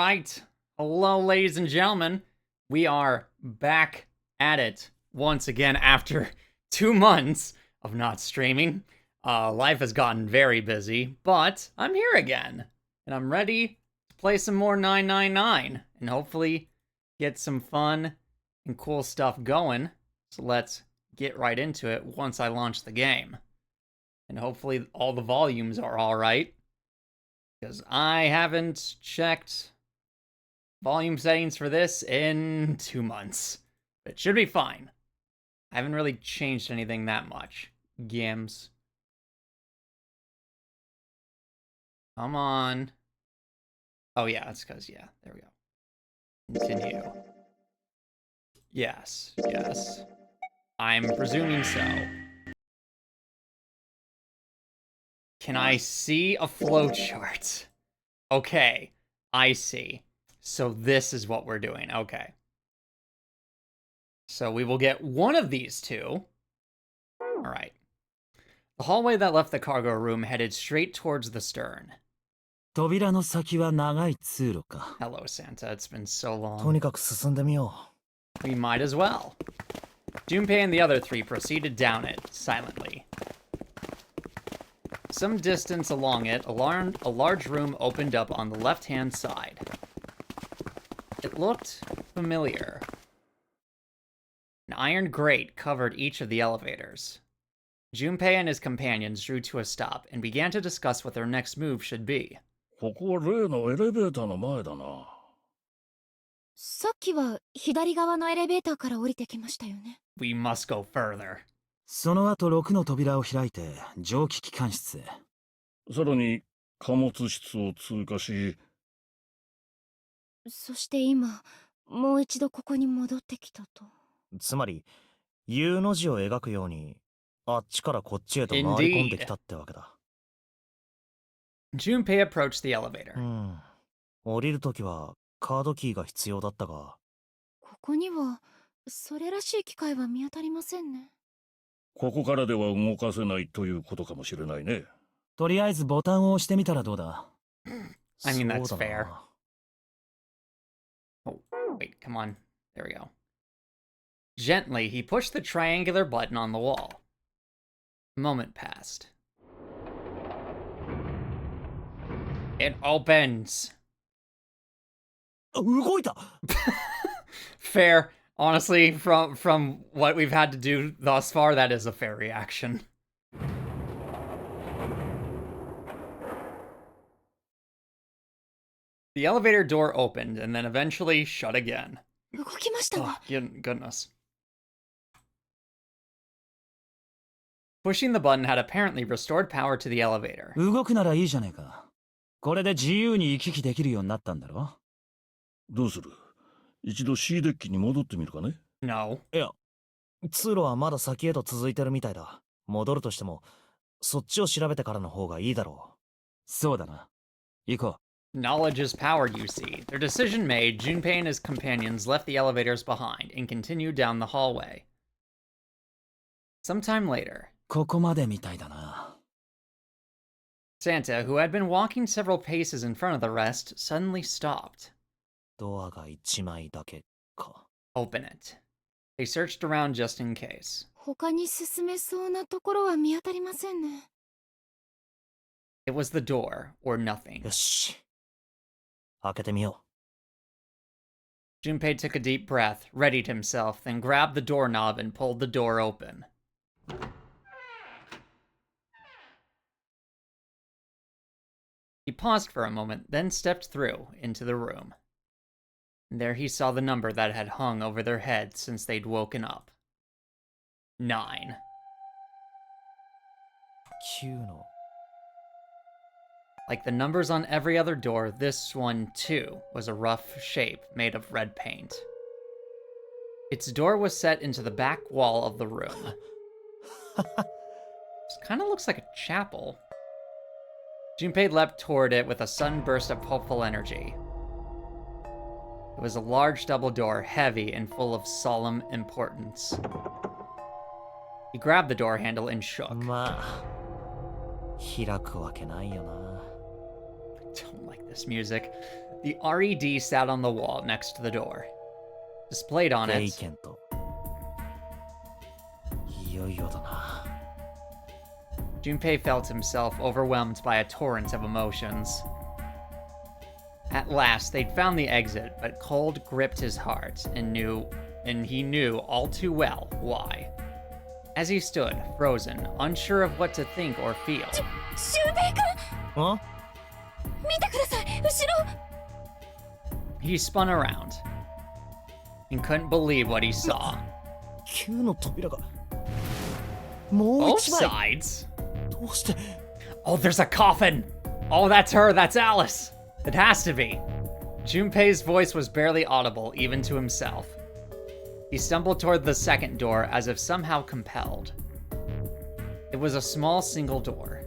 right. Hello, ladies and gentlemen. We are back at it once again after 2 months of not streaming. Life has gotten very busy, but I'm here again. And I'm ready to play some more 999 and hopefully get some fun and cool stuff going. So let's get right into it once I launch the game. And hopefully all the volumes are alright. Because I haven't checked volume settings for this in 2 months. It should be fine. I haven't really changed anything that much. Games. Come on. Oh yeah, that's because, yeah, there we go. Continue. Yes, yes. I'm presuming so. Can I see a flowchart? Okay, I see. So this is what we're doing. Okay. So we will get one of these two. All right. The hallway that left the cargo room headed straight towards the stern. 扉の先は長い通路か。 Hello, Santa. It's been so と long. にかく進んでみよ We might as well. Junpei and the other three proceeded down it, silently. Some distance along it, a large room opened up on the left-hand side. It looked familiar. An iron grate covered each of the elevators. Junpei and his companions drew to a stop and began to discuss what their next move should be. う。ここは例のエレベーターの前だな。さっきは左側のエレベーターから降りてきましたよね。We must go further. う。その後6の扉を開いて蒸気機関室へ。さらに貨物室を通過し、そして今、もう一度ここに戻ってきたと。つまり U の字を描くようにあっちからこっちへと回り込んできたってわけだ。 Junpei approached the elevator. 降りるときはカードキーが必要だったが。ここには、それらしい機械は見当たりませんね。ここからでは動かせないということかもしれないね。とりあえずボタンを押してみたらどうだ。 I mean, that's そうだな。 fair. Oh, wait, come on. There we go. Gently, he pushed the triangular button on the wall. A moment passed. It opens. 動いた。 Fair. Honestly, from what we've had to do thus far, that is a fair reaction. The elevator door opened and then eventually shut again. 動きましたね。 Oh, goodness. Pushing the button had apparently restored power to the elevator. 動くならいいじゃねえか。これで自由に行き来できるようになったんだろ。どうする？一度 C デッキに戻ってみるかね。 No. いや、通路はまだ先へと続いてるみたいだ。戻るとしても、そっちを調べてからの方がいいだろう。そうだな。行こう。 Knowledge is power, you see. Their decision made, Junpei and his companions left the elevators behind and continued down the hallway. Sometime later, ここまでみたいだな。 Santa, who had been walking several paces in front of the rest, suddenly stopped. ドアが1枚だけか。 Open it. They searched around just in case. 他に進めそうなところは見当たりませんね。It was the door, or nothing. よし。開けてみよ Junpei took a deep breath, readied himself, then grabbed the doorknob and pulled the door open. He paused for a moment, then stepped through into the room. There he saw the number that had hung over their heads since they'd woken up. 9. う。9の。 Like the numbers on every other door, this one, too, was a rough shape made of red paint. Its door was set into the back wall of the room. This kind of looks like a chapel. Junpei leapt toward it with a sudden burst of hopeful energy. It was a large double door, heavy and full of solemn importance. He grabbed the door handle and shook. まあ、開くわけないよな。 Don't like this music. The RED sat on the wall next to the door. Displayed on ゲイ it, ケント。いよいよだな。 Junpei felt himself overwhelmed by a torrent of emotions. At last, they'd found the exit, but cold gripped his heart, and he knew all too well why. As he stood, frozen, unsure of what to think or feel, シュウペイ君あ、見てください後ろ he spun around and couldn't believe what he saw. 9の扉が。もう Both 一枚。 sides. どうして。 Oh, there's a coffin! Oh, that's her, that's Alice! It has to be. Junpei's voice was barely audible, even to himself. He stumbled toward the second door as if somehow compelled. It was a small single door.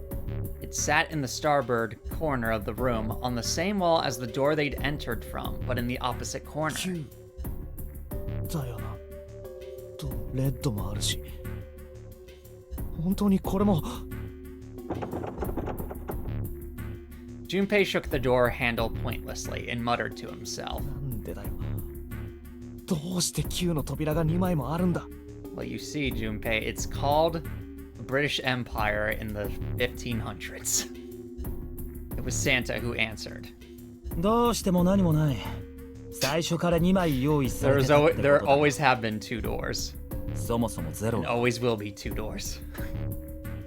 It sat in the starboard corner of the room, on the same wall as the door they'd entered from, but in the opposite corner. 9だよな。とレッドもあるし。本当にこれも。 Junpei shook the door handle pointlessly and muttered to himself. なんでだよ。どうして9の扉が2枚もあるんだ。 Well, you see, Junpei, it's called the British Empire in the 1500s. It was Santa who answered. どうしても何もない。最初から2枚用意されてたってことだ。 There always have been two doors. そもそもゼロ And。always will be two doors.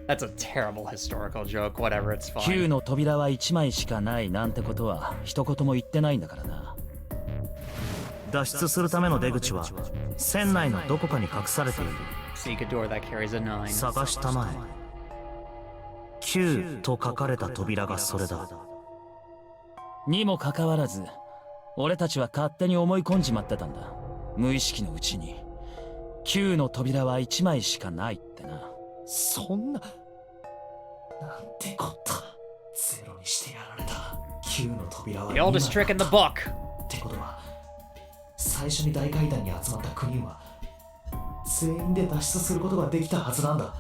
That's a terrible historical joke. Whatever, it's 9 fine. の扉は1枚しかないなんてことは一言も言ってないんだからな。脱出するための出口は船内のどこかに隠されている。 Seek a door that carries a 9. 探したまえ。9と書かれた扉がそれだ。にもかかわらず、俺たちは勝手に思い込んじまってたんだ。無意識のうちに。9の扉は1枚しかないってな。そんな。なんてこった。ゼロにしてやられた。9の扉は The oldest trick in the book. ってことは、最初に大階段に集まった9人は全員で脱出することができたはずなんだ。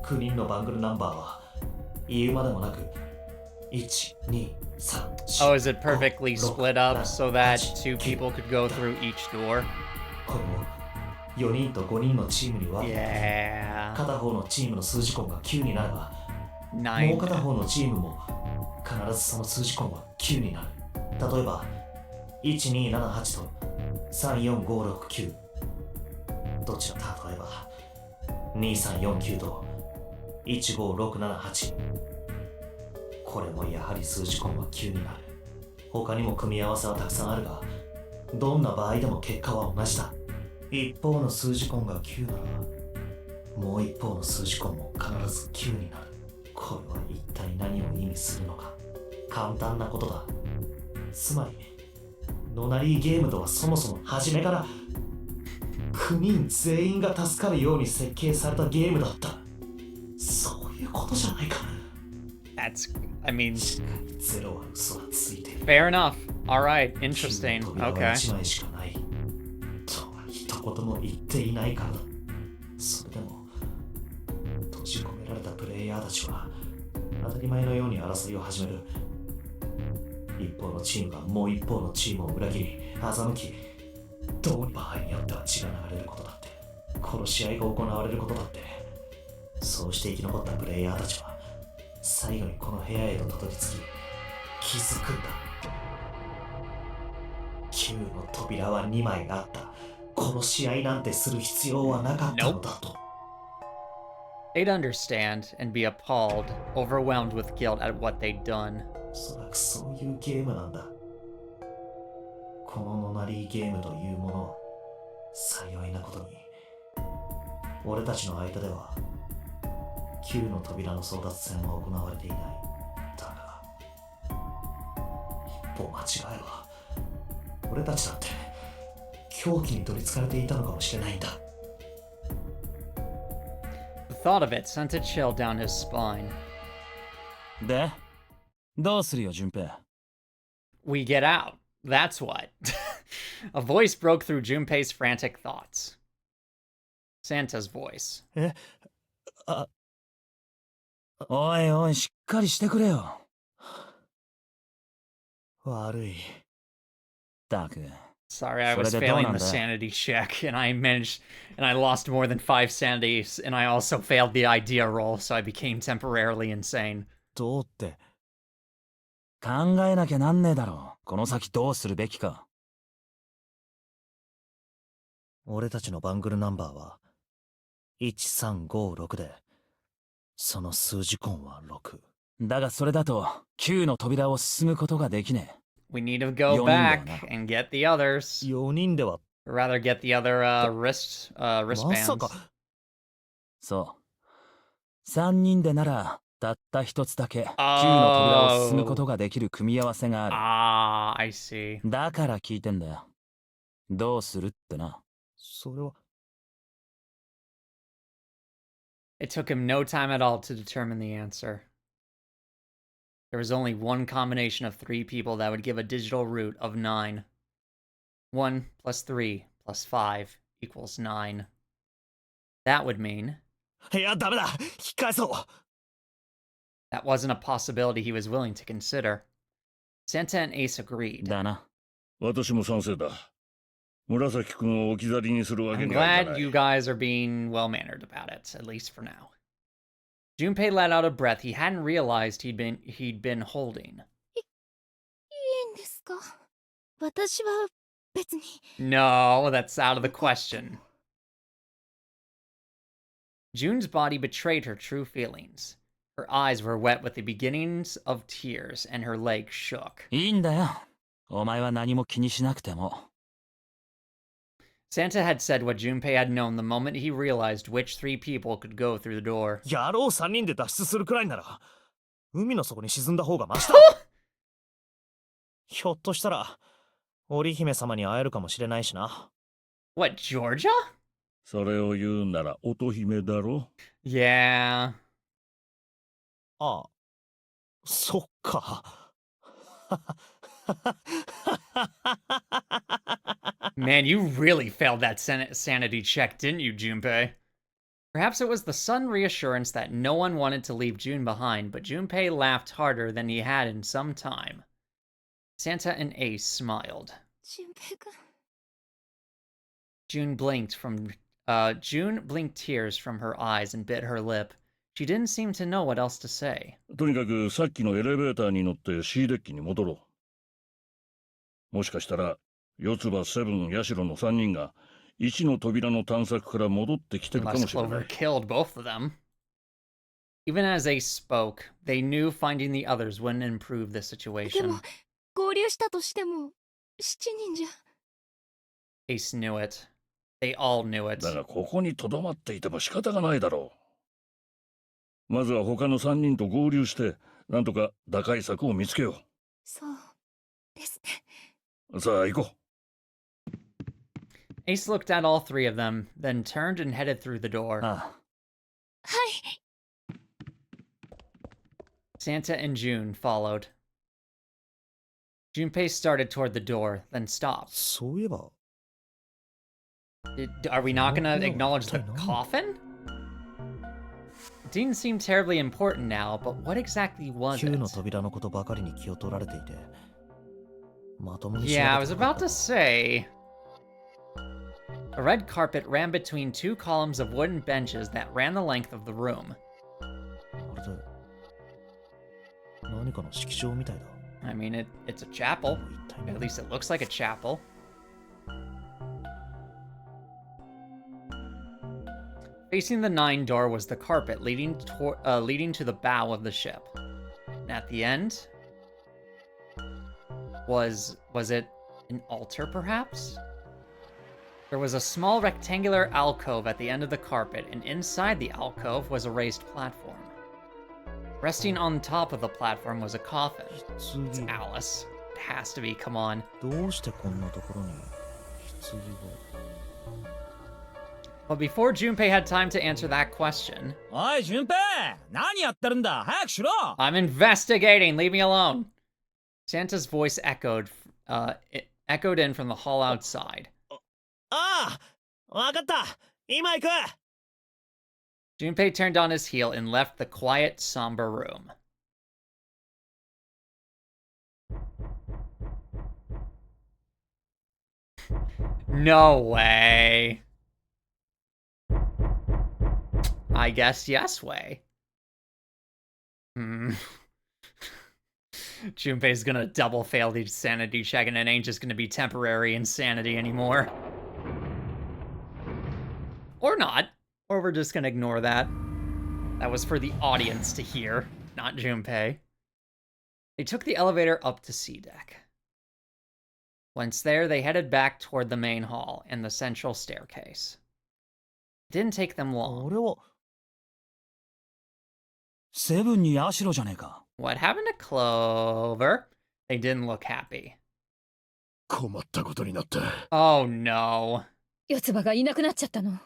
9人のバングルナンバーは言うまでもなく1、2、3、4。 Oh, is it perfectly split up so that two people could go through each door? これも4人と5人のチームに分けて、 Yeah. 片方のチームの数字コンが9になれば、もう 9. 片方のチームも必ずその数字コンは9になる。例えば1278と34569。どちら例えば2349と15678。これもやはり数字コンは9になる。他にも組み合わせはたくさんあるが、どんな場合でも結果は同じだ。一方の数字コンが9なら、もう一方の数字コンも必ず9になる。これは一体何を意味するのか。簡単なことだ。つまりノナリーゲームとはそもそも初めから9人全員が助かるように設計されたゲームだった。そういうことじゃないか。 That's, I mean, ゼロは嘘はついてる。 fair enough. Alright, interesting. 9の扉は Okay. 1枚しかない。とは一言も言っていないからだ。それでも閉じ込められたプレイヤーたちは当たり前のように争いを始める。一方のチームがもう一方のチームを裏切り、欺き、どう場合によっては血が流れることだって、殺し合いが行われることだって、そうして生き残ったプレイヤーたちは最後にこの部屋へとたどり着き、気づくんだ。9の扉は2枚あった。殺し合いなんてする必要はなかったのだと。They'd understand and be appalled, overwhelmed with guilt at what they'd done. おそらくそういうゲームなんだ。このノナリーゲームというものは幸いなことに俺たちの間では9の扉の争奪戦は行われていない。だが一歩間違えば俺たちだって狂気に取りつかれていたのかもしれないんだ。 The thought of it sent a chill down his spine. でどうするよ、順平。 We get out. That's what. A voice broke through Junpei's frantic thoughts. Santa's voice. おいおい、しっかりしてくれよ。悪い。ったく。 Sorry, I was それでどう failing なん the だ？ sanity check, and I lost more than 5 sanities, and I also failed the idea roll, so I became temporarily insane. どうって。考えなきゃなんねえだろ。この先どうするべきか。俺たちのバングルナンバーは1356で、その数字根は6。だがそれだと9の扉を進むことができねえ。 We need to go 4人だよ back な。 and get the others. 4人では、 Or rather, get the other まさ wristbands. か。そう3人でならたった一つだけ9の扉を進むことができる組み合わせがある。 Ah, I see. だから聞いてんだよ。どうするってな。それは。It took him no time at all to determine the answer. There was only one combination of 3 people that would give a digital root of 9. 1 plus 3 plus 5 equals 9. That would mean いや、ダメだ。引き返そう。 that wasn't a possibility he was willing to consider. Santa and Ace agreed. だな。私も賛成だ。紫くんを置き去りにするわけ I'm にはいかな glad い。 you guys are being well-mannered about it, at least for now. Junpei let out a breath he hadn't realized he'd been holding. いいんですか？私は別に。 No, that's out of the question. June's body betrayed her true feelings. Her eyes were wet with the beginnings of tears, and her legs shook. いいんだよ。お前は何も気にしなくても。 Santa had said what Junpei had known the moment he realized which 3 people could go through the door. 野郎3人で脱出するくらいなら、海の底に沈んだ方がマシだ。ひょっとしたら、織姫様に会えるかもしれないしな。What, Georgia? それを言うなら乙姫だろ。 Yeah. ああ、そっか。Man, you really failed that sanity check, didn't you, Junpei? Perhaps it was the sudden reassurance that no one wanted to leave June behind, but Junpei laughed harder than he had in some time. Santa and Ace smiled. 俊平君。 June blinked tears from her eyes and bit her lip. She didn't seem to know what else to say. とにかくさっきのエレベーターに乗って C デッキに戻ろう。もしかしたら四つ葉、セブン、ヤシロの3人が1の扉の探索から戻ってきてるか Unless もしれな Clover い。 killed both of them. Even as Ace spoke, they knew finding the others wouldn't improve the で situation. も、合流したとしても、7人じゃ。Ace knew it. They all knew it. だがここにとどまっていても仕方がないだろう。まずは他の3人と合流してなんとか打開策を見つけよそうですね。う。さあ行こう。 Ace looked at all 3 of them, then turned and headed through the door. ああ、はい。 Santa and June followed. Junpei started toward the door, then stopped. そういえば、 Are we not gonna No, acknowledge the I know. coffin? It didn't seem terribly important now, but what exactly was 9の it? 扉のことばかりに気を取られていて、まともに調べて Yeah, I な was か about った to say. A red carpet ran between 2 columns of wooden benches that ran the length of the room. まるで何かの式場みたいだ。 I mean, it's a chapel. でも一体 At 何 least it looks like a chapel. Facing the 9 door was the carpet leading to the bow of the ship. And at the end was it an altar perhaps? There was a small rectangular alcove at the end of the carpet, and inside the alcove was a raised platform. Resting on top of the platform was a coffin. It's 棺 Alice. It has to be, come on. どうしてこんなところに棺が。 But before Junpei had time to answer that question, おい、順平何やってるんだ早くしろ I'm investigating. Leave me alone. Santa's voice echoed in from the hall outside. ああ、わかった。今行く。 Junpei turned on his heel and left the quiet, somber room. No way. I guess yes way. Junpei's gonna double fail the sanity check, and it ain't just gonna be temporary insanity anymore. Or not. Or we're just gonna ignore that. That was for the audience to hear, not Junpei. They took the elevator up to C deck. Once there, they headed back toward the main hall and the central staircase. It didn't take them long. 俺はセブンにヤシロじゃねえか。 What happened to Clover? They didn't look happy. 困ったことになった。 Oh no. 四つ葉がいなくなっちゃったの。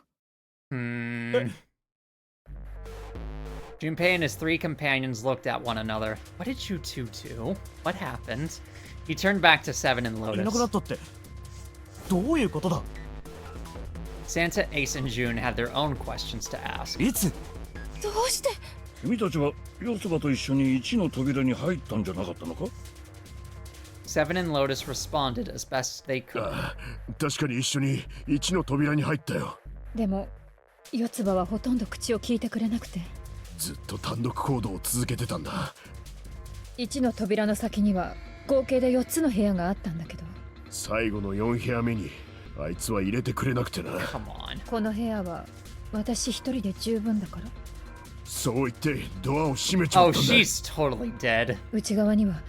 Junpei and his three companions looked at one another. What did you two do? What happened? He turned back to Seven and いなくな Lotus. ったってどういうことだ。 Santa, Ace, and June had their own questions to ask. いつどうして？君たちは四つ葉と一緒に1の扉に入ったんじゃなかったのか？ Seven and Lotus responded as best they could. 確かに一緒に1の扉に入ったよ。でも四つ葉はほとんど口を聞いてくれなくて。ずっと単独行動を続けてたんだ。1の扉の先には合計で4つの部屋があったんだけど、最後の4部屋目にあいつは入れてくれなくてな。 Come on. この部屋は私一人で十分だから。そう言ってドアを閉めちま Oh, ったんだ。 she's totally dead. 内側には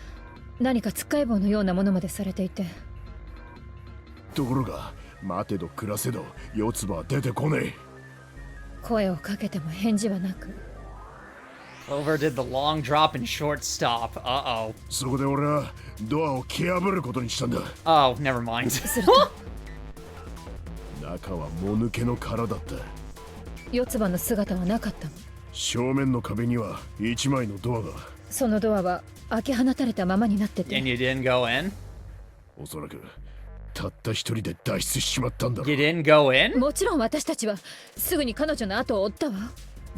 何かつっかい棒のようなものまでされていて。ところが待てど暮らせど四つ葉は出てこねえ。声をかけても返事はなく。 Clover did the long drop and short stop. Uh-oh. そこで俺はドアを蹴破ることにしたんだ。 Oh, never mind. すると中はもぬけの殻だった。四つ葉の姿はなかったの。正面の壁には1枚のドアが。そのドアは開け放たれたままになって And て。 you didn't go in? おそらくたった一人で脱出しちまったんだろ You didn't go in? もちろん私たちはすぐに彼女の後を追ったわ。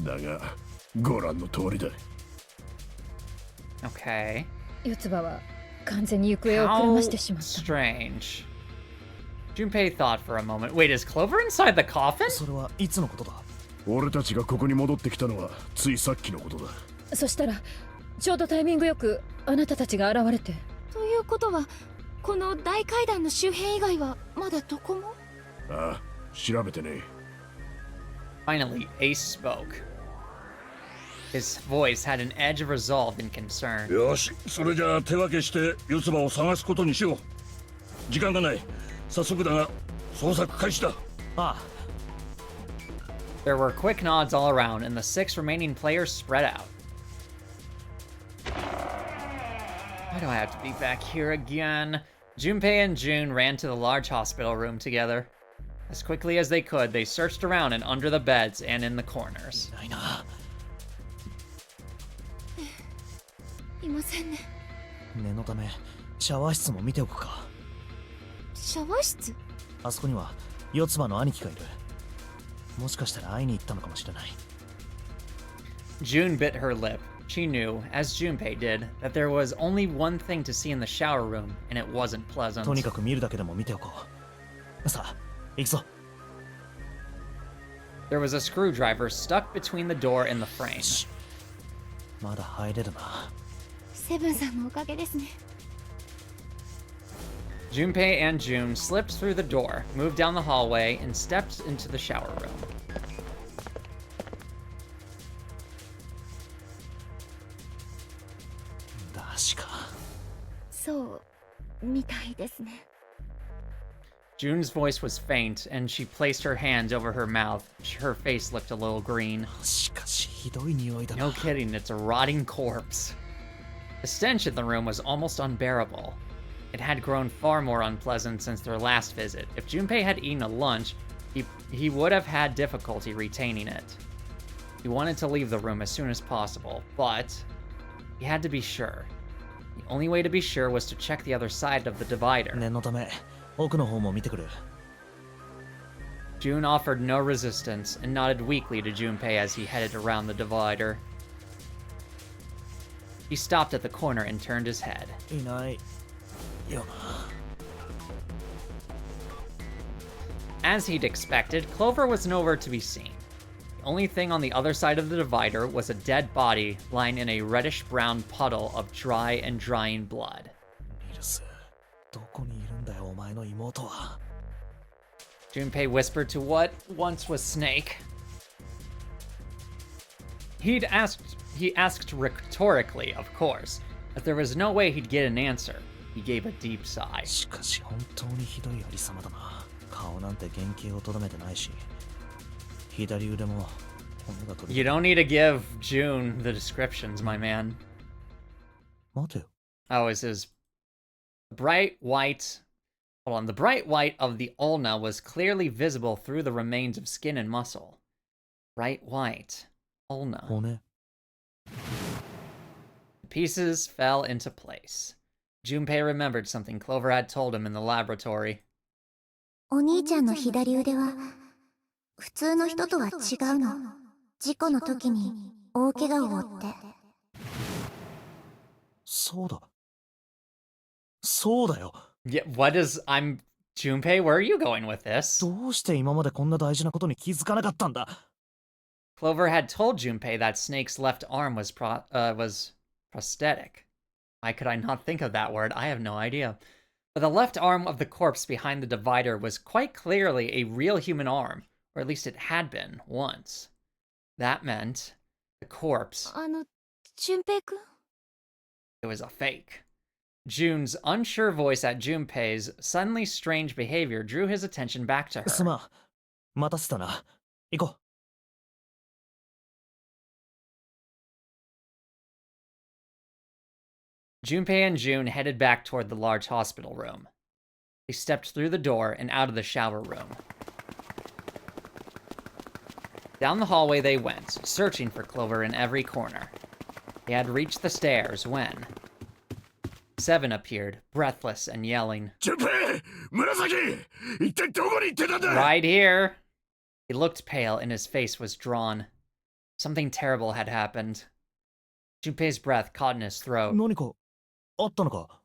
だがご覧の通りだ。 Okay. 四つ葉は完全に行方をくら How ましてしまった。 strange. Junpei thought for a moment. Wait, is Clover inside the coffin? それはいつのことだ。俺たちがここに戻ってきたのはついさっきのことだ。そしたらちょうどタイミングよくあなたたちが現れて。ということはこの大階段の周辺以外はまだどこも？ああ、調べてね。 Finally, Ace spoke. His voice had an edge of resolve and concern. よし、それじゃあ手分けして四つ葉を探すことにしよう。時間がない。早速だが捜索開始だ。ああ There were quick nods all around, and the 6 remaining players spread out. Why do I have to be back here again? Junpei and June ran to the large hospital room together. As quickly as they could, they searched around and under the beds and in the corners. ないな。いませんね。念のためシャワー室も見ておくか。シャワー室？あそこには四つ葉の兄貴がいる。もしかしたら会いに行ったのかもしれない。 June bit her lip. She knew, as Junpei did, that there was only one thing to see in the shower room, and it wasn't pleasant. とにかく見るだけでも見ておこう。さあ、行くぞ。 There was a screwdriver stuck between the door and the frame. まだ入れるな。セブンさんのおかげですね。 Junpei and June slipped through the door, moved down the hallway, and stepped into the shower room. 確か。そうみたいですね。 June's voice was faint, and she placed her hand over her mouth. Her face looked a little green. しかしひどい匂いだな。 No kidding, it's a rotting corpse. The stench in the room was almost unbearable. It had grown far more unpleasant since their last visit. If Junpei had eaten a lunch, he would have had difficulty retaining it. He wanted to leave the room as soon as possible, but he had to be sure. The only way to be sure was to check the other side of the divider. 念のため奥の方も見てくる。 June offered no resistance and nodded weakly to Junpei as he headed around the divider. He stopped at the corner and turned his head. いないよな。As he'd expected, Clover was nowhere to be seen. The only thing on the other side of the divider was a dead body lying in a reddish-brown puddle of dry and drying blood. ミルス、どこにいるんだよ、お前の妹は。Junpei whispered to what once was Snake. He asked rhetorically, of course, but there was no way he'd get an answer. He gave a deep sigh. しかし本当にひどいありさまだな。顔なんて原型をとどめてないし、左腕も骨が取れて。 You don't need to give June the descriptions, my man. 待てよ。 Oh, is his bright white... Hold on. The bright white of the ulna was clearly visible through the remains of skin and muscle. Bright white. Ulna. 骨。 The pieces fell into place. Junpei remembered something Clover had told him in the laboratory. お兄ちゃんの左腕は普通の人とは違うの。事故の時に大怪我を負って。そうだ。そうだよ。 Yeah, what is... Junpei, where are you going with this? どうして今までこんな大事なことに気づかなかったんだ。 Clover had told Junpei that Snake's left arm was prosthetic. Why could I not think of that word? I have no idea. But the left arm of the corpse behind the divider was quite clearly a real human arm, or at least it had been once. That meant the corpse... 俊平くん It was a fake. June's unsure voice at Junpei's suddenly strange behavior drew his attention back to her. すまん。待たせたな。行こう。 Junpei and June headed back toward the large hospital room. They stepped through the door and out of the shower room. Down the hallway they went, searching for Clover in every corner. They had reached the stairs when... Seven appeared, breathless and yelling. Junpei! Murasaki! 一体どこに行ってたんだ! Right here! He looked pale and his face was drawn. Something terrible had happened. Junpei's breath caught in his throat. 何かあったのか?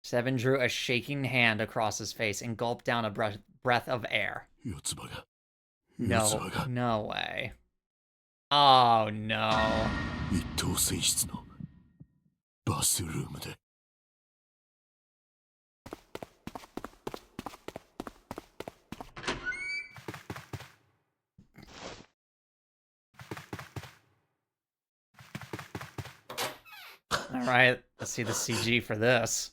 Seven drew a shaking hand across his face and gulped down a breath of air. 四つ葉が。 No way. Oh no. 一等船室のバスルームで。 Alright, let's see the CG for this.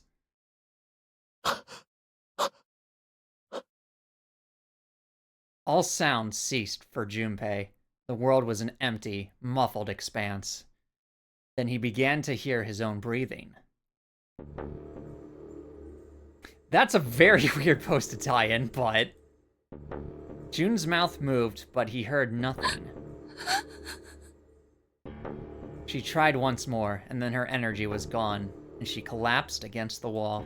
All sound ceased for Junpei. The world was an empty, muffled expanse. Then he began to hear his own breathing. That's a very weird post to tie in, but... June's mouth moved, but he heard nothing. She tried once more, and then her energy was gone, and she collapsed against the wall.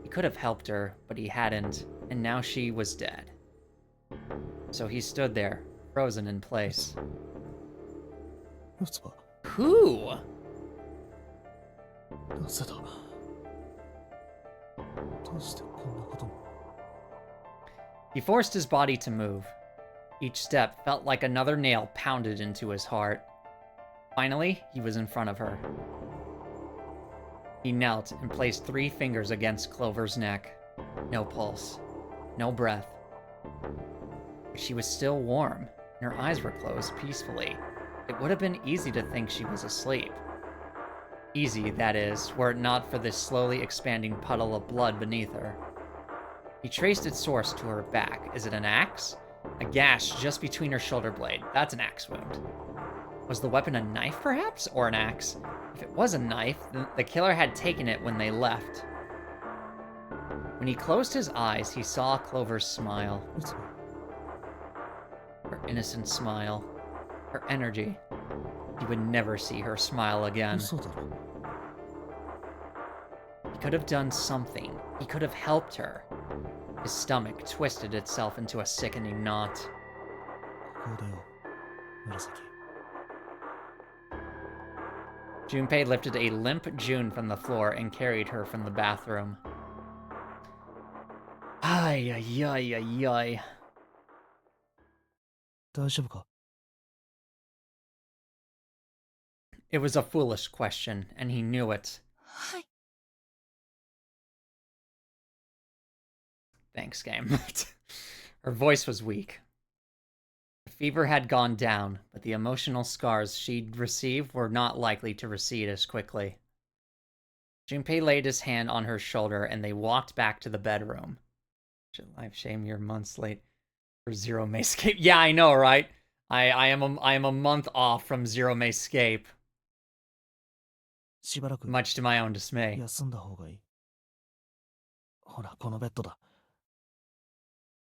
He could have helped her, but he hadn't, and now she was dead. So he stood there, frozen in place. 四つ葉。 Who? なぜだ。どうしてこんなことに。 He forced his body to move. Each step felt like another nail pounded into his heart. Finally, he was in front of her. He knelt and placed 3 fingers against Clover's neck. No pulse. No breath. But she was still warm, and her eyes were closed peacefully. It would have been easy to think she was asleep. Easy, that is, were it not for this slowly expanding puddle of blood beneath her. He traced its source to her back. Is it an axe? A gash just between her shoulder blade. That's an axe wound. Was the weapon a knife, perhaps? Or an axe? If it was a knife, then the killer had taken it when they left. When he closed his eyes, he saw Clover's smile. 四つ葉。 Her innocent smile. Her energy. He would never see her smile again. 嘘だろ。 He could have done something. He could have helped her. His stomach twisted itself into a sickening knot. ここ出よう。紫。 Junpei lifted a limp June from the floor and carried her from the bathroom. Ay, ay, ay, ay, ay. 大丈夫か？ It was a foolish question, and he knew it. はい。 Thanks, game. Her voice was weak. The fever had gone down, but the emotional scars she'd received were not likely to recede as quickly. Junpei laid his hand on her shoulder, and they walked back to the bedroom. Should life shame you're months late for Zero Mayscape? Yeah, I know, right? I am a month off from Zero Mayscape, しばらく much to my own dismay. 休んだ方がいい。ほら、このベッドだ。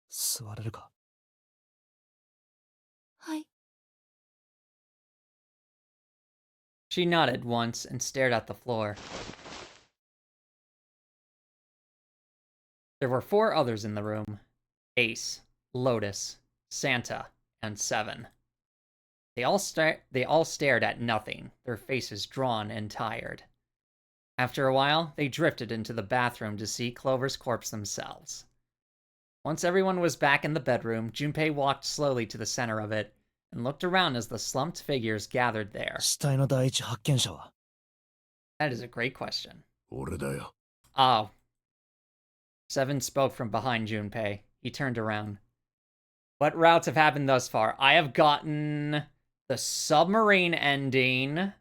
座れるか？ はい。 She nodded once and stared at the floor. There were 4 others in the room: Ace, Lotus, Santa, and Seven. They all stared at nothing, their faces drawn and tired. After a while, they drifted into the bathroom to see Clover's corpse themselves. Once everyone was back in the bedroom, Junpei walked slowly to the center of it and looked around as the slumped figures gathered there. 死体の第一発見者は？ That is a great question. 俺だよ。 Oh. Seven spoke from behind Junpei. He turned around. What routes have happened thus far? I have gotten the submarine ending.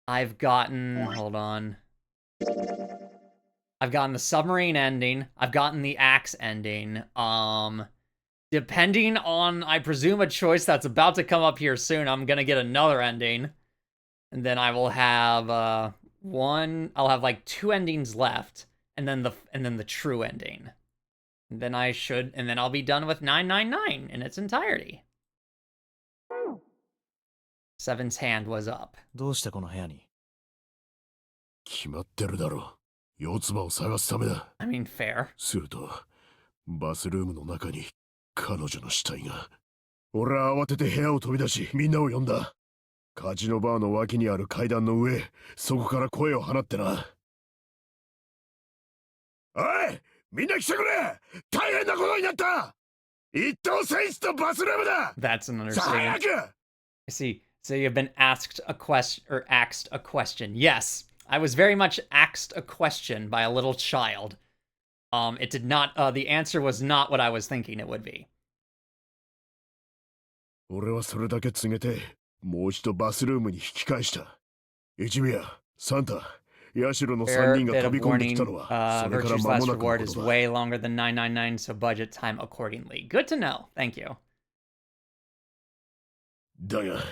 I've gotten... Hold on. I've gotten the submarine ending. I've gotten the axe ending. Depending on, I presume, a choice that's about to come up here soon, I'm gonna get another ending. And then I will have, I'll have like 2 endings left. And then the true ending. And then I'll be done with 999 in its entirety. Seven's hand was up. どうしてこの部屋に？ 決まってるだろう。四つ葉を探すためだ。 I mean, fair. すると、バスルームの中に彼女の死体が。俺は慌てて部屋を飛び出し、みんなを呼んだ。カジノバーの脇にある階段の上、そこから声を放ってな。おい、みんな来てくれ！大変なことになった！一等選手とバスルームだ！ That's an さあ早 understatement. く！ I see. So you've been asked a question. Yes, I was very much asked a question by a little child. It did not. The answer was not what I was thinking it would be. 俺はそれだけ告げて、もう一度バスルームに引き返した。一宮、サンタ、ヤシロの3 Fair 人が bit 飛 of び込んでき warning. たのは、それから Virtue's 間も last なくの reward こ is とだ。 way longer than 999, so budget time accordingly. Good to know. Thank you. だが、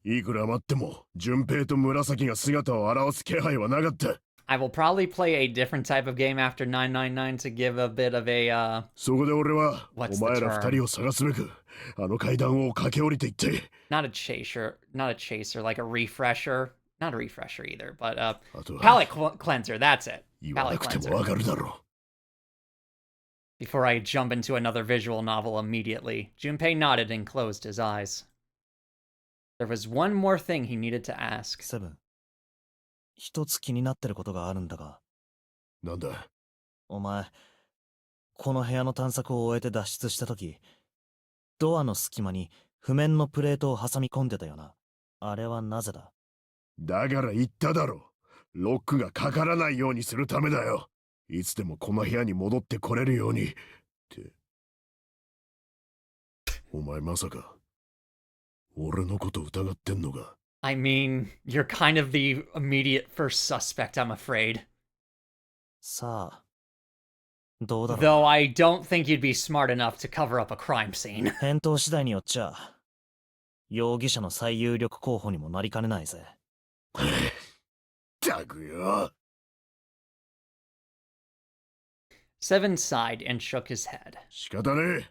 いくら待っても、順平と紫が姿を現す気配はなかった。I will probably play a different type of game after 999 to give a bit of a, そこで俺は、お What's the 前ら term? 2人を探すべく、あの階段を駆け下りていって、not a chaser, like a refresher. Not a refresher either, but あとは palate cleanser, that's it. 言わ Palate なくて cleanser. もわかるだろ Before I jump into another visual novel immediately, Junpei nodded and closed his eyes. There was one more thing he needed to ask. セブン、一つ気になってることがあるんだが。う。なんだ？お前、この部屋の探索を終えて脱出した時、ドアの隙間に譜面のプレートを挟み込んでたよな。あれはなぜだ？だから言っただろ。ロックがかからないようにするためだよ。いつでもこの部屋に戻ってこれるように。って。お前まさか、俺のこと疑ってんのか？ I mean, you're kind of the immediate first suspect, I'm afraid. さあ、どうだろう。 Though I don't think you'd be smart enough to cover up a crime scene. 返答次第によっちゃ、容疑者の最有力候補にもなりかねないぜ。ったくよ。Seven sighed and shook his head. 仕方ねえ。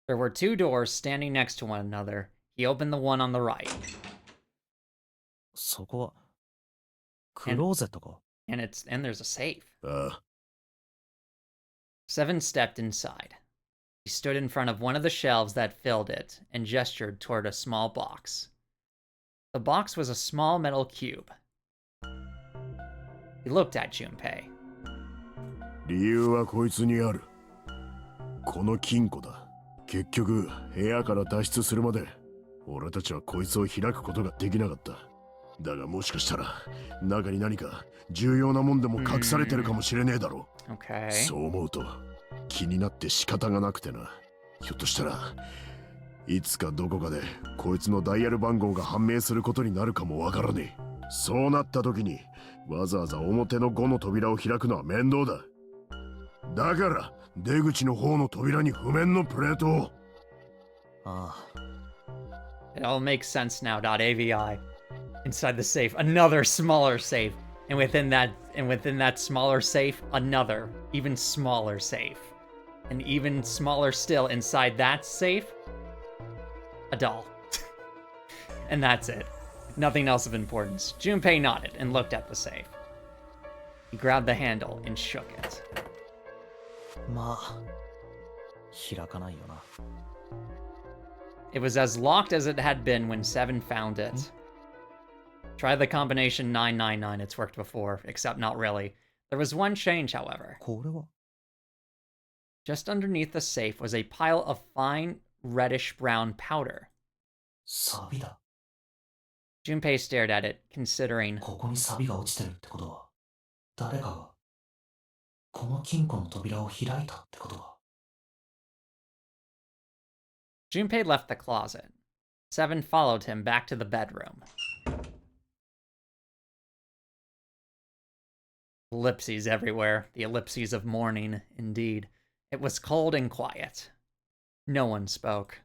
There were 2 doors standing next to one another. He opened the one on the right. そこは、クローゼットか？ And there's a safe. ああ。 Seven stepped inside. He stood in front of one of the shelves that filled it and gestured toward a small box. The box was a small metal cube. He looked at Junpei. 理由はこいつにある。この金庫だ。結局部屋から脱出するまで俺たちはこいつを開くことができなかった。だがもしかしたら中に何か重要なもんでも隠されてるかもしれねえだろう。Okay. そう思うと気になって仕方がなくてな。ひょっとしたらいつかどこかでこいつのダイヤル番号が判明することになるかもわからねえ。そうなった時にわざわざ表の5の扉を開くのは面倒だ。だから出口の方の扉に譜面のプレートを。ああ、 It all makes sense now. .avi inside the safe, another smaller safe, and within that smaller safe, another even smaller safe, and even smaller still inside that safe, a doll. And that's it. Nothing else of importance. Junpei nodded and looked at the safe. He grabbed the handle and shook it. まあ開かないよな。 It was as locked as it had been when Seven found it. Try the combination 999, it's worked before, except not really. There was one change, however. これは Just underneath the safe was a pile of fine reddish-brown powder. サビだ。 Junpei stared at it, considering. ここにサビが落ちてるってことは、誰かがこの金庫の扉を開いたってことは。 Junpei left the closet. Seven followed him back to the bedroom. Ellipses everywhere. The ellipses of morning, indeed. It was cold and quiet. No one spoke.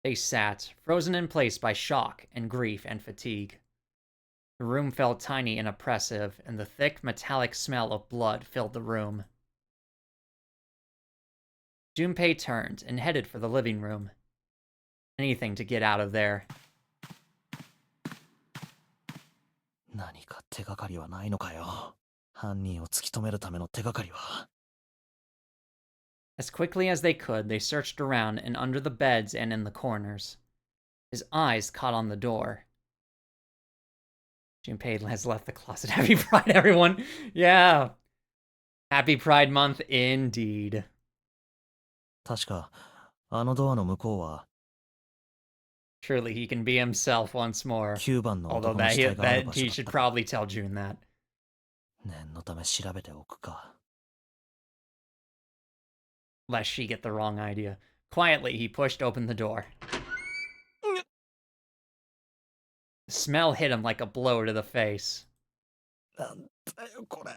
They sat, frozen in place by shock and grief and fatigue. The room felt tiny and oppressive, and the thick, metallic smell of blood filled the room. Junpei turned and headed for the living room. Anything to get out of there. 何か手がかりはないのかよ。犯人を突き止めるための手がかりは。 As quickly as they could, they searched around and under the beds and in the corners. His eyes caught on the door. Junpei has left the closet. Happy Pride, everyone! Yeah! Happy Pride Month, indeed. 確かあのドアの向こうは Truly, he can be himself once more. 9番の Although 男の that 死 he, 体がある that 場 he 所 should だった。 probably tell June that. 念のため調べておくか。 Lest she get the wrong idea. Quietly, he pushed open the door. The smell hit him like a blow to the face. なんだよこれ。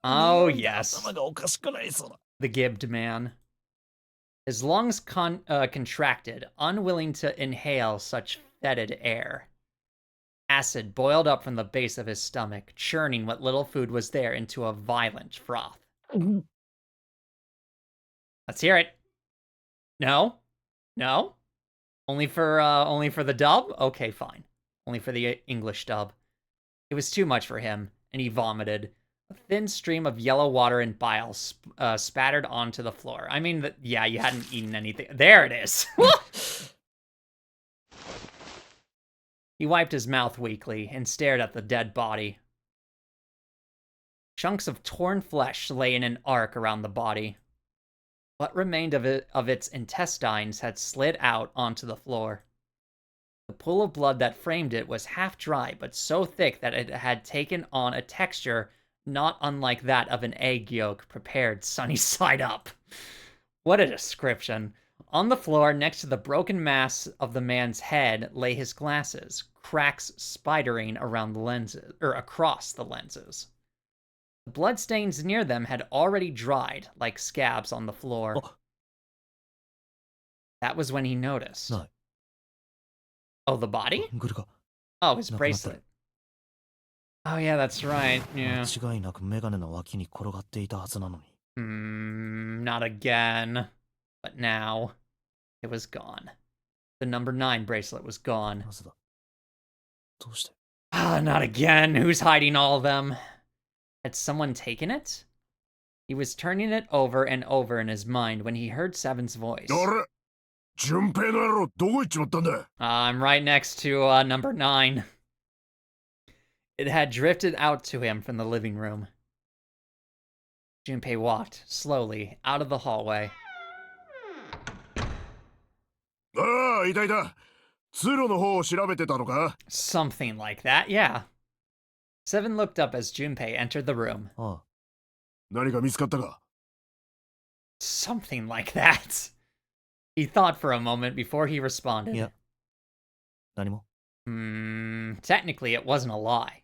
Oh, yes. 頭がおかしくなりそうだ。 The gibbed man. His lungs contracted, unwilling to inhale such fetid air. Acid boiled up from the base of his stomach, churning what little food was there into a violent froth. Let's hear it. No? No? Only for the dub? Okay, fine. Only for the English dub. It was too much for him, and he vomited. A thin stream of yellow water and bile spattered onto the floor. I mean, yeah, you hadn't eaten anything. There it is. He wiped his mouth weakly and stared at the dead body. Chunks of torn flesh lay in an arc around the body. What remained of its intestines had slid out onto the floor. The pool of blood that framed it was half dry, but so thick that it had taken on a texture not unlike that of an egg yolk prepared sunny side up. What a description. On the floor, next to the broken mass of the man's head, lay his glasses, cracks spidering around the lenses, or across the lenses. The bloodstains near them had already dried, like scabs on the floor. Oh. That was when he noticed. No. Oh, the body? グルが Oh, his なくなってる。 bracelet. Oh, yeah, that's right. Yeah. 間違いなくメガネの脇に転がっていたはずなのに。 Not again. But now, it was gone. The number 9 bracelet was gone. なぜだ。どうして。 Ah, not again. Who's hiding all of them? Had someone taken it? He was turning it over and over in his mind when he heard Seven's voice. あれ順平の野郎どこ行っちまったんだ。 I'm right next to number 9. It had drifted out to him from the living room. Junpei walked slowly out of the hallway. ああ、いたいた。通路の方を調べてたのか？ Something like that, yeah. Seven looked up as Junpei entered the room. ああ、何か見つかったか？ Something like that. He thought for a moment before he responded. いや、何も。 Technically, it wasn't a lie.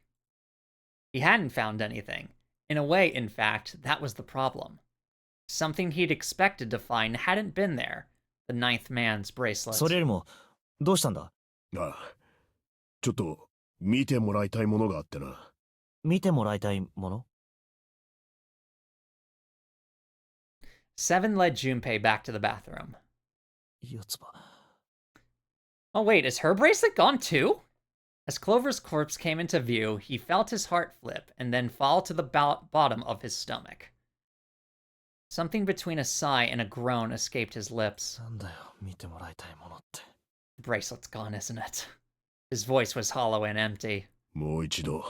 He hadn't found anything. In a way, in fact, that was the problem. Something he'd expected to find hadn't been there. The ninth man's bracelet. それよりも、どうしたんだ？ああ、ちょっと見てもらいたいものがあってな。見てもらいたいもの？ Seven led Junpei back to the bathroom. 四つ葉。 Oh wait, is her bracelet gone too? As Clover's corpse came into view, he felt his heart flip and then fall to the bottom of his stomach. Something between a sigh and a groan escaped his lips. なんだよ、見てもらいたいものって。 The bracelet's gone, isn't it? His voice was hollow and empty. もう一度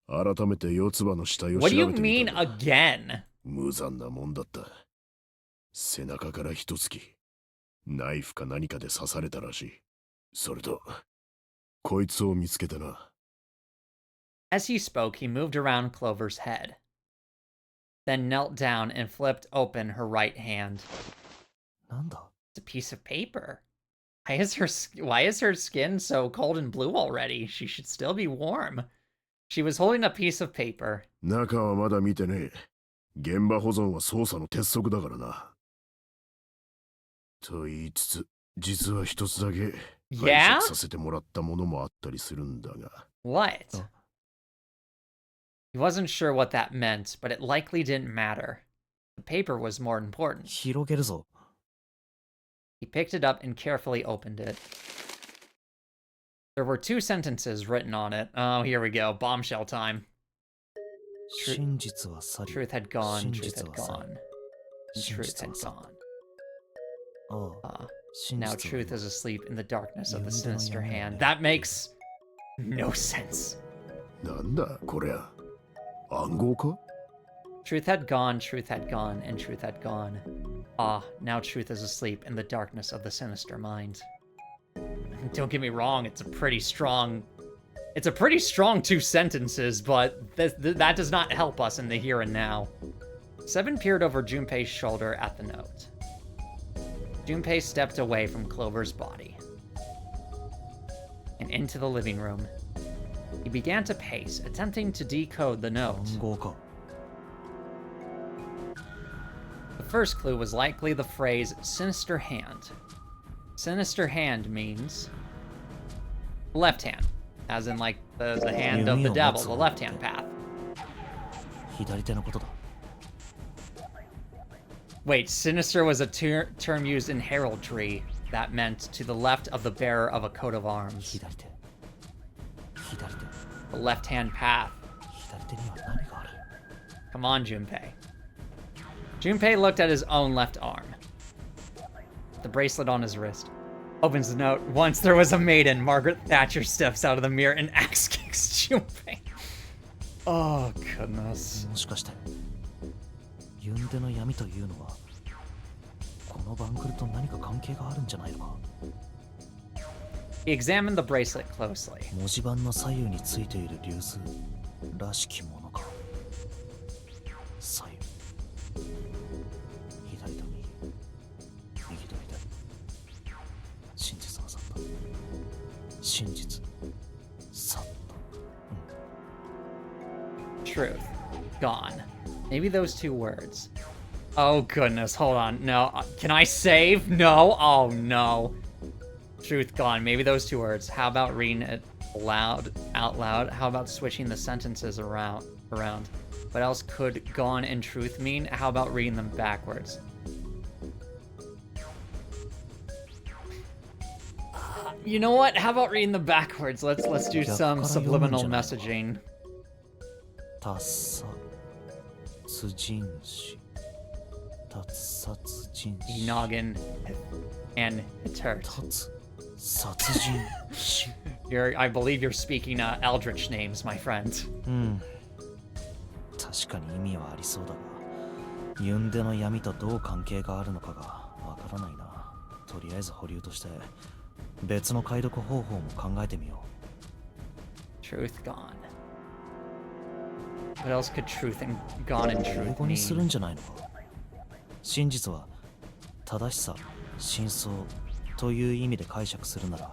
改めて四つ葉の死体を調 What do べ you てみ mean たが again? 無残なもんだった。背中から一突き、ナイフか何かで刺されたらしい。それとこいつを見つけたな。 As he spoke, he moved around Clover's head, then knelt down and flipped open her right hand. なんだ？ It's a piece of paper. Why is her skin so cold and blue already? She should still be warm. She was holding a piece of paper. 中はまだ見てねえ。現場保存は捜査の鉄則だからな。と言いつつ、実は一つだけ拝 Yeah? 借させてもらったものもあったりするんだが。 What? Oh. He wasn't sure what that meant, but it likely didn't matter. The paper was more important. 広げるぞ。 He picked it up and carefully opened it. There were 2 sentences written on it. Oh, here we go. Bombshell time. 真実は去り。 Truth had gone, 真 truth 実 had は去 gone, り。 and 真 truth 実 had は去 gone. り。ああ、 真 Now 実は truth is asleep in the darkness of the Yun din ang sinister hand. nangyayari. That makes no sense. なんだこりゃ。暗号か？ Truth had gone, and truth had gone. Ah, now truth is asleep in the darkness of the sinister mind. Don't get me wrong, it's a pretty strong 2 sentences, but that does not help us in the here and now. Seven peered over Junpei's shoulder at the note. Junpei stepped away from Clover's body and into the living room. He began to pace, attempting to decode the note. 暗号か。 The first clue was likely the phrase sinister hand. Sinister hand means left hand, as in like the hand of the devil, the left hand path. 左手のことだ。 Wait, sinister was a term used in heraldry that meant to the left of the bearer of a coat of arms. 左手。左手。 The left hand path. 左手には何がある？ Come on, Junpei. Junpei looked at his own left arm. The bracelet on his wrist. Opens the note. Once there was a maiden. Margaret Thatcher steps out of the mirror and axe kicks Junpei. Oh, goodness. もしかして、ユンデの闇というのは、このバンクルと何か関係があるんじゃないのか？ He examined the bracelet closely. 文字盤の左右についている流数らしきものか。左右。左と右。右と左。真実が去った。真実。去った。Truth. Gone. Maybe those 2 words. Oh, goodness. Hold on. No. Can I save? No. Oh, no. Truth gone. Maybe those 2 words. How about reading it out loud? How about switching the sentences around? What else could gone and truth mean? How about reading them backwards? You know what? How about reading them backwards? Let's do some subliminal messaging. たさつ人士。たつさつ人士。 Noggin and Hitert. たつ殺人士。 I believe you're speaking Eldritch names, my friend. うん。確かに意味はありそうだが、ユンデの闇とどう関係があるのかがわからないな。とりあえず保留として別の解読方法も考えてみよ Truth gone. What else could truth and gone and う。英 truth 語にするん mean? じゃないのか。真実は正しさ、真相という意味で解釈するなら、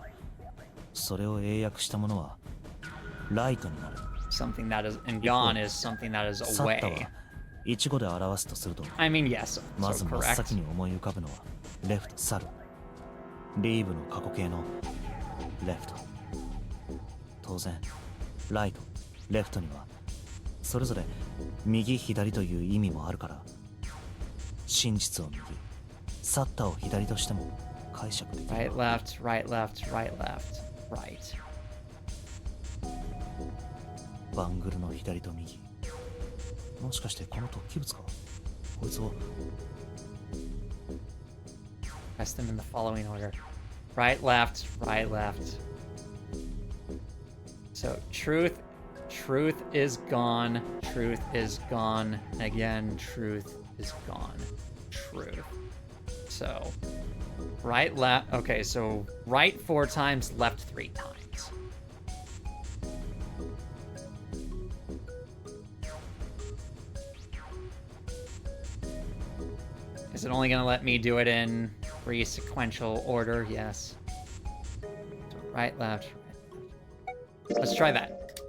それを英訳したものはライトになる。 Something that is, and gone is something that is サッタ away. は一語で表すとすると、 I mean, yes, ま so ず真っ correct. 先に思い浮かぶのはレフト、去る。リーブの過去形のレフト。当然、ライト、レフトにはそれぞれ右、左という意味もあるから、真実を右、サッタを左としても解釈できる。 Right, left, right, left, right, left, right. バングルの左と右。もしかしてこの突起物か。こいつは Press them in the following order. Right, left, right, left. So, truth is gone, truth is gone, again, truth is gone, truth. So, right, left, okay, so right 4 times, left 3 times. Is it only gonna let me do it in sequential order? Yes. So right, left, right, left. Let's try that.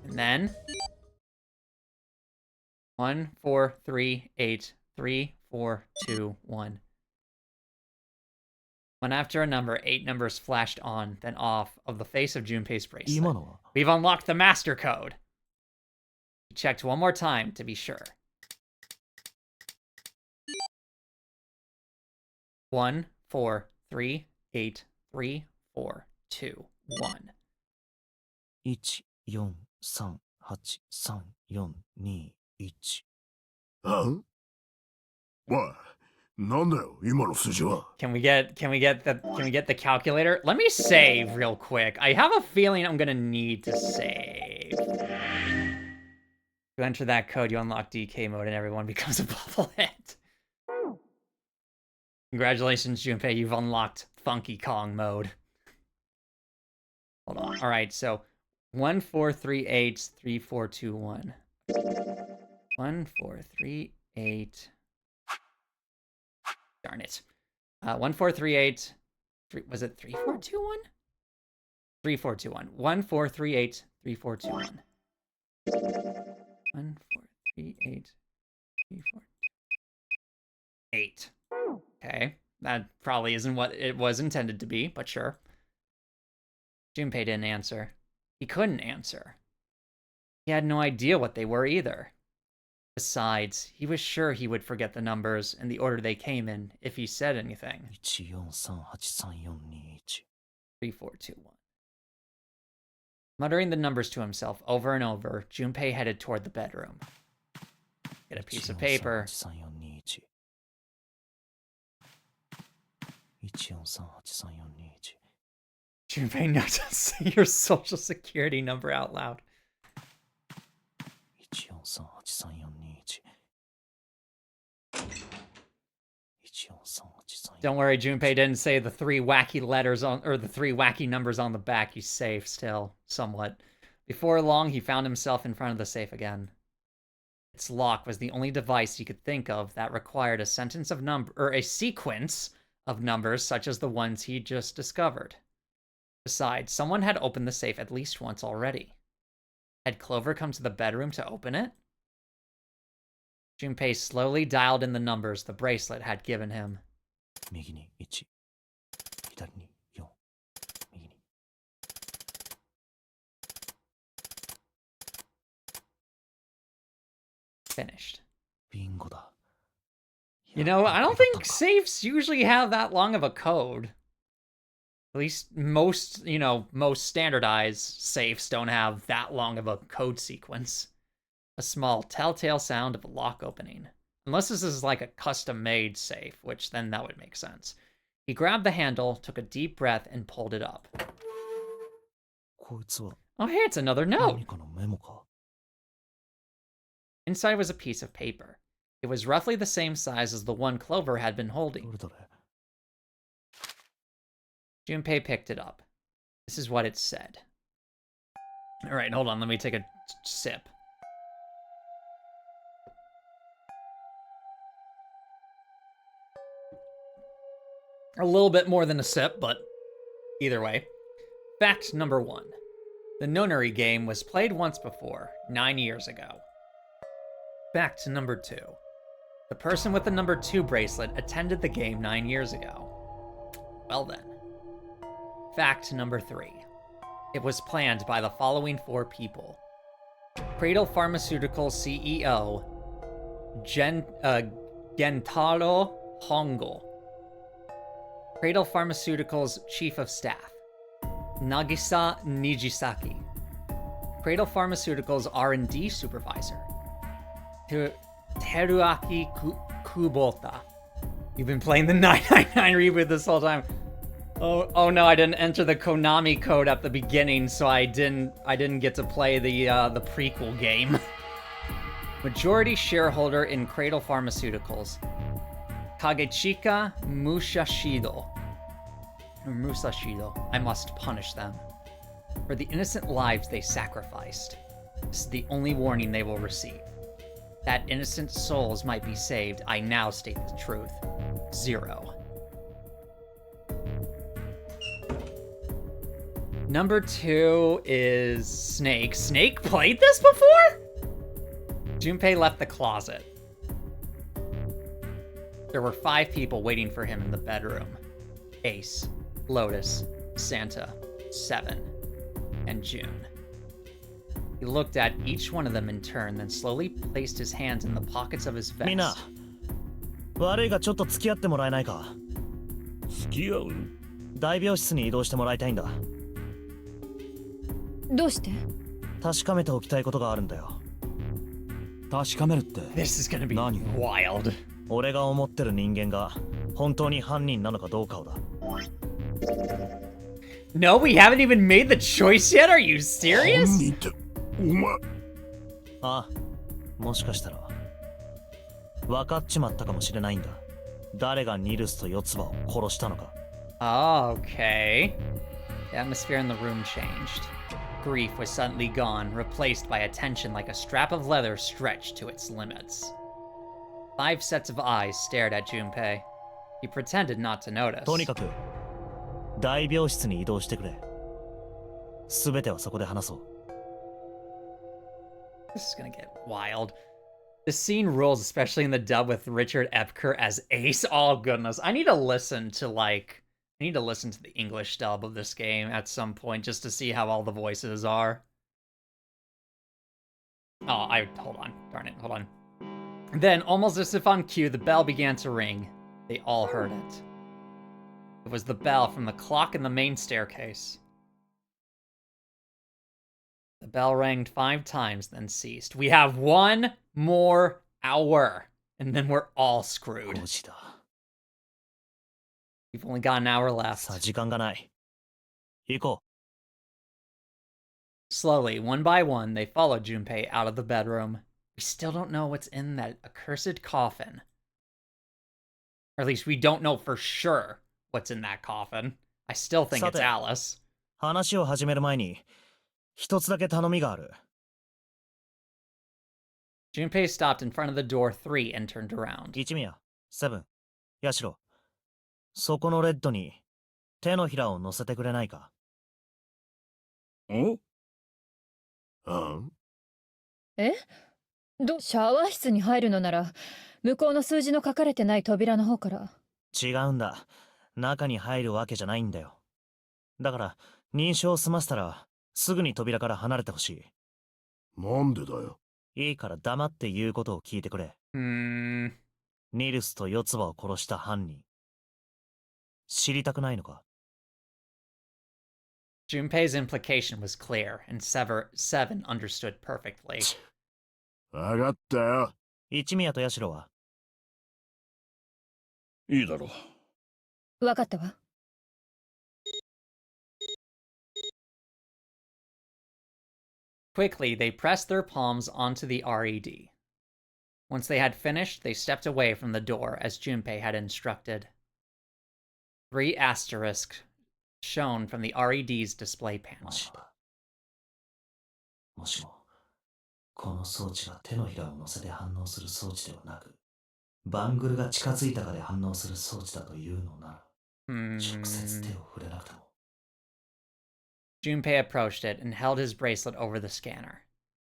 And then 1, 4, 3, 8, 3, 4, 2, 1. One after a number, 8 numbers flashed on, then off of the face of Junpei's 今 bracelet. のは We've unlocked the master code. He checked one more time to be sure. 1, 4, 3, 8, 3, 4, 2, 1. 1、4、3、8、3、4、2、1。あんわい、なんだよ、今の数字は。Can we get the calculator? Let me save real quick. I have a feeling I'm gonna need to save. You enter that code, you unlock DK mode, and everyone becomes a bobblehead. Congratulations, Junpei, you've unlocked Funky Kong mode. Hold on. All right, so 1, 4, 3, 8, 3, 4, 2, 1. 1, 4, 3, 8. Darn it. 1, 4, 3, 8. Was it 3, 4, 2, 1? 3, 4, 2, 1. 1, 4, 3, 8, 3, 4, 2, 1. 1, 4, 3, 8, 3, 4, 8. Okay, that probably isn't what it was intended to be, but sure. Junpei didn't answer. He couldn't answer. He had no idea what they were either. Besides, he was sure he would forget the numbers and the order they came in if he said anything. 1、4、3、8、3、4、2、1。 3, 4, 2, 1. Muttering the numbers to himself over and over, Junpei headed toward the bedroom. Get a piece of paper. 1、4、3、8、3、4、2、1。1、4、3、8、3、4、2、1。 Junpei knows to say your social security number out loud. 1、4、3、8、3、4、2、1。1、4、3、8、3、4。 Don't worry, Junpei didn't say the 3 wacky letters on, or the 3 wacky numbers on the back. He's safe still, somewhat. Before long, he found himself in front of the safe again. Its lock was the only device he could think of that required a sequence of numbers such as the ones he just discovered. Besides, someone had opened the safe at least once already. Had Clover come to the bedroom to open it? Junpei slowly dialed in the numbers the bracelet had given him. 右に1、左に4、右に。Finished. ビンゴだ。 You know, I don't think safes usually have that long of a code. At least most standardized safes don't have that long of a code sequence. A small telltale sound of a lock opening. Unless this is like a custom-made safe, which then that would make sense. He grabbed the handle, took a deep breath, and pulled it up. こいつは Oh, hey, it's another note. 何かのメモか。Inside was a piece of paper. It was roughly the same size as the one Clover had been ど holding. れどれ Junpei picked it up. This is what it said. Alright, hold on, let me take a sip. A little bit more than a sip, but either way. Fact number 1. The Nonary game was played once before, 9 years ago. Fact number 2. The person with the number 2 bracelet attended the game 9 years ago. Well then. Fact number 3. It was planned by the following 4 people. Cradle Pharmaceuticals CEO, Gentaro Hongo. Cradle Pharmaceuticals Chief of Staff, Nagisa Nijisaki. Cradle Pharmaceuticals R&D Supervisor, Teruaki Kubota. You've been playing the 999 reboot this whole time. Oh no, I didn't enter the Konami code at the beginning, so I didn't get to play the prequel game. Majority shareholder in Cradle Pharmaceuticals, Kagechika Musashido. I must punish them for the innocent lives they sacrificed. This is the only warning they will receive. That innocent souls might be saved. I now state the truth. 0. Number 2 is Snake. Snake played this before? Junpei left the closet. There were 5 people waiting for him in the bedroom. Ace, Lotus, Santa, Seven, and June. He looked at each one of them in turn, then slowly placed his hands in the pockets of his みんな vest. 悪いがちょっと付き合ってもらえないか。付き合う？大病室に移動してもらいたいんだ。どうして？確かめておきたいことがあるんだよ。確かめるって This is gonna be 何？ wild. 俺が思ってる人間が本当に犯人なのかどうかをだ。 No, we haven't even made the choice yet? Are you 犯 serious? 人ってお前。ああ、もしかしたら分かっちまったかもしれないんだ。誰がニルスと四つ葉を殺したのか。 Oh, okay. The atmosphere in the room changed. Grief was suddenly gone, replaced by attention like a strap of leather stretched to its limits. 5 sets of eyes stared at Junpei. He pretended not to notice. とにかく大病室に移動してくれ。すべてはそこで話そう。 This is gonna get wild. The scene rules, especially in the dub with Richard Epker as Ace. Oh goodness, I need to listen to the English dub of this game at some point just to see how all the voices are. Hold on, darn it, hold on. Then, almost as if on cue, the bell began to ring. They all heard it. It was the bell from the clock in the main staircase. The bell rang 5 times, then ceased. We have 1 more hour, and then we're all screwed. 5時だ。 We've only got an hour さあ left. 時間がない。行こ Slowly, one by one, they followed Junpei out of the bedroom. We still don't know what's in that accursed coffin. Or at least we don't know for sure what's in that coffin. I still think it's Sate. Alice. う。話を始める前に一つだけ頼みがある。 Junpei stopped in front of the door 3 and turned around. 一宮、セブン、ヤシロ。そこのレッドに手のひらを乗せてくれないか。お？あん？え？シャワー室に入るのなら向こうの数字の書かれてない扉の方から。違うんだ。中に入るわけじゃないんだよ。だから認証を済ませたらすぐに扉から離れてほしい。なんでだよ。いいから黙って言うことを聞いてくれ。ニルスと四つ葉を殺した犯人。知りたくないのか？ Junpei's implication was clear, and Seven understood perfectly. わかったよ。一宮とヤシロは？いいだろう。わかったわ。Quickly, they pressed their palms onto the RED. Once they had finished, they stepped away from the door as Junpei had instructed. 3 asterisks shown from the RED's display も panel. しも、もしも、この装置が手のひらを乗せて反応する装置ではなく、バングルが近づいたかで反応する装置だというのなら、直接手を触れなくても。Junpei approached it and held his bracelet over the scanner.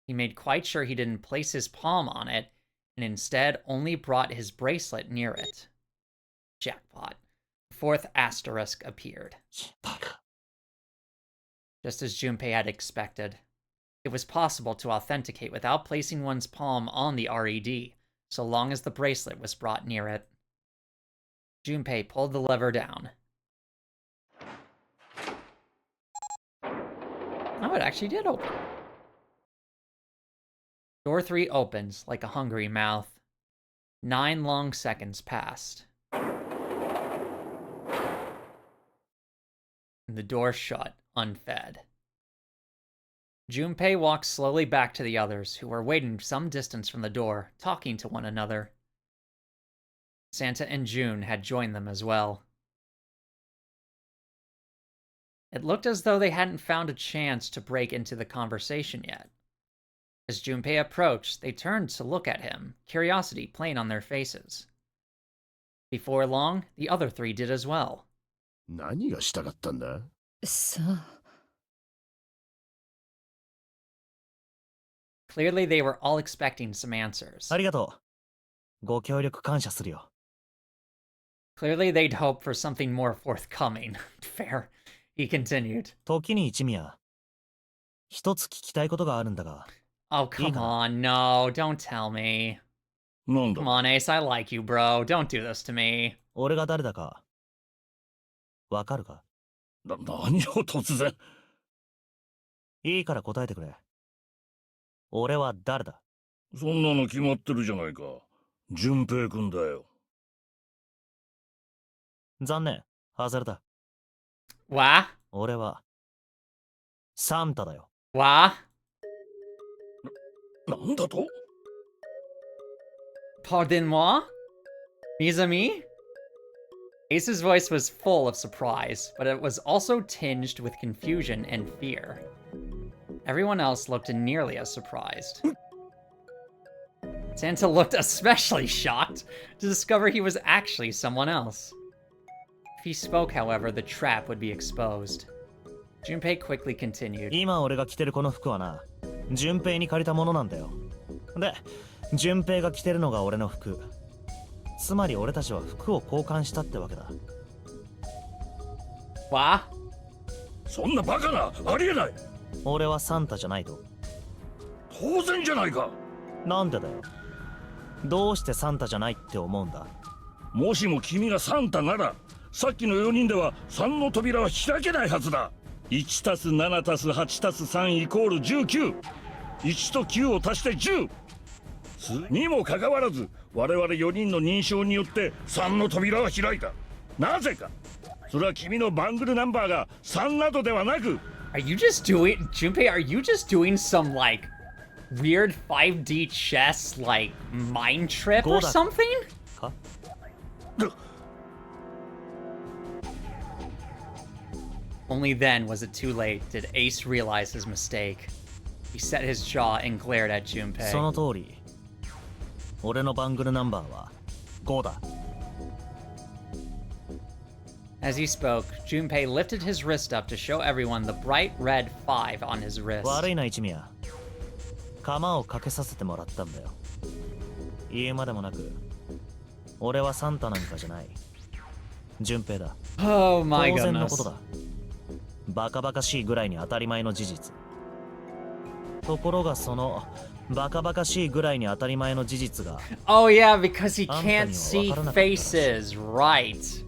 He made quite sure he didn't place his palm on it, and instead only brought his bracelet near it. Jackpot. The 4th asterisk appeared. バカ。 Just as Junpei had expected. It was possible to authenticate without placing one's palm on the RED, so long as the bracelet was brought near it. Junpei pulled the lever down. Oh, it actually did open. Door 3 opens like a hungry mouth. 9 long seconds passed. And the door shut, unfed. Junpei walked slowly back to the others, who were waiting some distance from the door, talking to one another. Santa and June had joined them as well. It looked as though they hadn't found a chance to break into the conversation yet. As Junpei approached, they turned to look at him, curiosity plain on their faces. Before long, the other 3 did as well. 何がしたかったんだ？さあ。 Clearly, they were all expecting some answers. ありがとう。ご協力感謝するよ。 Clearly, they'd hoped for something more forthcoming. Fair. He continued. 時に一宮。一つ聞きたいことがあるんだが。 Oh, come on, no, don't tell me. なんだ？ Come on, Ace, I like you, bro. Don't do this to me. 俺が誰だか。わかるか？何を突然？いいから答えてくれ。俺は誰だ？そんなの決まってるじゃないか。順平くんだよ。残念。外れた。 Wah? 俺はサンタだよ。 Wah? なんだと？ Pardon-moi? Mes-amis? Ace's voice was full of surprise, but it was also tinged with confusion and fear. Everyone else looked nearly as surprised. Santa looked especially shocked to discover he was actually someone else. If he spoke, however, the trap would be exposed. Junpei quickly continued. 今俺が着てるこの服はな、順平に借りたものなんだよ。で、順平が着てるのが俺の服。つまり俺たちは服を交換したってわけだ。Wah? そんなバカな、ありえない。俺はサンタじゃないと。当然じゃないか。なんでだよ。どうしてサンタじゃないって思うんだ？もしも君がサンタなら、さっきの4人では3の扉は開けないはずだ。1たす7たす8たす3イコール19。1と9を足して10。にもかかわらず、我々4人の認証によって3の扉は開いた。なぜか。それは君のバングルナンバーが3などではなく。Are you just doing... Junpei, are you just doing some, like, weird 5D chess, like, mind trip or something? か？ Only then was it too late did Ace realize his mistake. He set his jaw and glared at そ Junpei. の通り。俺のバングルナンバーは5だ。As he spoke, Junpei lifted his wrist up to show everyone the bright red 5 on his wrist. 悪いな一宮。釜をかけさせてもらったんだよ。言うまでもなく、俺はサンタなんかじゃない。順平だ。 Oh my 当然の goodness. ことだ。バカバカしいぐらいに当たり前の事実。ところがそのバカバカしいぐらいに当たり前の事実が Oh yeah, because he can't あんたには see わからなかったらしい。 faces. Right.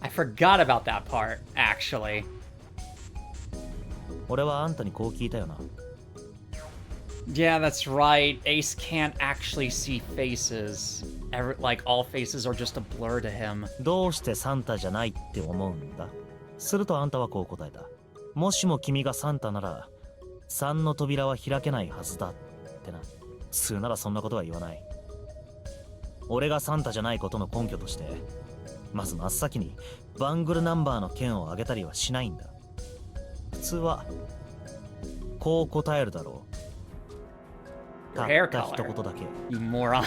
I forgot about that part, actually. 俺はあんたにこう聞いたよな。 Yeah, that's right. Ace can't actually see faces. Like, all faces are just a blur to him. どうしてサンタじゃないって思うんだ？するとあんたはこう答えた。もしも君がサンタなら、3の扉は開けないはずだってな。普通ならそんなことは言わない。俺がサンタじゃないことの根拠として、まず真っ先にバングルナンバーの件を挙げたりはしないんだ。普通はこう答えるだろう。た Hair った color. 一言だけ。 You moron.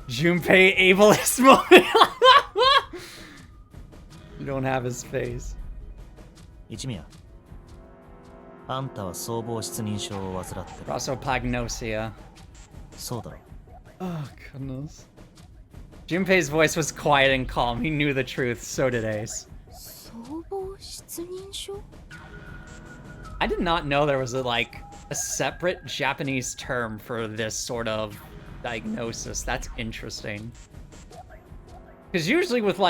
Junpei ableist moment. You don't have his face. 一宮、あんたは総合失認症を患ってる。 Prosopagnosia. そうだろ。 Oh, goodness. Junpei's voice was quiet and calm. He knew the truth. So did Ace. 総合失認症？ I did not know there was a separate Japanese term for this sort of diagnosis. That's interesting. Because usually with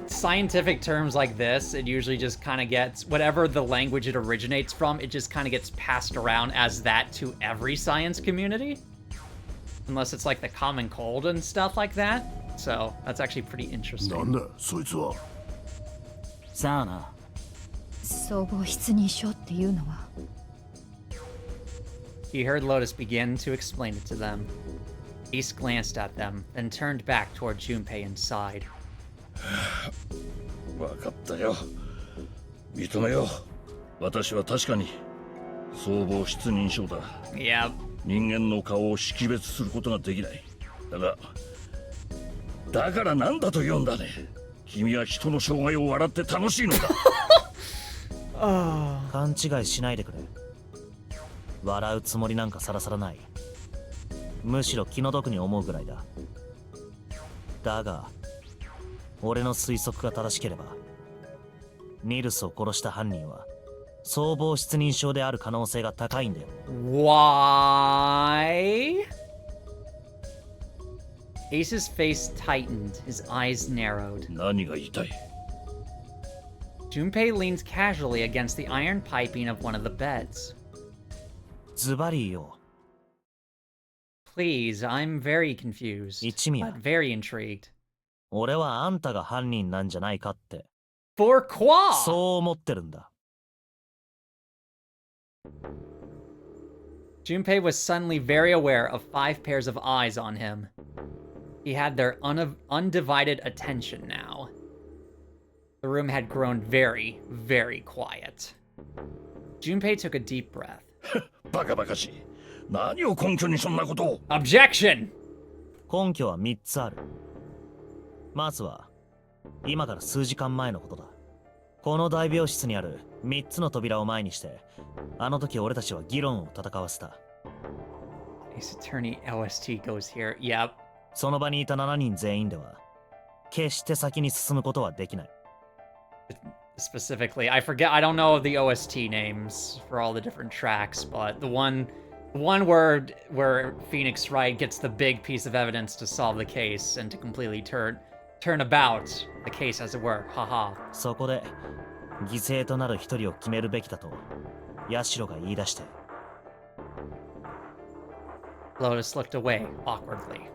scientific terms like this, it usually just kind of gets whatever the language it originates from, it just kind of gets passed around as that to every science community. Unless it's like the common cold and stuff like that. So that's actually pretty なん interesting. だそいつは。さあな。総合失認症っていうのは He heard Lotus begin to explain it to them. Ace glanced at them, then turned back toward Junpei and sighed. わかったよ。認めよう。私は確かに総合失認症だ。 Yep. 人間の顔を識別することができない。だからなんだと言うんだね。君は人の障害を笑って楽しいのか。勘違いしないでくれ。笑うつもりなんかさらさらない。むしろ気の毒に思うぐらいだ。だが俺の推測が正しければ、ニルスを殺した犯人は総合失認症である可能性が高いんだよ。 Why? Ace's face tightened, his eyes narrowed. 何が言いたい？ Junpei leaned casually against the iron piping of one of the beds. ズバリよ。 Please, I'm very confused, Ichimiya. but very intrigued. 俺はあんたが犯人なんじゃないかって、 For Qua! そう思ってるんだ。 Junpei was suddenly very aware of 5 pairs of eyes on him. He had their undivided attention now. The room had grown very, very quiet. Junpei took a deep breath. バカバカしい。何を根拠にそんなことを。 Objection! 根拠は3つある。まずは今から数時間前のことだ。この大病室にある3つの扉を前にして、あの時俺たちは議論を戦わせた。 Ace Attorney OST goes here. Yep. その場にいた7人全員では決して先に進むことはできない。 Specifically, I forget. I don't know the OST names for all the different tracks, but the one where Phoenix Wright gets the big piece of evidence to solve the case and to completely turn about the case, as it were. Haha. そこで犠牲となる一人を決めるべきだとヤシロが言い出して。 Lotus looked away awkwardly.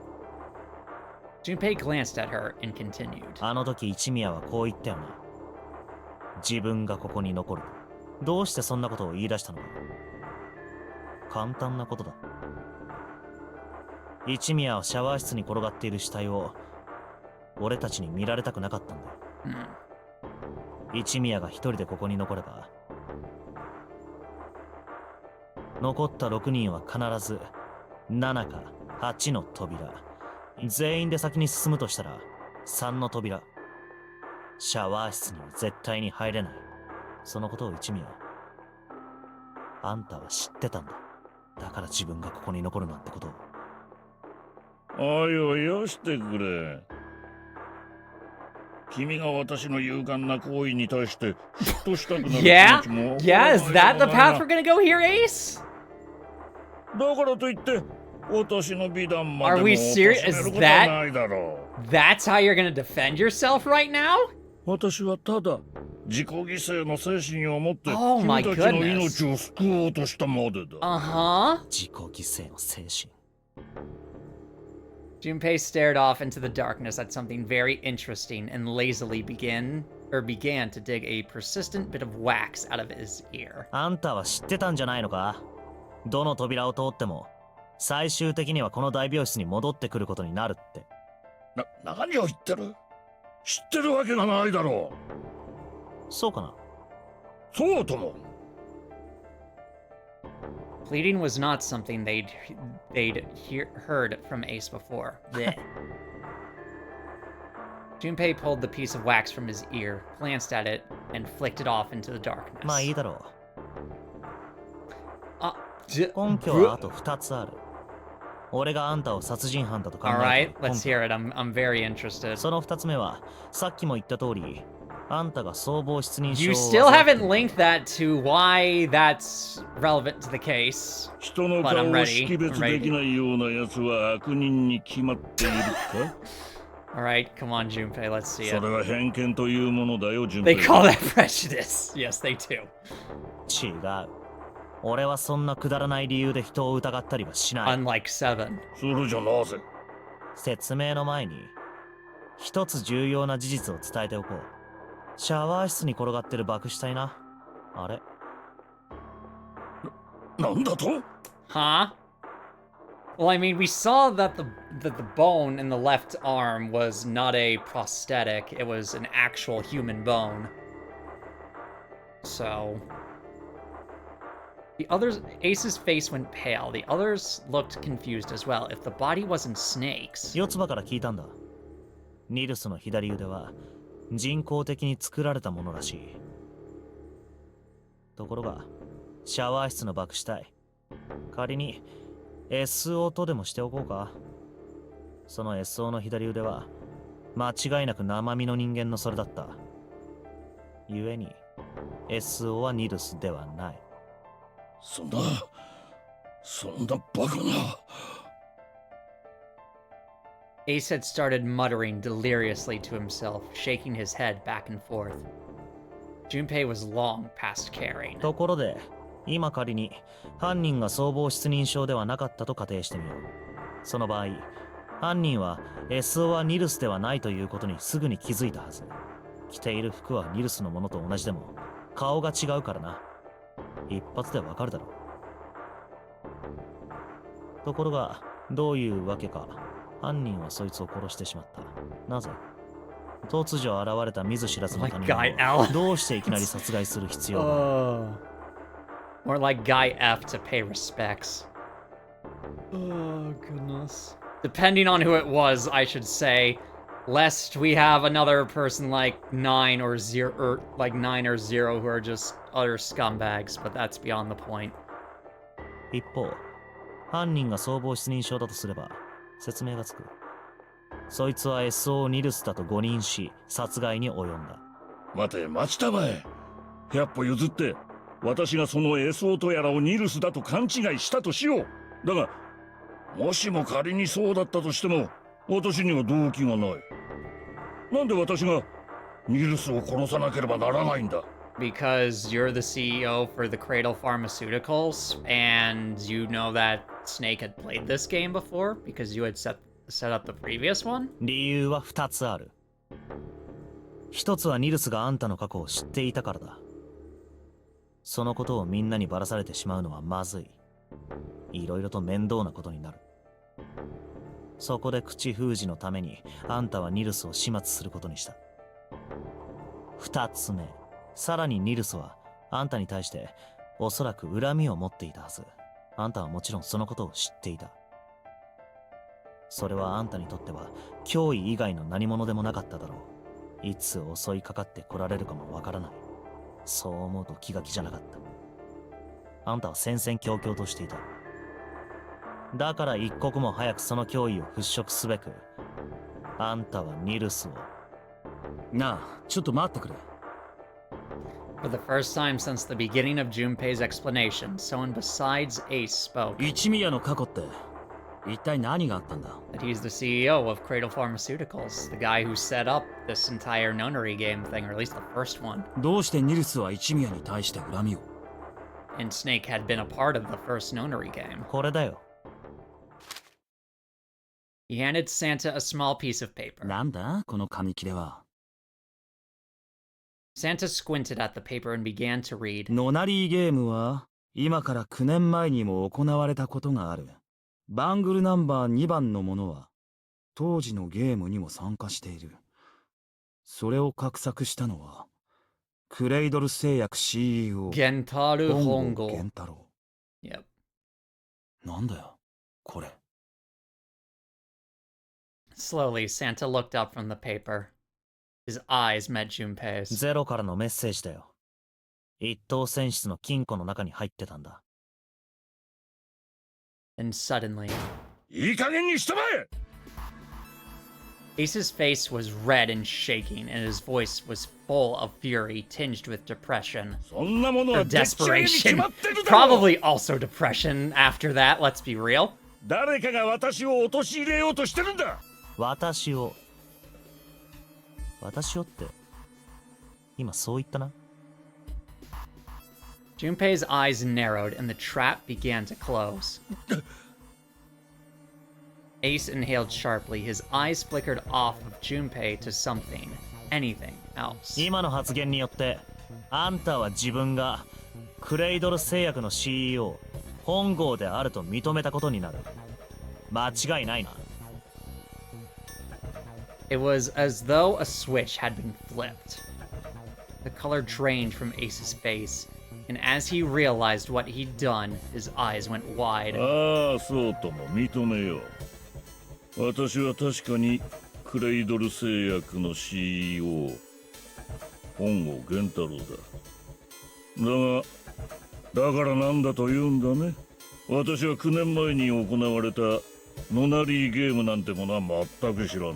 Junpei glanced at her and continued. あの時一宮はこう言ったよな。自分がここに残る。どうしてそんなことを言い出したのか。簡単なことだ。一宮はシャワー室に転がっている死体を俺たちに見られたくなかったんだ。一宮が一人でここに残れば、残った6人は必ず7か8の扉、全員で先に進むとしたら3の扉。シャワー室には絶対に入れない。そのことを一宮、あんたは知ってたんだ。だから自分がここに残るなんてことを。おいおいよしてくれ。君が私の勇敢な行為に対して嫉妬したくなる気 Yeah? 持ちも。 Yeah, is that the path we're gonna go here, Ace? だからといって私の美談まで Are も we 貶 serious? め Is ることは that ないだろう。 that's how you're gonna defend yourself right now? 私はただ自己犠牲の精神を持って Oh 君 my たちの goodness. 命を救おうとしたまでだ。 Uh-huh. 自己犠牲の精神。 Junpei stared off into the darkness at something very interesting and lazily began to dig a persistent bit of wax out of his ear. あんたは知ってたんじゃないのか。どの扉を通っても最終的にはこの大病室に戻ってくることになるって。何を言ってる？知ってるわけがないだろう。そうかな。そうとも。Bleeding was not something they'd heard from Ace before. Junpei pulled the piece of wax from his ear, glanced at it, and flicked it off into the darkness. まあいいだろう。根拠はあと2つある。俺があんたを殺人犯だと考えてる。Alright, let's hear it. I'm very interested. その2つ目は、さっきも言った通り、あんたが総合失認症 You still haven't linked that to why that's relevant to the case. 人の顔を識別できないようなやつは悪人に決まっているか？ Alright, come on, Junpei, let's see it. それは偏見というものだよ、Junpei. They call that prejudice. Yes, they do. 違う。俺はそんなくだらない理由で人を疑ったりはしない。Unlike Seven. それじゃなぜ？説明の前に、一つ重要な事実を伝えておこう。シャワー室に転がってる爆死体な。あれ？なんだと？ Huh? Well, I mean, we saw that the bone in the left arm was not a prosthetic. It was an actual human bone. So... The others... Ace's face went pale. The others looked confused as well. If the body wasn't Snake's... 四つ葉から聞いたんだ。ニルスの左腕は人工的に作られたものらしい。ところが、シャワー室の爆死体。仮に SO とでもしておこうか。その SO の左腕は間違いなく生身の人間のそれだった。故に SO はニルスではない。そんなバカな。Ace had started muttering deliriously to himself, shaking his head back and forth. Junpei was long past caring. ところで、今仮に犯人が総合失認症ではなかったと仮定してみよう。その場合、犯人は SO はニルスではないということにすぐに気づいたはず。着ている服はニルスのものと同じでも、顔が違うからな。一発でわかるだろう。ところが、どういうわけか、犯人はそいつを殺してしまった。なぜ？突如現れた見ず知らずの他人をどうしていきなり殺害する必要がある？ More like Guy F to pay respects. Oh, goodness. Depending on who it was, I should say, lest we have another person like 9 or 0, or like 9 or 0 who are just utter scumbags, but that's beyond the point. 一方、犯人が総合失認症だとすれば、説明がつく。そいつは SO ニルスだと誤認し、殺害に及んだ。待ちたまえ。100歩譲って、私がその SO とやらをニルスだと勘違いしたとしよう。だが、もしも仮にそうだったとしても、私には動機がない。なんで私がニルスを殺さなければならないんだ？ Because you're the CEO for the Cradle Pharmaceuticals, and you know that Snake had played this game before, because you had set up the previous one? 理由は2つある。一つはニルスがあんたの過去を知っていたからだ。そのことをみんなにばらされてしまうのはまずい。いろいろと面倒なことになる。そこで口封じのためにあんたはニルスを始末することにした。2つ目、さらにニルスはあんたに対しておそらく恨みを持っていたはず。あんたはもちろんそのことを知っていた。それはあんたにとっては脅威以外の何者でもなかっただろう。いつ襲いかかって来られるかもわからない。そう思うと気が気じゃなかった。あんたは戦々恐々としていた。だから一刻も早くその脅威を払拭すべく、あんたはニルスを。なあ、ちょっと待ってくれ。For the first time since the beginning of Junpei's explanation, someone besides Ace spoke. 一宮の過去って一体何があったんだ？ That he's the CEO of Cradle Pharmaceuticals, the guy who set up this entire nunnery game thing, or at least the first one. どうしてニルスは一宮に対して恨みを？ And Snake had been a part of the first nunnery game. これだよ。He handed Santa a small piece of paper. なんだこの紙切れは。Santa squinted at the paper and began to read. ノナリーゲームは今から9年前にも行われたことがある。バングルナンバー2番の者は当時のゲームにも参加している。それを画策したのはクレイドル製薬 CEO Gentaru 本郷 Hongo. 源太郎。 Yep. なんだよこれ。 Slowly, Santa looked up from the paper. His eyes met Junpei's. ゼロからのメッセージだよ。一等船室の金庫の中に入ってたんだ。 And suddenly, いい加減にしたまえ。 Ace's face was red and shaking, and his voice was full of fury tinged with depression. そんなもの Or はでっち上げに決 desperation. まってるだろ。 Probably also depression after that, let's be real. 誰かが私を陥れようとしてるんだ。私をって今そう言ったな。 Junpei's eyes narrowed, and the trap began to close. Ace inhaled sharply. His eyes flickered off of Junpei to something, anything else. 今の発言によってあんたは自分がクレイドル製薬の CEO 本郷であると認めたことになる。間違いないな。 It was as though a switch had been flipped. The color drained from Ace's face, and as he realized what he'd done, his eyes went wide. ああ、そうとも認めよう。私は確かにクレイドル製薬の CEO 本郷源太郎だ。だからなんだと言うんだね。私は9年前に行われたノナリーゲームなんてものは全く知らない。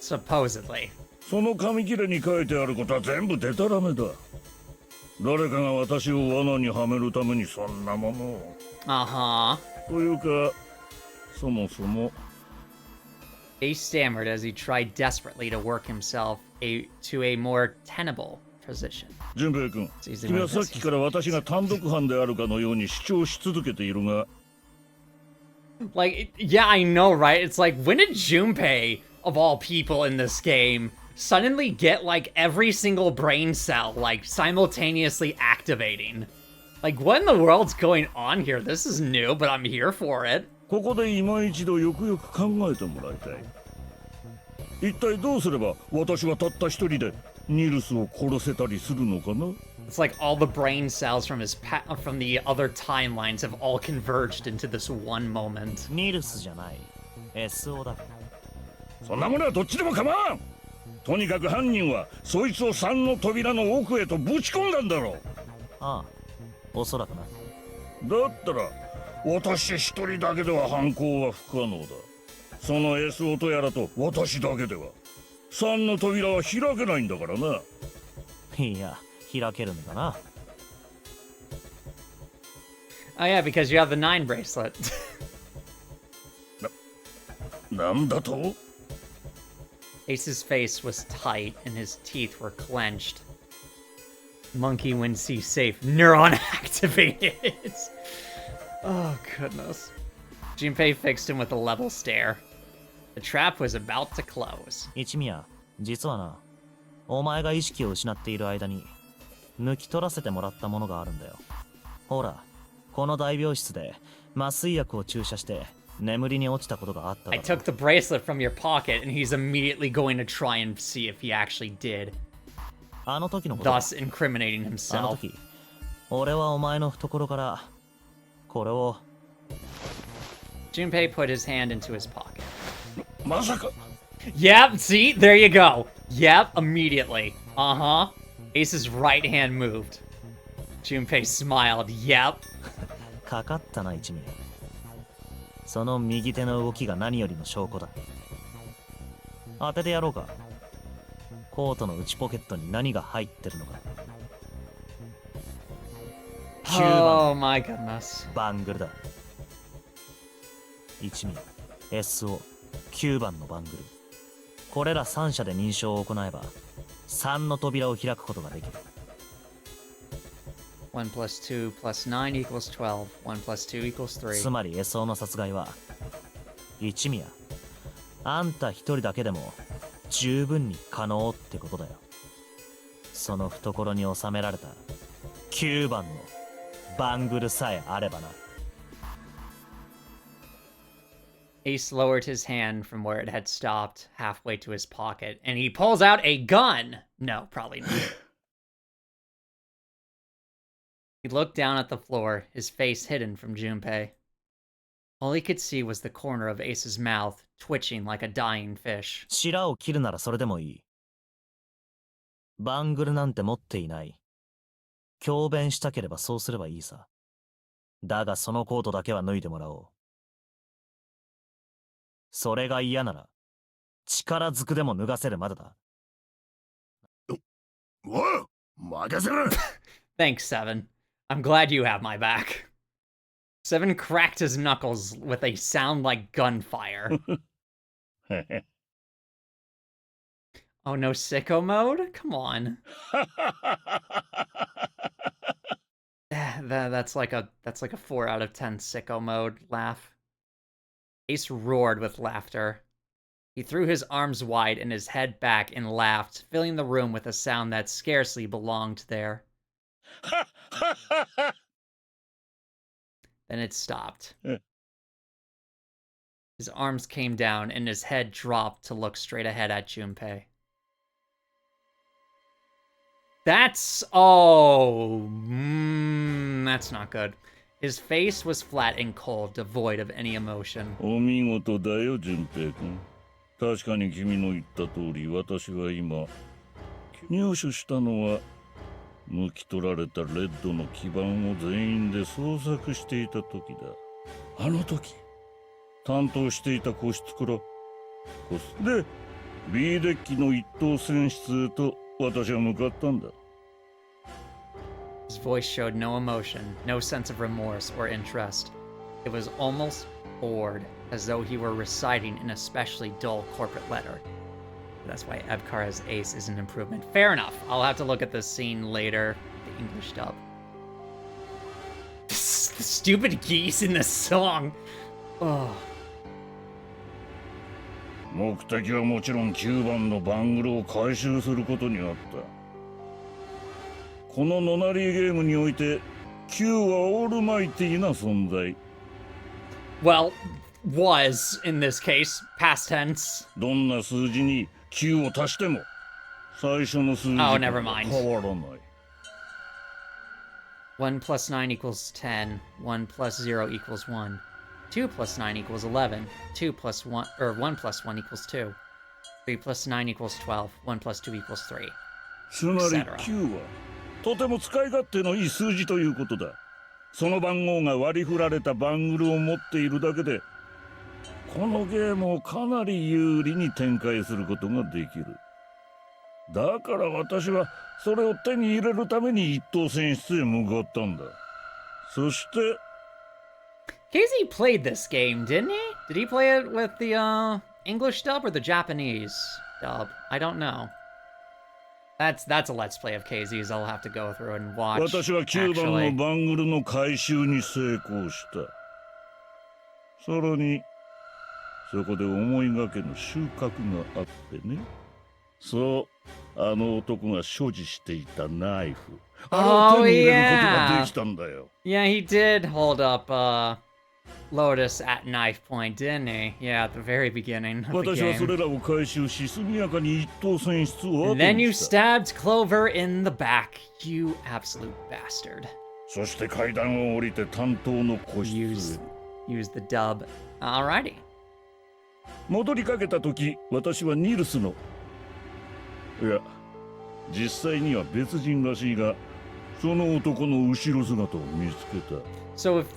Supposedly. その紙切れに書いてあることは全部デタラメだ。誰かが私を罠にはめるためにそんなものを。 Uh-huh. というか、そもそも Ace stammered as he tried desperately to work himself to a more tenable position. 純平君、 It's easy 君 to はさっきから私が単独犯であるかのように主張し続けているが、 Like, yeah, I know, right? It's like, when did Junpei, of all people in this game, suddenly get, like, every single brain cell, like, simultaneously activating? Like, what in the world's going on here? This is new, but I'm here for it. ここで今一度よくよく考えてもらいたい。一体どうすれば私はたった一人でニルスを殺せたりするのかな？ It's like all the brain cells from from the other timelines have all converged into this one moment. ニルスじゃない SO だ。そんなものはどっちでも構わん。とにかく犯人はそいつを3の扉の奥へとぶち込んだんだろう。ああ、おそらくな。だったら私一人だけでは犯行は不可能だ。その SO とやらと私だけでは3の扉は開けないんだからな。いや、開けるんだな。 Oh yeah, because you have the 9 bracelet. なんだと？ Ace's face was tight and his teeth were clenched. Monkey when see safe. Neuron activated. Oh, goodness. Junpei fixed him with a level stare. The trap was about to close. 一宮、実はな、お前が意識を失っている間に抜き取らせてもらったものがあるんだよ。ほら、この大病室で麻酔薬を注射して眠りに落ちたことがあっただ I ろ。 took the bracelet from your pocket, and he's immediately going to try and see if he actually did, あの時のことだ。 thus incriminating あの himself. 時、俺はお前の懐からこれを。 Junpei put his hand into his pocket. まさか。 Yep, see? There you go. Yep, immediately. Uh-huh. Ace's right hand moved. Junpei smiled. Yep. かかったな、一宮。その右手の動きが何よりの証拠だ。当ててやろうか。コートの内ポケットに何が入ってるのか。9 Oh 番 my goodness. バングルだ。一宮 SO9 番のバングル。これら3社で認証を行えば3の扉を開くことができる。 1 plus 2 plus 9 equals 12. 1 plus 2 equals 3. つまり SO の殺害は一宮あんた一人だけでも十分に可能ってことだよ。その懐に収められた9番のバングルさえあればな。Ace lowered his hand from where it had stopped halfway to his pocket, and he pulls out a gun. No, probably not. He looked down at the floor, his face hidden from Junpei. All he could see was the corner of Ace's mouth, twitching like a dying fish. 白を切るならそれでもいい。バングルなんて持っていない。強弁したければそうすればいいさ。だがそのコートだけは脱いでもらおう。それが嫌なら、力ずくでも脱がせるまでだ。おい、任せろ。 Thanks, Seven. I'm glad you have my back. Seven cracked his knuckles with a sound like gunfire. Oh, no sicko mode? Come on. That's like a 4 out of 10 sicko mode laugh. Ace roared with laughter. He threw his arms wide and his head back and laughed, filling the room with a sound that scarcely belonged there. Then it stopped. His arms came down and his head dropped to look straight ahead at Junpei. That's not good. His face was flat and cold, devoid of any emotion. お見事だよ、純平君。確かに君の言った通り、私は今、入手したのは、抜き取られたレッドの基盤を全員で捜索していた時だ。あの時、担当していた個室から、で、B デッキの一等船室へと私は向かったんだ。His voice showed no emotion, no sense of remorse or interest. It was almost bored, as though he were reciting an especially dull corporate letter. That's why Ebkara's ace is an improvement. Fair enough. I'll have to look at this scene later. The English dub. The stupid geese in this song. Oh. 目的はもちろん9番のバングルを回収することにあった。このノナリーゲームにおいて9はオールマイティーな存在。Well, was in this case, past tense. どんな数字に9を足しても最初の数字は変わらない。1 plus 9 equals 10. 1 plus 0 equals 1. 2 plus 9 equals 11. 2 plus 1, or 1 plus 1 equals 2. 3 plus 9 equals 12. 1 plus 2 equals 3. つまり9はとても使い勝手のいい数字ということだ。その番号が割り振られたバングルを持っているだけで、このゲームをかなり有利に展開することができる。だから私はそれを手に入れるために一等船室へ向かったんだ。そして Casey played this game, didn't he? Did he play it with the English dub or the Japanese dub? I don't know. That's a let's play of Casey's. I'll have to go through and watch. 私は9番のバングルの回収に成功した。さらにそこで思いがけの収穫があってね。そう、あの男が所持していたナイフ。あれを手に入れることができたんだよ。Yeah, he did hold up Lotus at knife point, didn't he? Yeah, at the very beginning of the 私はそ game. れらを回収し、速やかに一等船室を後 And then に you した。 stabbed Clover in the back, you absolute bastard. そして階段を降りて担当の個室へ。 Use the dub. Alrighty. 戻りかけた時、私はニルスのいや、実際には別人らしいが、その男の後ろ姿を見つけた。So if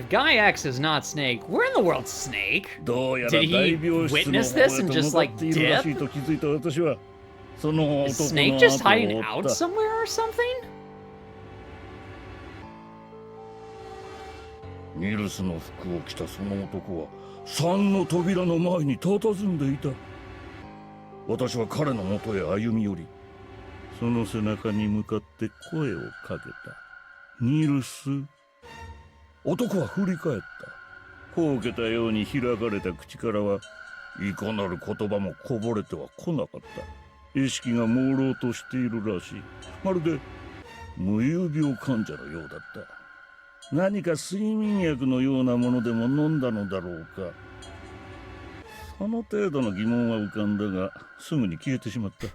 Guy X is not Snake, where in the world's Snake? どうやら Did he 大病室の witness 方へ this and と just 向か like っているらしい dip? と気づいた私は、その Is 男 Snake の just 後を hiding 追 out った。 somewhere or something? ニルスの服を着たその男は3の扉の前に佇んでいた。私は彼の元へ歩み寄り、その背中に向かって声をかけた。ニルス。男は振り返った。ほうけたように開かれた口からはいかなる言葉もこぼれては来なかった。意識が朦朧としているらしい。まるで無遊病患者のようだった。何か睡眠薬のようなものでも飲んだのだろうか。その程度の疑問は浮かんだが、すぐに消えてしまった。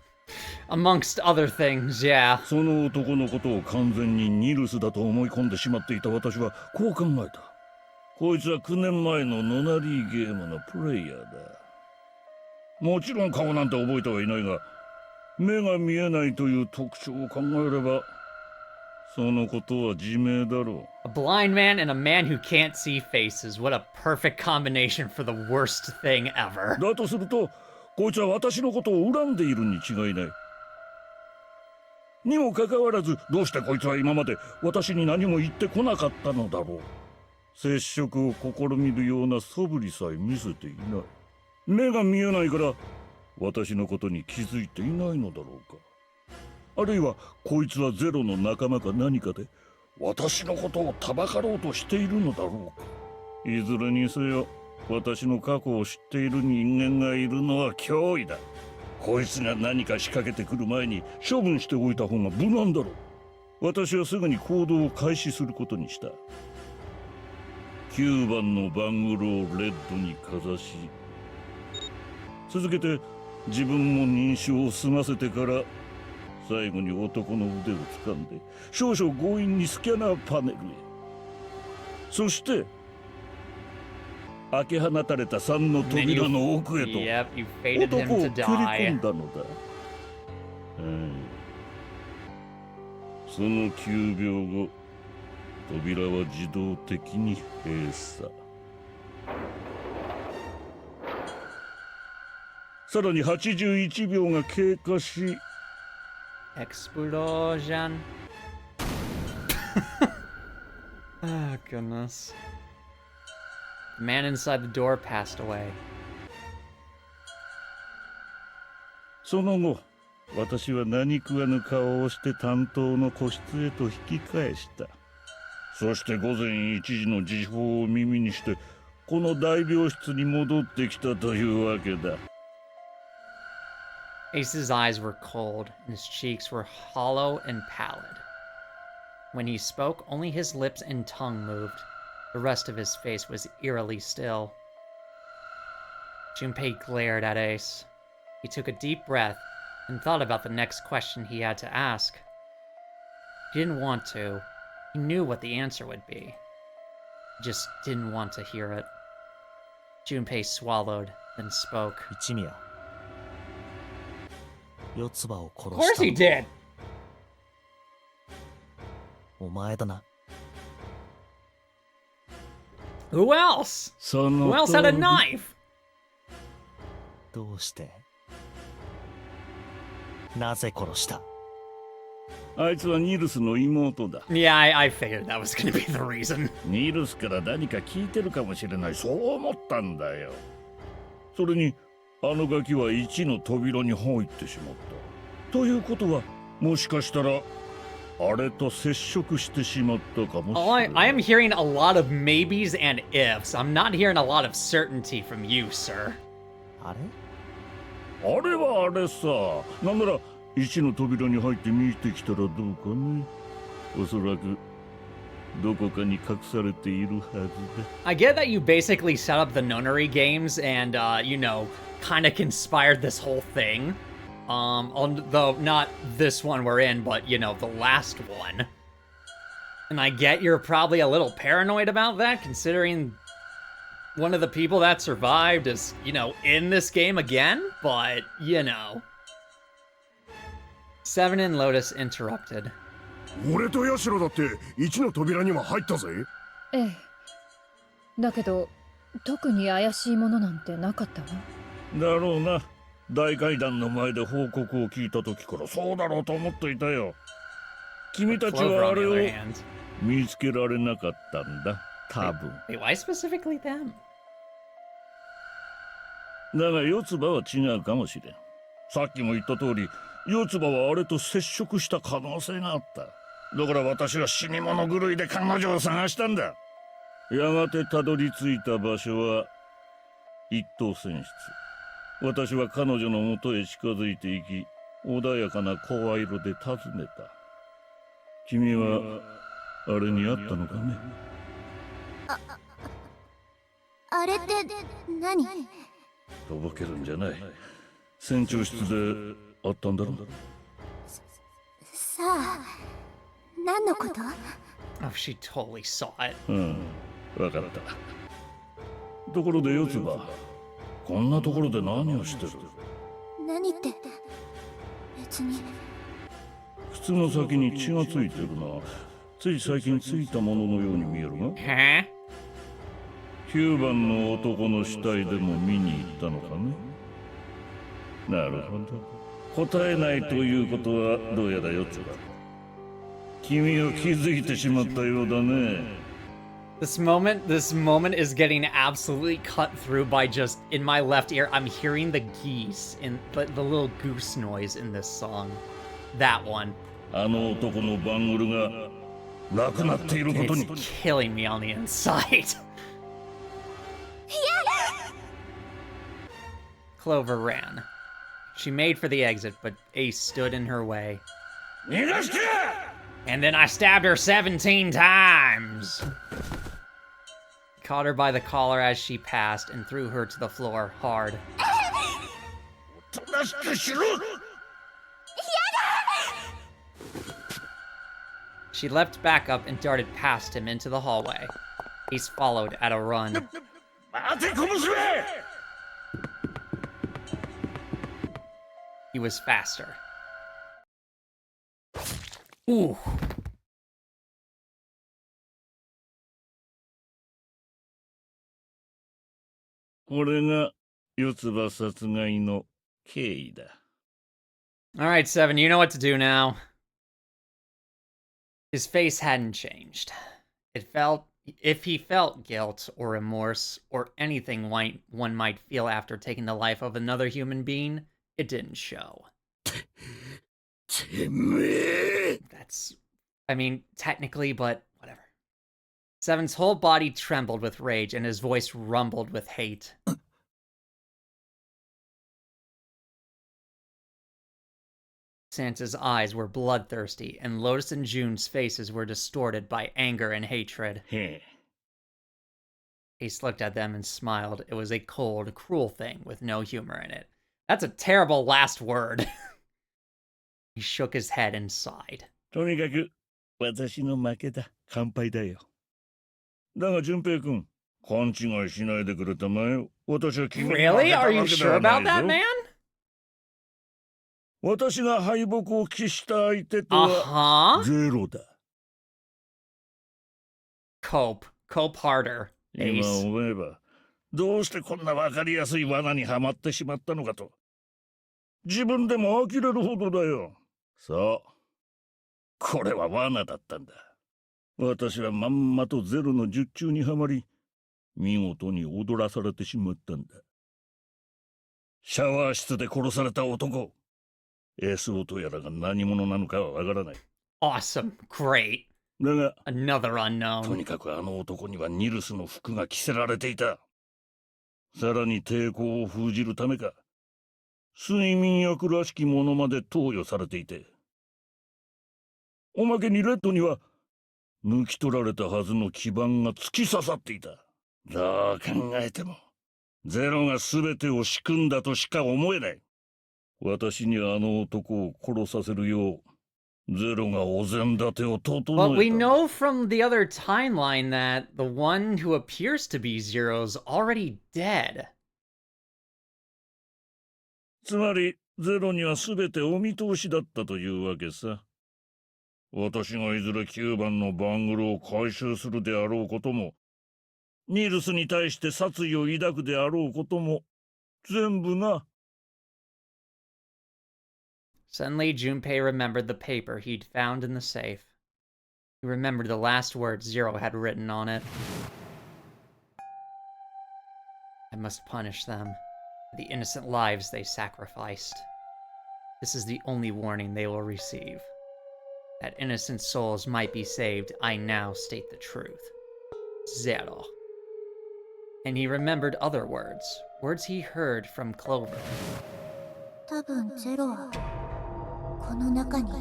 Amongst other things, yeah. その男のことを完全にニルスだと思い込んでしまっていた私はこう考えた。こいつは9年前のノナリーゲームのプレイヤーだ。もちろん顔なんて覚えてはいないが、目が見えないという特徴を考えれば、そのことは自明だろう。 A blind man and a man who can't see faces. What a perfect combination for the worst thing ever. だとすると、こいつは私のことを恨んでいるに違いない。にもかかわらず、どうしてこいつは今まで私に何も言ってこなかったのだろう。接触を試みるような素振りさえ見せていない。目が見えないから私のことに気づいていないのだろうか。あるいはこいつはゼロの仲間か何かで私のことをたばかろうとしているのだろうか。いずれにせよ私の過去を知っている人間がいるのは脅威だ。こいつが何か仕掛けてくる前に処分しておいた方が無難だろう。私はすぐに行動を開始することにした。9番の番号をレッドにかざし、続けて自分も認証を済ませてから最後に男の腕を掴んで少々強引にスキャナーパネルへ。そして開け放たれた3の扉の奥へと Yep, you fated 男 him を to 蹴り込 die. んだのだ。その9秒後、扉は自動的に閉鎖。さらに81秒が経過し、 Explosion. Oh, goodness. The man inside the door passed away. その後、私は何食わぬ顔をして担当の個室へと引き返した。そして午前1時の時報を耳にして、この大病室に戻ってきたというわけだ。Ace's eyes were cold, and his cheeks were hollow and pallid. When he spoke, only his lips and tongue moved. The rest of his face was eerily still. Junpei glared at Ace. He took a deep breath and thought about the next question he had to ask. He didn't want to. He knew what the answer would be. He just didn't want to hear it. Junpei swallowed, then spoke. 一宮、四つ葉を殺 Of course した he の did! お前だな。 Who else? そ Who の else 通 had a り knife? どうしてなぜ殺した？あいつはニルスの妹だ。 Yeah, I figured that was gonna be the reason. ニルスから何か聞いてるかもしれない。そう思ったんだよ。それにあのガキは1の扉に入ってしまった。ということはもしかしたらあれと接触してしまったかもし Oh, れない。 I am hearing a lot of maybes and ifs. I'm not hearing a lot of certainty from you, sir. あれ？あれはあれさ。なんなら1の扉に入って見てきたらどうかね。おそらくどこかに隠されているはずだ。 I get that you basically set up the nonary games and, kind of conspired this whole thing. Though not this one we're in, but, the last one. And I get you're probably a little paranoid about that, considering one of the people that survived is, in this game again, but, Seven and Lotus interrupted. 俺とヤシロだって1の扉には入ったぜ。ええ。だけど特に怪しいものなんてなかったわ。だろうな。大階段の前で報告を聞いた時からそうだろうと思っていたよ。君たち Clover, はあ on the れを other hand. 見つけられなかったんだ。多分。 Wait, why specifically them? だが四つ葉は違うかもしれん。さっきも言った通り、四つ葉はあれと接触した可能性があった。だから私は死に物狂いで彼女を探したんだ。やがてたどり着いた場所は一等船室。私は彼女のもとへ近づいていき、穏やかな声色で尋ねた。君はあれに会ったのかね。あれって何？とぼけるんじゃない。船長室であったんだろ。さあ、何のこと？ Oh, she totally saw it. うん、わかった。ところで四つ葉、こんなところで何をしてる？何って別に。靴の先に血がついてるな。つい最近ついたもののように見えるが。Huh? 9番の男の死体でも見に行ったのかね。なるほど。答えないということはどうやら四つ葉。君は気づいてしまったようだね。This moment is getting absolutely cut through by just, in my left ear, I'm hearing the geese, in the little goose noise in this song. That one. あの男のバングルがなくなっていることに。 It's killing me on the inside. Clover ran. She made for the exit, but Ace stood in her way. 逃がして！ And then I stabbed her 17 times. Caught her by the collar as she passed and threw her to the floor hard. おとなしくしろ！ She leapt back up and darted past him into the hallway. Ace followed at a run. 待て小娘！ He was faster. Ooh. これが四つ葉殺害の経緯だ。Alright, Seven, you know what to do now. His face hadn't changed. If he felt guilt or remorse or anything one might feel after taking the life of another human being, it didn't show. That's, I mean, technically, but whatever. Seven's whole body trembled with rage and his voice rumbled with hate. Santa's eyes were bloodthirsty, and Lotus and June's faces were distorted by anger and hatred. Ace looked at them and smiled. It was a cold, cruel thing with no humor in it. That's a terrible last word. He shook his head and sighed. とにかく私の負けだ。乾杯だよ。だが順平君、勘違いしないでくれたまえ。私は君に負けたわ Really? けで Are は you ない sure about that, ぞ。 man? 私が敗北を喫した相手とは Uh-huh. ゼロだ。Cope harder, 今 Ace. 思えば、どうしてこんなわかりやすい罠にはまってしまったのかと。自分でも呆れるほどだよ。そう。これは罠だったんだ。私はまんまとゼロの術中にはまり、見事に踊らされてしまったんだ。シャワー室で殺された男。SO とやらが何者なのかはわからない。Awesome. Great. だが、 Another と unknown. にかくあの男にはニルスの服が着せられていた。さらに抵抗を封じるためか、睡眠薬らしきものまで投与されていて。おまけにレッドには、抜き取られたはずの基板が突き刺さっていた。どう考えても、ゼロが全てを仕組んだとしか思えない。私にあの男を殺させるよう、ゼロがお膳立てを整えた。 But we know from the other timeline that the one who appears to be Zero's already dead. つまり、ゼロには全てお見通しだったというわけさ。私がいずれ9番のバングルを回収するであろうことも、ニルスに対して殺意を抱くであろうことも、全部な。 Suddenly, Junpei remembered the paper he'd found in the safe. He remembered the last words Zero had written on it. I must punish them for the innocent lives they sacrificed. This is the only warning they will receive. That innocent souls might be saved, I now state the truth. Zero. And he remembered other words he heard from Clover. 多分ゼロはこの中に。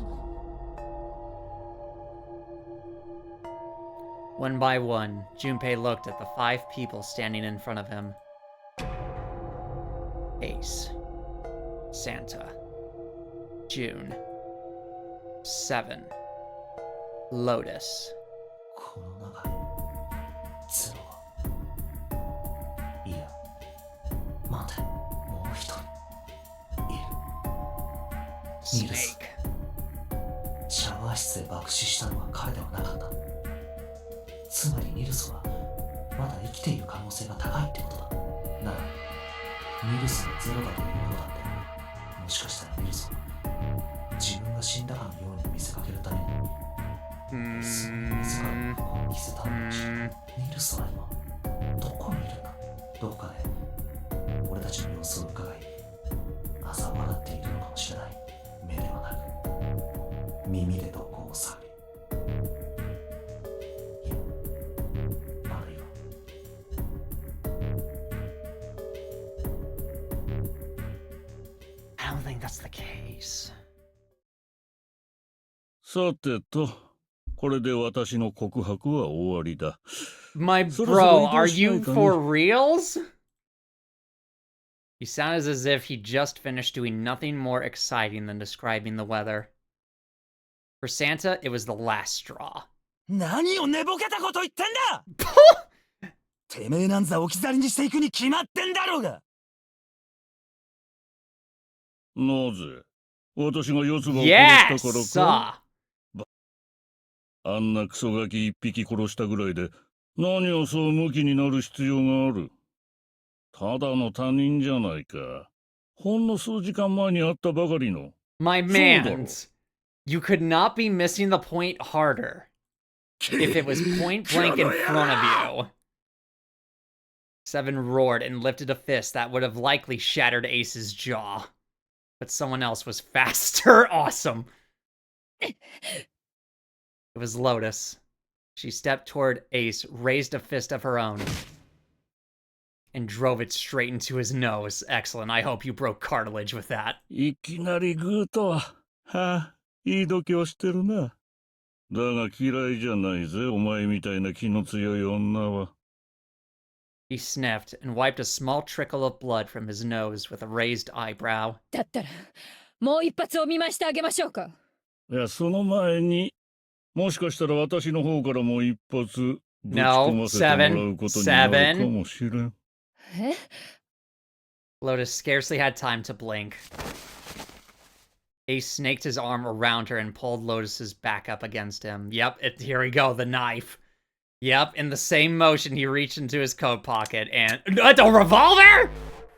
One by one, Junpei looked at the 5 people standing in front of him. Ace, Santa, June, 7, Lotus. この中にゼロは、いや、待て、もう一人いる。ニルス。 Snake. シャワー室で爆死したのは彼ではなかった。つまりニルスはまだ生きている可能性が高いってことだ。ならニルスのゼロだということだって、もしかしたらニルスは自分が死んだかのように見せかけるためにすぐに自らの顔を見せたのかもしれない。ニルスは今どこにいるんだ。どこかで俺たちの様子を伺い嘲笑っているのかもしれない。目ではなく耳でどこを探り、いや、あるいはI don't think that's the case. さてと、これで私の告白は終わりだ。 My そろそろ bro, 移動 are しない you かね。 for reals? He sounds as if he just finished doing nothing more exciting than describing the weather. For Santa, it was the last straw. 何を寝ぼけたこと言ってんだてめえなんざ置き去りにしていくに決まってんだろうが。なぜ私が四つ葉を殺 Yes! したからか。 Uh, あんなクソガキ一匹殺したぐらいで何をそうムキになる必要がある。ただの他人じゃないか。ほんの数時間前に会ったばかりの。 my そうだろ。 mans, you could not be missing the point harder if it was point blank in front of you. Seven roared and lifted a fist that would have likely shattered Ace's jaw. But someone else was faster. Awesome. It was Lotus. She stepped toward Ace, raised a fist of her own, and drove it straight into his nose. Excellent. I hope you broke cartilage with that. いきなりグーとは、はあ、いい度胸してるな。だが嫌いじゃないぜ、お前みたいな気の強い女は。 He sniffed and wiped a small trickle of blood from his nose with a raised eyebrow. だったらもう一発お見舞いしてあげましょうか。いや、その前に、もしかしたら私の方からも一発、ぶち込ませてもらうことになるかもしれん。え Lotus scarcely had time to blink. Ace snaked his arm around her and pulled Lotus's back up against him. Yep, here we go, the knife. Yep, in the same motion, he reached into his coat pocket and... A revolver?!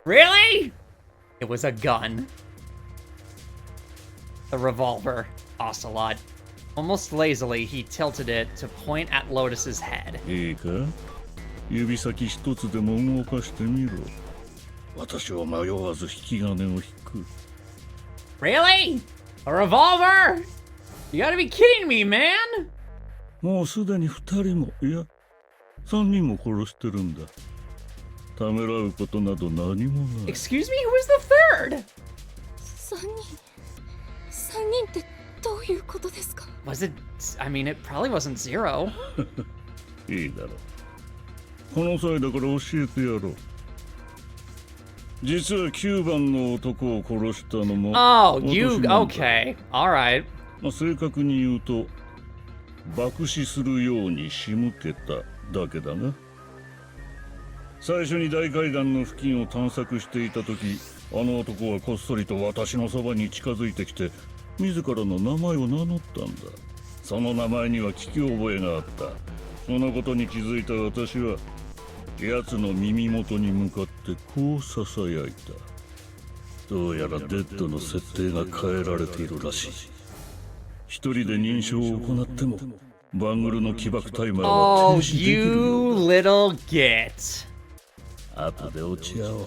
Really? It was a gun. The revolver, Ocelot. Almost lazily, he tilted it to point at Lotus's head. いいか？指先一つでも動かしてみろ。私は迷わず引き金を引く。 Really? A revolver? You gotta be kidding me, man! もうすでに二人も、いや、三人も殺してるんだ。ためらうことなど何もない。 Excuse me, who is the third? 三人ってどういうことですか。 Was it... I mean, it probably wasn't zero. いいだろう。この際だから教えてやろう。実は9番の男を殺したのも Oh, 私 you... なんだ。 Okay. Alright. まあ、正確に言うと爆死するように仕向けただけだな。最初に大階段の付近を探索していた時、あの男はこっそりと私のそばに近づいてきて自らの名前を名乗ったんだ。その名前には聞き覚えがあった。そのことに気づいた私は奴の耳元に向かってこうささやいた。どうやらデッドの設定が変えられているらしい。一人で認証を行ってもバングルの起爆タイマーは Oh, 停止できる you よ。 little git. 後で落ち合おう。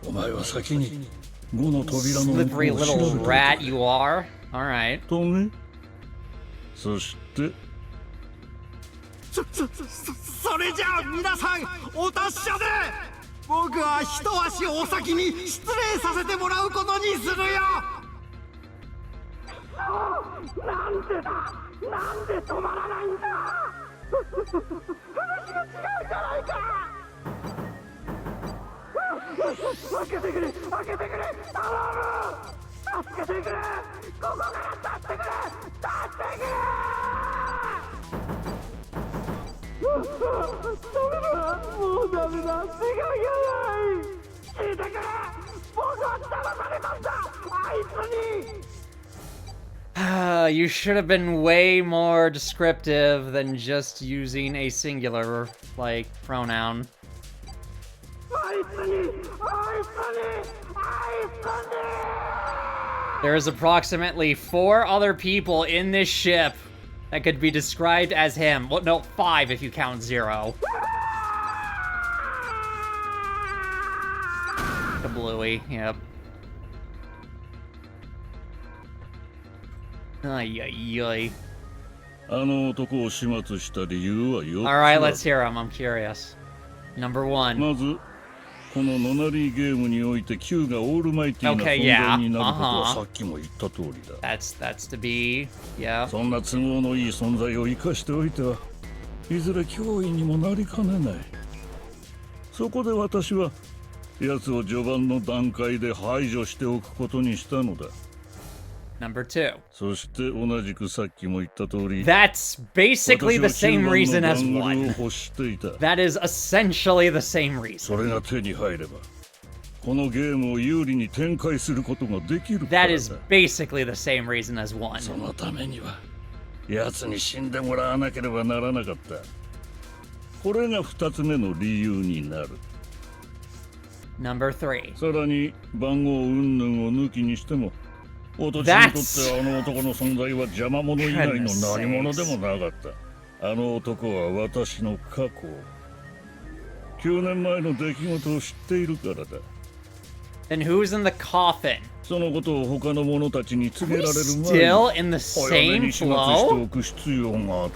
お前は先に5の扉の向こ Slippery うを調 little べて rat you are. Alright. とね。そしてそれじゃあ皆さんお達者で僕は一足お先に失礼させてもらうことにするよ。なんでだ、なんで止まらないんだ。話が違うじゃないか。You should have been way more descriptive than just using a singular, like, pronoun. There's approximately 4 other people in this ship that could be described as him. Well, no, 5 if you count 0. Kablooey, yep. Ay, ay, ay. あの男を始末した理由は4つ Alright, let's hear him. I'm curious. Number 1. まずこのノナリーゲームにおいて Q がオールマイティーな Okay, 存 yeah. 在になることはさっきも言った通りだ。 That's to be, yeah. そんな都合のいい存在を生かしておいてはいずれ脅威にもなりかねない。そこで私は奴を序盤の段階で排除しておくことにしたのだ。 Number 2. そして同じくさっきも言った通り That's basically the same reason as 私は9番のバングル 1. を欲していた。 That is essentially the same reason. それが手に入ればこのゲームを有利に展開することができるから That だ。 is basically the same reason as 1. そのためには奴に死んでもらわなければならなかった。これが2つ目の理由になる。 Number 3. さらに番号云々を抜きにしても私にとってはあの男の存在は邪魔者以外の何者でもなかった。あの男は私の過去を9年前の出来事を知っているからだ。 Then who's in the coffin? そのことを他の者たちに告げられる前に Still in the 早め same に始末して flow? おく必要があっ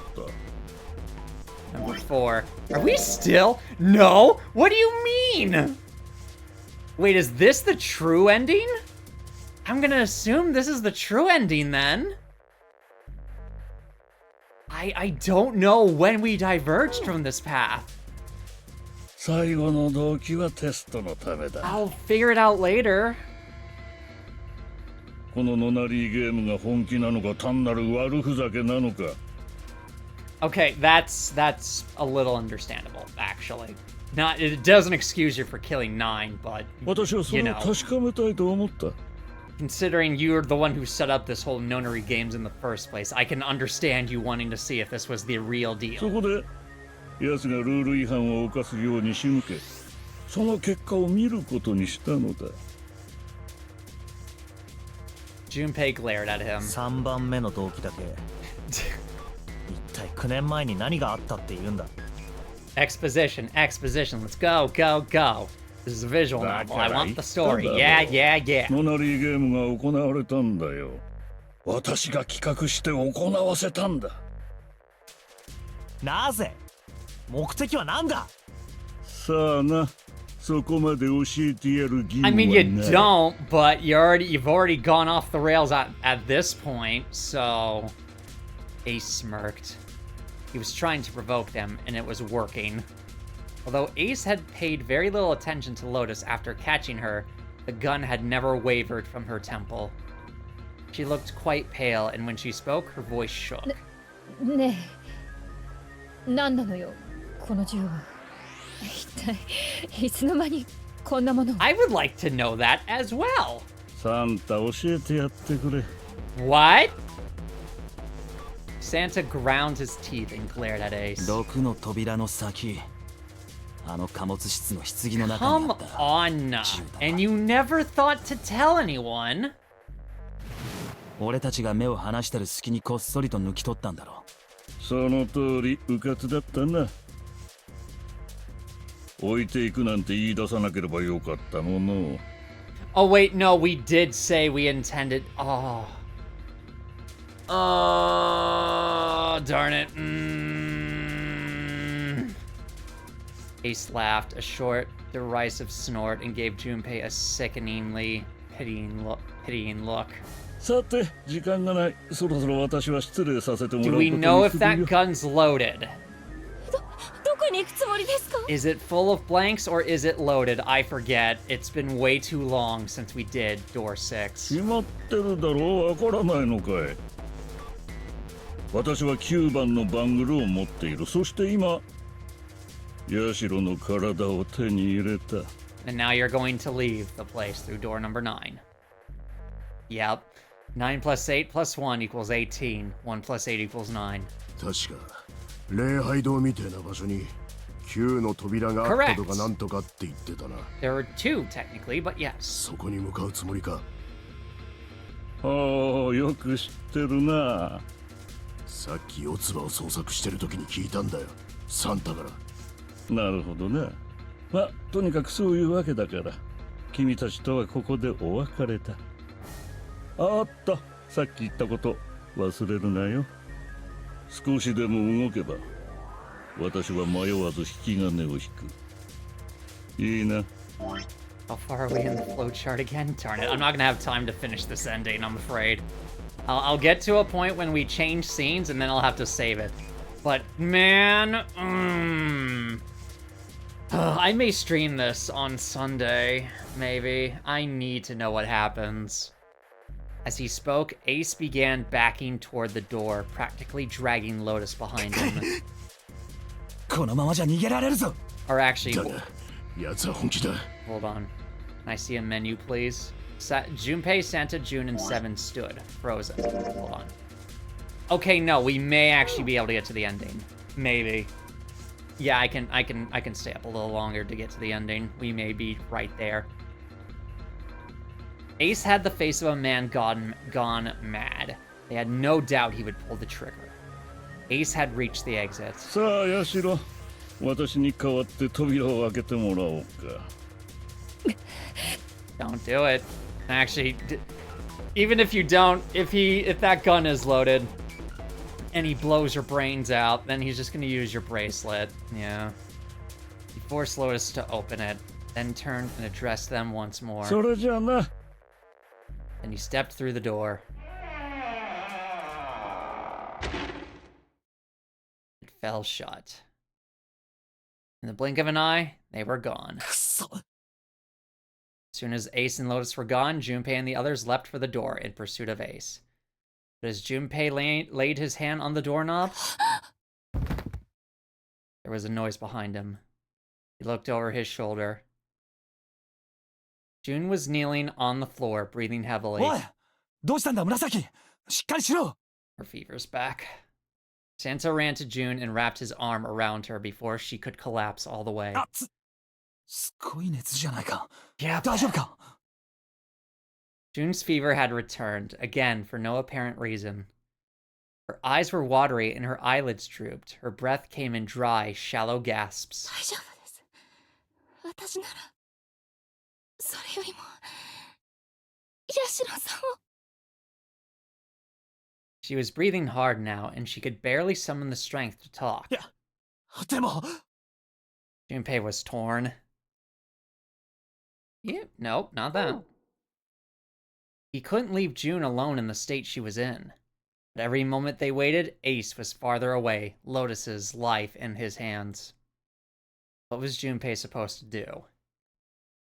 た。 Number 4. Are we still? No? What do you mean? Wait, is this the true ending? I'm gonna assume this is the true ending then. I don't know when we diverged from this path. 最後の動機はテストのためだ。 I'll figure it out later. このノナリーゲームが本気なのか単なる悪ふざけなのか。 Okay, that's a little understandable, actually. Not it doesn't excuse you for killing 9, but 私はそ you れを know, 確かめたいと思った。 considering you're the one who set up this whole nonary games in the first place, I can understand you wanting to see if this was the real そ deal. こで奴がルール違反を犯すように仕向け、その結果を見ることにしたのだ。 Junpei glared at him. 3番目の動機だけ一体9年前に何があったって言うんだ。 Exposition, let's go, go, go. This is a visual novel. I want the story. Yeah, yeah, yeah. ノナリーゲームが行われたんだよ。私が企画して行わせたんだ。なぜ？目的は何だ？さあな、そこまで教えてやる義務は I ない。 mean, you don't, but you've already gone off the rails at this point, so... Ace smirked. He was trying to provoke them, and it was working. Although Ace had paid very little attention to Lotus after catching her, the gun had never wavered from her temple. She looked quite pale, and when she spoke, her voice shook. ねえ、何なのよ、この銃は。一体いつの間にこんなものを。 I would like to know that as well. サンタ教えてやってくれ。 What? Santa ground his teeth and glared at Ace. 6の扉の先、あの貨物室の棺の中に Come あった。 on now. And you never thought to tell anyone? 俺たちが目を離してる隙にこっそりと抜き取ったんだろう。その通り、うかつだったな。置いていくなんて言い出さなければよかったもの。 Oh wait, no, we did say we intended. Oh. Oh, darn it. Ace laughed, a short, derisive snort, and gave Junpei a sickeningly pitying look. さて、時間がない。そろそろ私は失礼させてもらう Do ことに we know if する that よ。 gun's loaded? どこに行くつもりですか？ Is it full of blanks or is it loaded? I forget. It's been way too long since we did door 6. 決まってるだろう。わからないのかい。私は9番のバングルを持っている。そして今ヤシロの体を手に入れた。 And now you're going to leave the place through door number 9. Yep. 9 plus 8 plus 1 equals 18. 1 plus 8 equals 9. 確か礼拝堂みたいな場所に9の扉があったとかなんとかって言ってたな。There were 2 technically, but yes. そこに向かうつもりか。ああ、よく知ってるな。さっき四つ葉を捜索してる時に聞いたんだよ。サンタから。なるほどな。まあ、とにかくそういうわけだから、君たちとはここでお別れだ。あった、さっき言ったこと忘れるなよ。少しでも動けば、私は迷わず引き金を引く。いいな。 How far are we in the flowchart again? Darn it, I'm not gonna have time to finish this ending, I'm afraid. I'll get to a point when we change scenes and then I'll have to save it. But man, I may stream this on Sunday, maybe. I need to know what happens. As he spoke, Ace began backing toward the door, practically dragging Lotus behind him. このままじゃ逃げられるぞ。 Or actually, だが、奴は本気だ。 hold on. Can I see a menu, please? Junpei, Santa, June, and 7 stood, frozen. Hold on. Okay, no, we may actually be able to get to the ending. Maybe. Yeah, I can stay up a little longer to get to the ending. We may be right there. Ace had the face of a man gone mad. They had no doubt he would pull the trigger. Ace had reached the exit. さあ、ヤシロ、私に代わって扉を開けてもらおうか。Don't do it. Actually, even if you don't, if that gun is loaded and he blows your brains out, then he's just gonna use your bracelet. Yeah. He forced Lotus to open it, then turned and addressed them once more. それじゃあな。 And he stepped through the door. It fell shut. In the blink of an eye, they were gone. As soon as Ace and Lotus were gone, Junpei and the others leapt for the door in pursuit of Ace. But as Junpei laid his hand on the doorknob, there was a noise behind him. He looked over his shoulder. June was kneeling on the floor, breathing heavily. おい、どうしたんだ紫。しっかりしろ。 Her fever's back. Santa ran to June and wrapped his arm around her before she could collapse all the way. すごい熱じゃないか。 Yeah. 大丈夫か。 June's fever had returned, again for no apparent reason. Her eyes were watery and her eyelids drooped. Her breath came in dry, shallow gasps. 大丈夫です。私なら、それよりも、ヤシロさんを。 She was breathing hard now, and she could barely summon the strength to talk. いや、でも。 Junpei was torn. Nope, not that. He couldn't leave June alone in the state she was in. But every moment they waited, Ace was farther away, Lotus's life in his hands. What was Junpei supposed to do?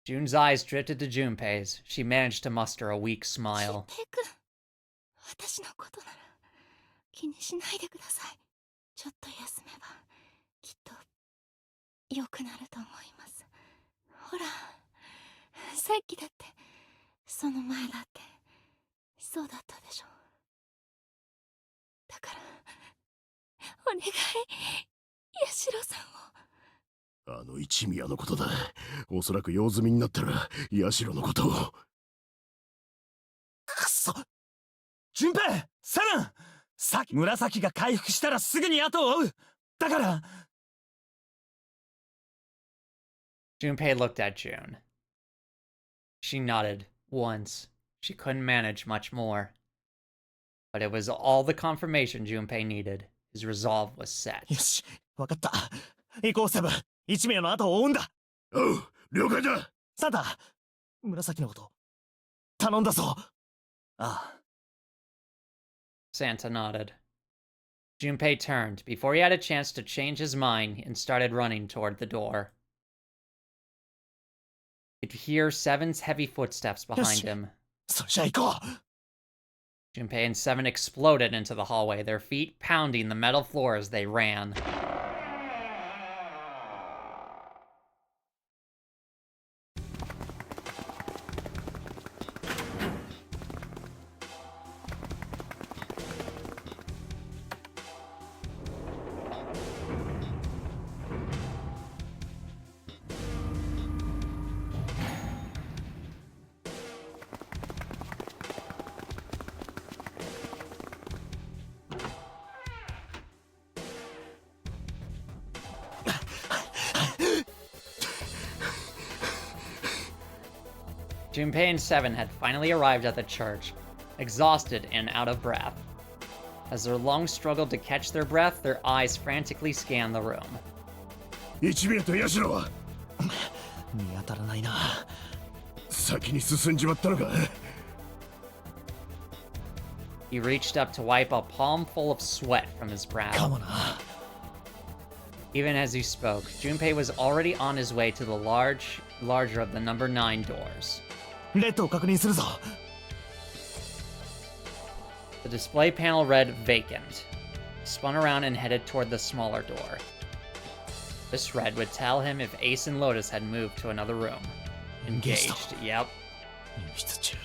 June's eyes drifted to Junpei's. She managed to muster a weak smile. ペイ君、私のことなら気にしないでください。ちょっと休めばきっと良くなると思います。ほら、さっきだってその前だってそうだったでしょ。だからお願い、ヤシロさんを。あの一宮のことだ。おそらく用済みになったらヤシロのことを。くそ。順平、セブン。さっき紫が回復したらすぐに後を追う。だから。 Junpei looked at June. She nodded once. She couldn't manage much more. But it was all the confirmation Junpei needed. His resolve was set. よし、わかった。行こうセブン。一名の後を追うんだ。おう、了解だ。サンタ、紫のこと頼んだぞ。ああ。 Santa nodded. Junpei turned before he had a chance to change his mind and started running toward the door. He could hear Seven's heavy footsteps behind him. それじゃ行こう。 Junpei and Seven exploded into the hallway, their feet pounding the metal floor as they ran. Junpei and Seven had finally arrived at the church, exhausted and out of breath. As their lungs struggled to catch their breath, their eyes frantically scanned the room. 一宮とヤシロは見当たらないな。先に進んじまったのか。 He reached up to wipe a palm full of sweat from his か brow. もな。 Even as he spoke, Junpei was already on his way to the larger of the number 9 doors. レッドを確認するぞ。 The display panel read vacant. He spun around and headed toward the smaller door. This read would tell him if Ace and Lotus had moved to another room. Engaged. Yep. 入室中。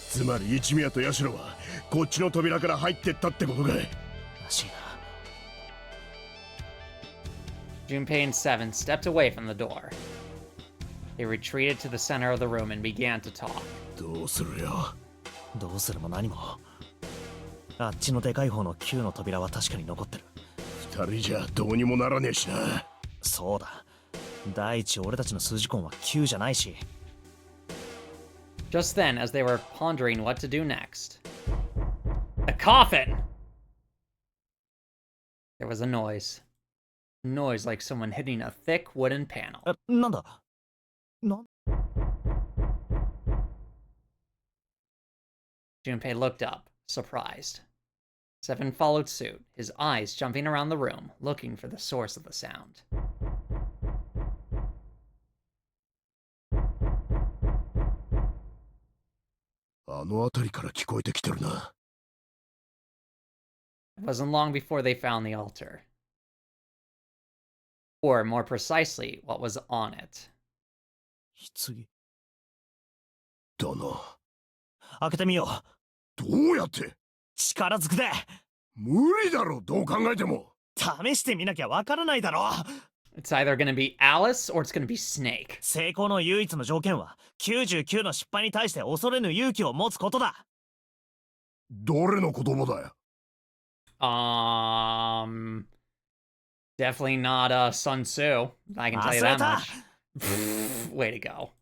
つまり一宮とヤシロはこっちの扉から入ってったってことかい。らしいな。 Junpei and Seven stepped away from the door. They retreated to the center of the room and began to talk. どうするよ。どうするも何も。あっちのでかい方の9の扉は確かに残ってる。二人じゃどうにもならねえしな。そうだ。第一俺たちの数字痕は9じゃないし。 Just then, as they were pondering what to do next, a coffin! There was a noise. A noise like someone hitting a thick wooden panel. なんだ。な。 Junpei looked up, surprised. Seven followed suit, his eyes jumping around the room, looking for the source of the sound. It wasn't long before they found the altar. Or, more precisely, what was on it. 棺。だな。開けてみよう。どうやって。力ずくで。無理だろ、どう考えても。試してみなきゃわからないだろ。 It's either gonna be Alice or it's gonna be Snake. 成功の唯一の条件は99の失敗に対して恐れぬ勇気を持つことだ。どれの言葉だよ。Definitely not Sun Tzu. I can tell you that much. Way to go.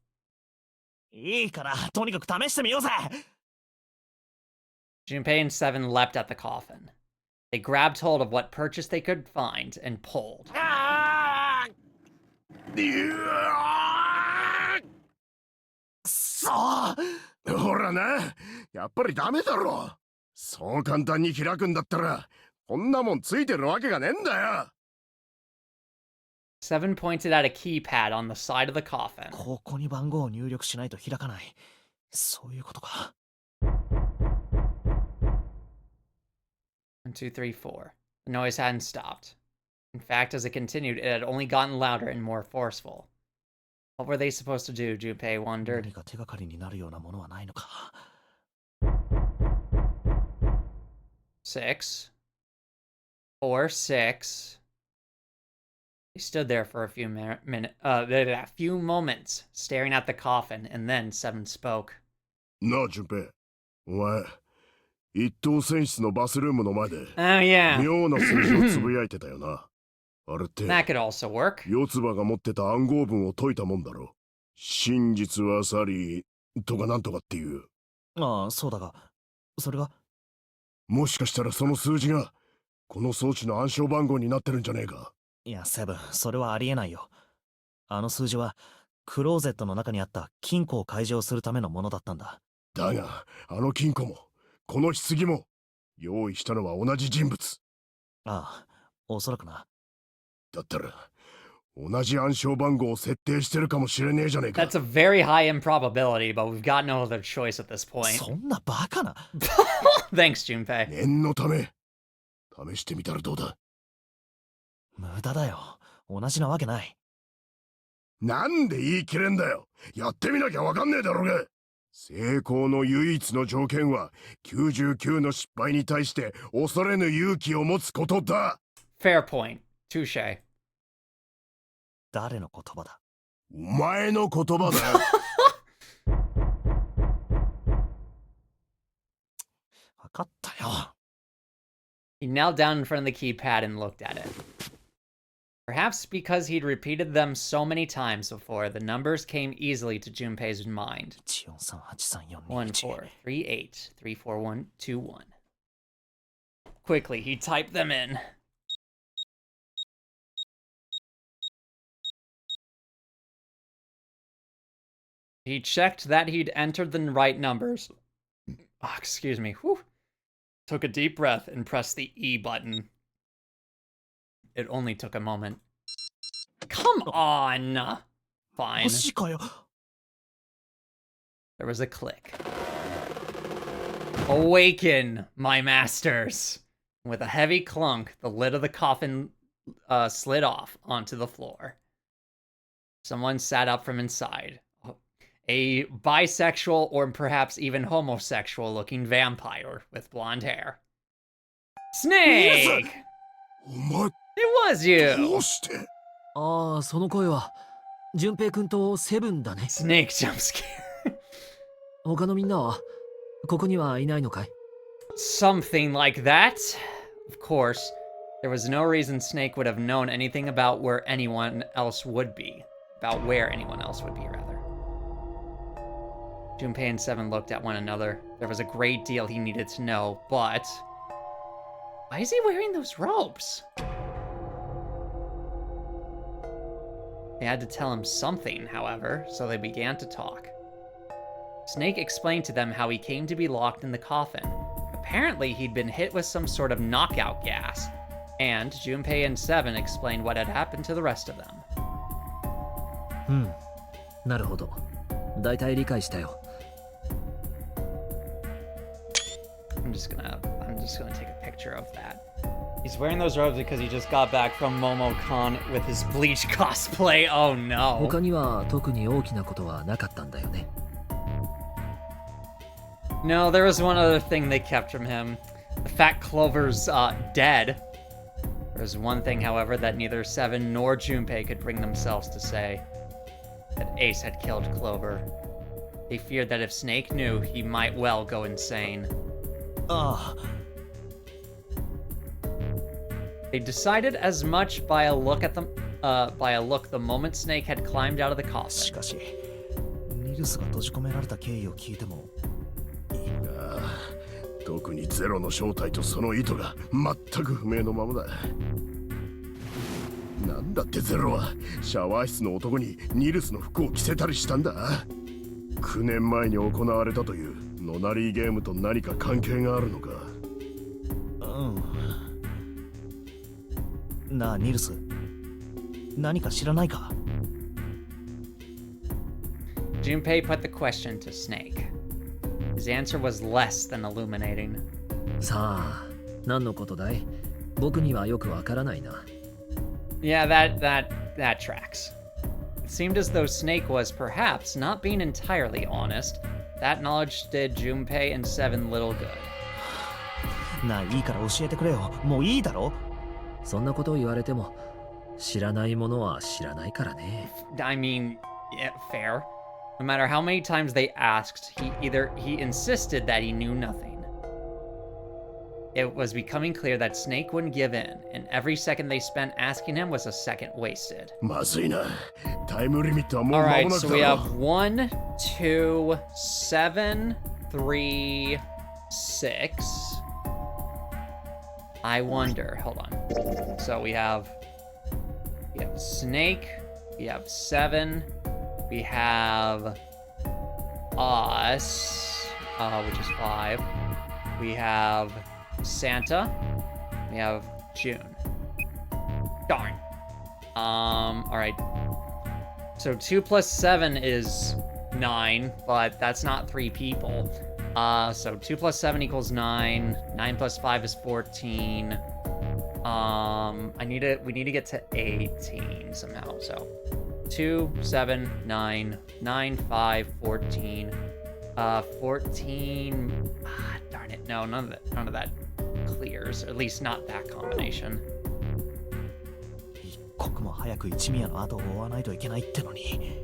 いいから、とにかく試してみようぜ。 Junpei and Seven leapt at the coffin. They grabbed hold of what purchase they could find and pulled. そうほらな、やっぱりダメだろ。そう簡単に開くんだったら、こんなもんついてるわけがねえんだよ。Seven pointed at a keypad on the side of the coffin. ここに番号を入力しないと開かない。そういうことか。 1, 2, 3, 4. The noise hadn't stopped. In fact, as it continued, it had only gotten louder and more forceful. What were they supposed to do, Junpei wondered. 何か手がかりになるようなものはないのか。 6. 4, 6. They stood there for a few moments, staring at the coffin, and then Seven spoke. なあ、順平。お前、一等船室のバスルームの前で、 Oh, yeah. 妙な数字をつぶやいてたよな。あれって、 That could also work. 四つ葉が持ってた暗号文を解いたもんだろ。真実は去り、とかなんとかっていう。ああ、そうだが、それが。もしかしたらその数字が、この装置の暗証番号になってるんじゃねえか。いや、セブン、それはありえないよ。あの数字は、クローゼットの中にあった金庫を開錠するためのものだったんだ。だが、あの金庫も、この棺も、用意したのは同じ人物。ああ、おそらくな。だったら同じ暗証番号を設定してるかもしれねえじゃねえか。 That's a very high improbability, but we've got no other choice at this point. そんなバカな。Thanks, Junpei. 念のため試してみたらどうだ。無駄だよ。同じなわけない。なんで言い切れんだよ。やってみなきゃわかんねえだろうが。成功の唯一の条件は99の失敗に対して恐れぬ勇気を持つことだ。 Fair point. Touche. 誰の言葉だ。お前の言葉だよ。分かったよ。He knelt down in front of the keypad and looked at it. Perhaps because he'd repeated them so many times before, the numbers came easily to Junpei's mind. 143834134121. Quickly, he typed them in. He checked that he'd entered the right numbers. Excuse me. Whew. Took a deep breath and pressed the E button. It only took a moment. Come on! Fine. マジかよ。 There was a click. Awaken, my masters! With a heavy clunk, the lid of the coffin slid off onto the floor. Someone sat up from inside. A bisexual or perhaps even homosexual looking vampire with blonde hair. Snake! お前 It was you! どうして。ああ、その声は順平くんとセブンだね。 Snake jump scare. 他のみんなはここにはいないのかい？ Something like that. Of course, there was no reason Snake would have known anything about where anyone else would be. About where anyone else would be, rather. Junpei and Seven looked at one another. There was a great deal he needed to know, but... why is he wearing those robes? They had to tell him something, however, so they began to talk. Snake explained to them how he came to be locked in the coffin. Apparently, he'd been hit with some sort of knockout gas. And Junpei and Seven explained what had happened to the rest of them. うん、なるほど。大体理解したよ。I'm just gonna take a picture of that. He's wearing those robes because he just got back from MomoCon with his Bleach cosplay. Oh no. 他には特に大きなことはなかったんだよね。No, there was one other thing they kept from him. The Fat Clover's dead. There was one thing, however, that neither Seven nor Junpei could bring themselves to say. That Ace had killed Clover. They feared that if Snake knew, he might well go insane. ああ。 They decided as much by a look the moment Snake had climbed out of the し coffin. かし、ニルスが閉じ込められた経緯を聞いても。ああ、特にゼロの正体とその意図が全く不明のままだ。なんだってゼロはシャワー室の男にニルスの服を着せたりしたんだ。9年前に行われたというノナリーゲームと何か関係があるのか。うん。なあ、ニルス。何か知らないか？ Junpei put the question to Snake. His answer was less than illuminating. さあ、何のことだい？僕にはよくわからないな。Yeah, that tracks. It seemed as though Snake was perhaps not being entirely honest. That knowledge did Junpei and Seven little good. なあ、いいから教えてくれよ。もういいだろ？そんなことを言われても、知らないものは知らないからね。I mean, yeah, fair. No matter how many times they asked, he insisted that he knew nothing. It was becoming clear that Snake wouldn't give in, and every second they spent asking him was a second wasted. まずいな。タイムリミットはもう間も Alright, なく so だ we ろ have 1, 2, 7, 3, 6. I wonder, hold on. So we have Snake, we have Seven, we have us, which is 5. We have Santa, we have June. Darn. Alright. So 2 plus 7 is 9, but that's not 3 people. So 2 plus 7 equals 9. 9 plus 5 is 14. We need to get to 18 somehow. So 2, 7, 9, 9, 5, 14. 14. Darn it. No, none of that clears. Or at least not that combination. 一刻も早く一宮の後を追わないといけないってのに。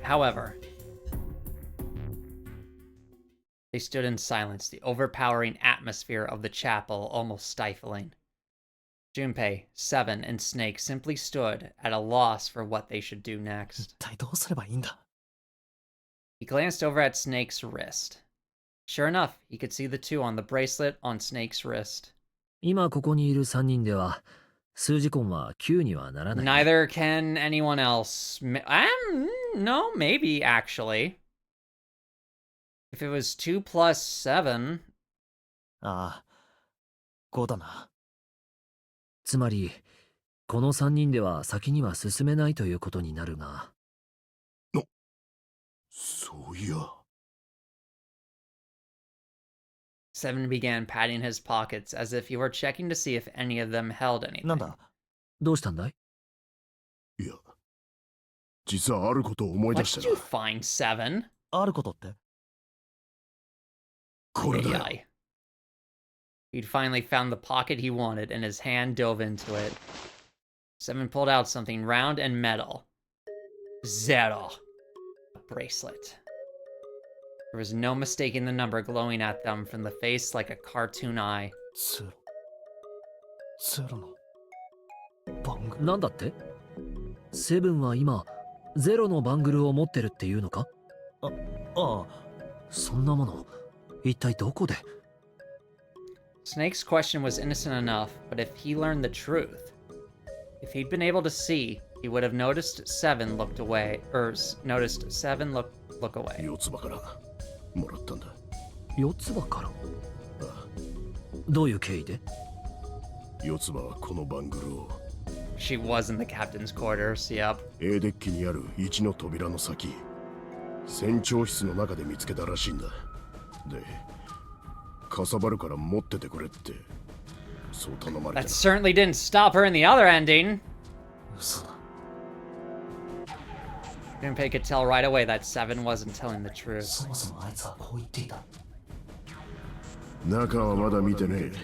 However, they stood in silence, the overpowering atmosphere of the chapel almost stifling. Junpei, Seven, and Snake simply stood at a loss for what they should do next. 一体どうすればいいんだ。 He glanced over at Snake's wrist. Sure enough, he could see the two on the bracelet on Snake's wrist. 今ここにいる3人では数字コンは9にはならない。 Neither can anyone else. No, maybe, actually. If it was 2 plus 7... ああ、5だな。つまり、この3人では先には進めないということになるが。そういや。Seven began patting his pockets as if he were checking to see if any of them held anything. なんだ。どうしたんだい？いや、実はあることを思い What 出した did you find, Seven? あることって？これだよ。 AI. He'd finally found the pocket he wanted, and his hand dove into it. Seven pulled out something round and metal. Zero. A bracelet. There was no mistaking the number glowing at them from the face like a cartoon eye. ゼロのバングル。なんだって？セブンは今ゼロのバングルを持ってるっていうのか？ああ。そんなもの一体どこで？ Snake's question was innocent enough, but if he learned the truth, if he'd been able to see, he would have noticed Seven looked away, noticed Seven look away. 四つ葉からもらったんだ。四つ葉から？どういう経緯で？四つ葉はこのバングルを She was in the captain's quarters, yep. A デッキにある1の扉の先、船長室の中で見つけたらしいんだ。で、かさばるから持っててくれってそう頼まれ That て。 certainly didn't stop her in the other ending. 嘘だ。 Junpei could tell right away that Seven wasn't telling the truth. そもそもあいつはこう言っていた。中はまだ見てねえ。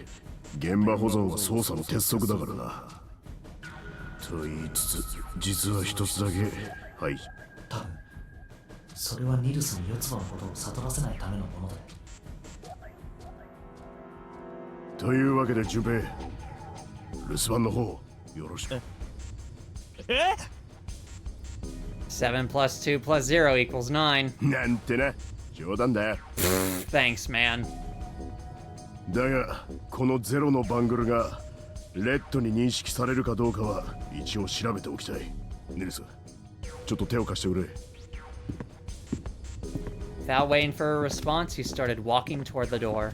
現場保存は捜査の鉄則だからな。と言いつつ、実は一つだけ。はい。多分それはニルスに四つ葉のことを悟らせないためのものだ。というわけで順平、留守番の方よろしく。7 plus 2 plus 0 equals 9. なんてな、冗談だよ。 Thanks, man. だが、このゼロのバングルがレッドに認識されるかどうかは一応調べておきたい。ニルス、ちょっと手を貸してくれ。Without waiting for a response, he started walking toward the door.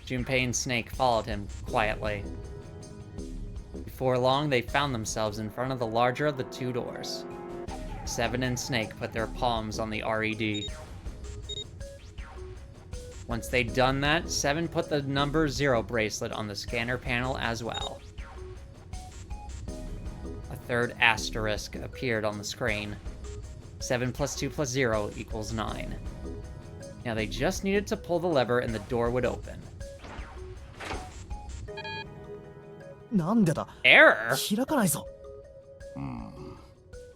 Junpei and Snake followed him quietly. Before long, they found themselves in front of the larger of the two doors. Seven and Snake put their palms on the RED. Once they'd done that, Seven put the number 0 bracelet on the scanner panel as well. A third asterisk appeared on the screen. 7 plus 2 plus 0 equals 9. Now they just needed to pull the lever and the door would open. なんでだ。 Error? 開かないぞ。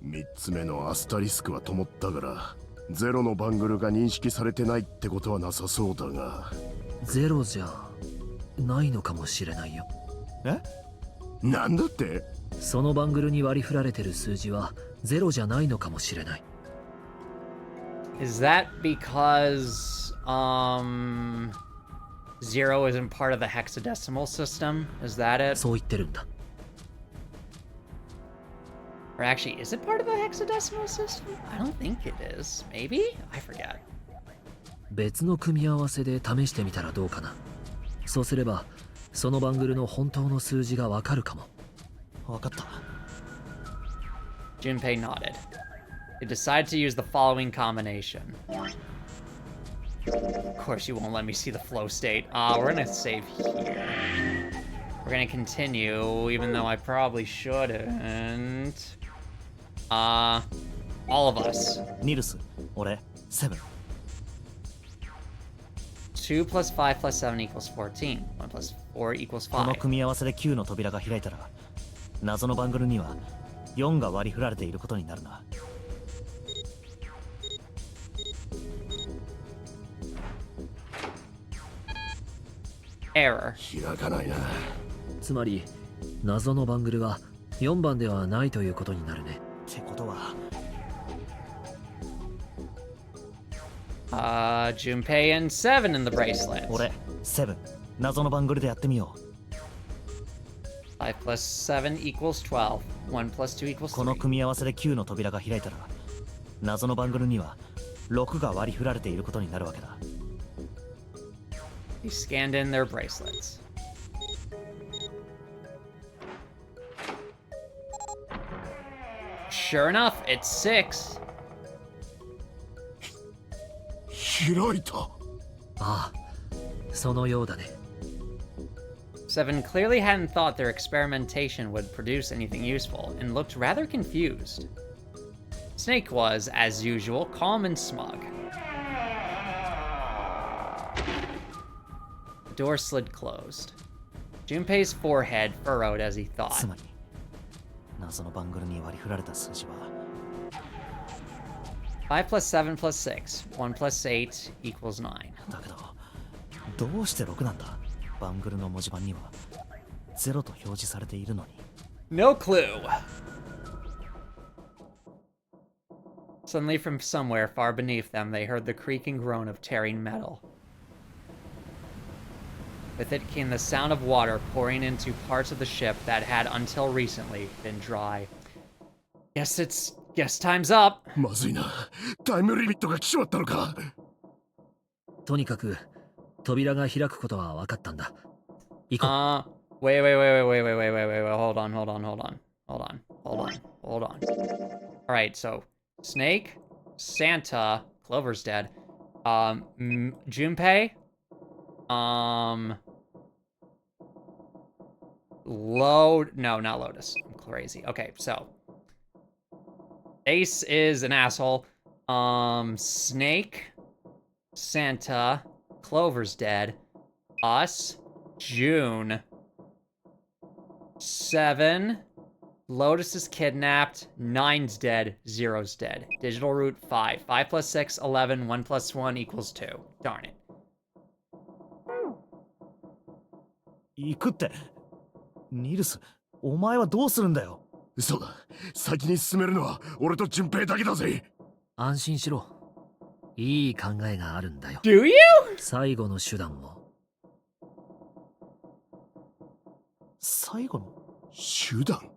3つ目のアスタリスクは灯ったからゼロのバングルが認識されてないってことはなさそうだが。ゼロじゃないのかもしれないよ。え？なんだって？そのバングルに割り振られてる数字はゼロじゃないのかもしれない。Is that because, 0 isn't part of the hexadecimal system? Is that it? そう言ってるんだ。Or actually, is it part of the hexadecimal system? I don't think it is. Maybe? I forget. 別の組み合わせで試してみたらどうかな。そうすればそのバングルの本当の数字がわかるかも。分かった。 Junpei nodded. They decided to use the following combination. Of course, you won't let me see the flow state. We're gonna save here. We're gonna continue, even though I probably shouldn't. All of us. ニルス、俺、セブン。 2 plus 5 plus 7 equals 14. 1 plus 4 equals この 5. 組み合わせで9の扉が開いたら、謎のバングルには4が割り振られていることになるな。 Error. 開かないな。つまり謎のバングルは4番ではないということになるね。ってことは、 Junpei and 7 in the bracelet. 俺、セブン、謎のバングルでやってみよう。 5 plus 7 equals 12. 1 plus 2 equals この 3. 組み合わせで9の扉が開いたら、謎のバングルには6が割り振られていることになるわけだ。 He scanned in their bracelets. Sure enough, it's 6. 開いた。ああ、そのようだね。 7 clearly hadn't thought their experimentation would produce anything useful and looked rather confused. Snake was, as usual, calm and smug. The door slid closed. Junpei's forehead furrowed as he つ thought. まり、謎のバングルに割り振られた数字は、 5 plus 7 plus 6. 1 plus 8 equals 9. だけど、どうして6なんだ？バングルの文字盤には0と表示されているのに。 No clue. Suddenly, from somewhere far beneath them, they heard the creaking groan of tearing metal. With it came the sound of water pouring into parts of the ship that had, until recently, been dry. Guess time's up. まずいな。タイムリミットが来ちまったのか。とにかく扉が開くことは分かったんだ。行こう。Wait. Hold on. Alright, so Snake, Santa, Clover's dead. Junpei, no, not Lotus. I'm crazy. Okay, so Ace is an asshole. Snake, Santa, Clover's dead. Us, June, 7, Lotus is kidnapped, 9's dead, 0's dead. Digital root 5. 5 plus 6, 11, 1 plus 1 equals 2. Darn it. 行くって。ニルス、お前はどうするんだよ。そうだ。先に進めるのは俺と順平だけだぜ。安心しろ。いい考えがあるんだよ。Do you? 最後の手段を。最後の手段。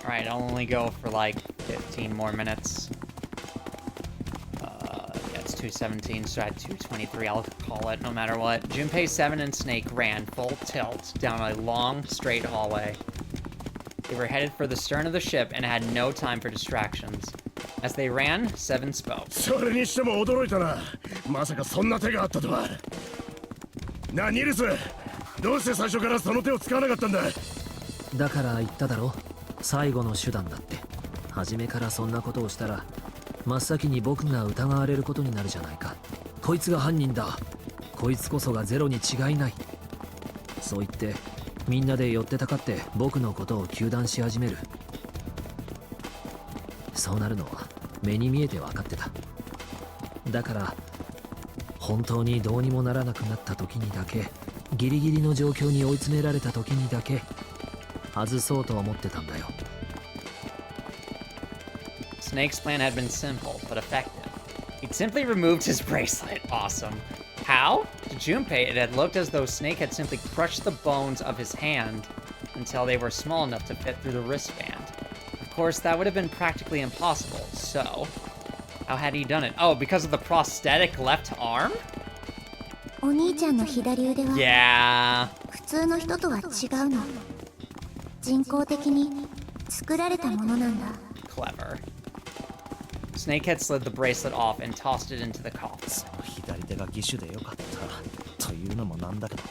Alright, I'll only go for like 15 more minutes. Yeah, it's 2:17, so at 2:23 I'll call it no matter what. Junpei, 7, and Snake ran full tilt down a long, straight hallway. They were headed for the stern of the ship and had no time for distractions. As they ran, 7 spoke. それにしても驚いたな。まさかそんな手があったとは。なあ、ニルス、どうして最初からその手を使わなかったんだ。だから言っただろ。最後の手段だって。初めからそんなことをしたら真っ先に僕が疑われることになるじゃないか。こいつが犯人だ。こいつこそがゼロに違いない。そう言ってみんなで寄ってたかって僕のことを糾弾し始める。そうなるのは目に見えて分かってた。だから本当にどうにもならなくなった時にだけ、ギリギリの状況に追い詰められた時にだけ外そうと思ってたんだよ。 Snake's plan had been simple, but effective. He'd simply removed his bracelet. Awesome. How? To Junpei, it had looked as though Snake had simply crushed the bones of his hand until they were small enough to fit through the wristband. Of course, that would have been practically impossible, so... how had he done it? Oh, because of the prosthetic left arm? お兄ちゃんの左腕は Yeah. 普通の人とは違うの。人工的に作られたものなんだ。 Clever. Snake had slid the bracelet off and tossed it into the coffin. その左手が義手でよかったというのもなんだけど、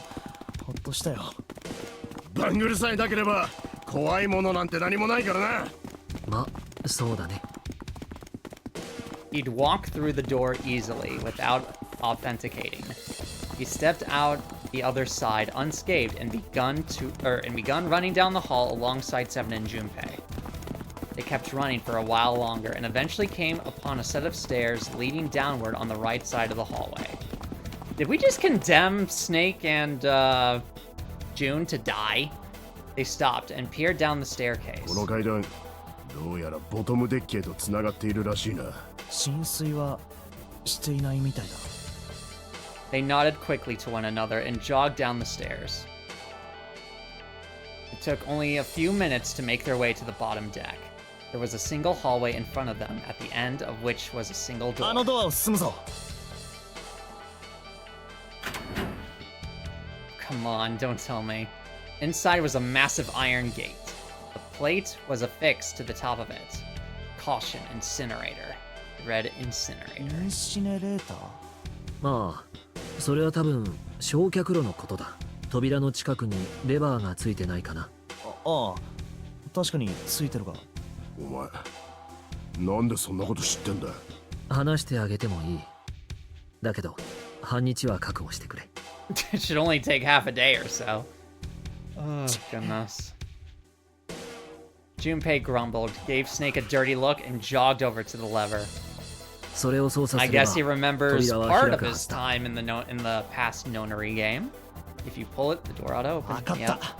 ほっとしたよ。バングルさえなければ怖いものなんて何もないからな。ま、そうだね。 He'd walk through the door easily without authenticating. He stepped out the other side unscathed and begun running down the hall alongside Seven and Junpei. They kept running for a while longer and eventually came upon a set of stairs leading downward on the right side of the hallway. Did we just condemn Snake and June to die? They stopped and peered down the staircase. この階段、どうやらボトムデッキへと繋がっているらしいな。浸水はしていないみたいだ。They nodded quickly to one another and jogged down the stairs. It took only a few minutes to make their way to the bottom deck. There was a single hallway in front of them, at the end of which was a single door. あのドアを進むぞ。 Come on, don't tell me. Inside was a massive iron gate. The plate was affixed to the top of it. Caution, incinerator. It read イ incinerator. ンシネレーター？まあ、それは多分焼却炉のことだ。扉の近くにレバーがついてないかな。ああ、確かについてるが。お前、なんでそんなこと知ってんだ。話してあげてもいい。だけど、半日は覚悟してくれ。It should only take half a day or so. Oh, goodness. Junpei grumbled, gave Snake a dirty look, and jogged over to the lever. それを操作 I すれば guess he remembers 扉は part 開 of くは his ずだ。 time in the past Nonary game. If you pull it, the door ought to open. わかっ Yep. た。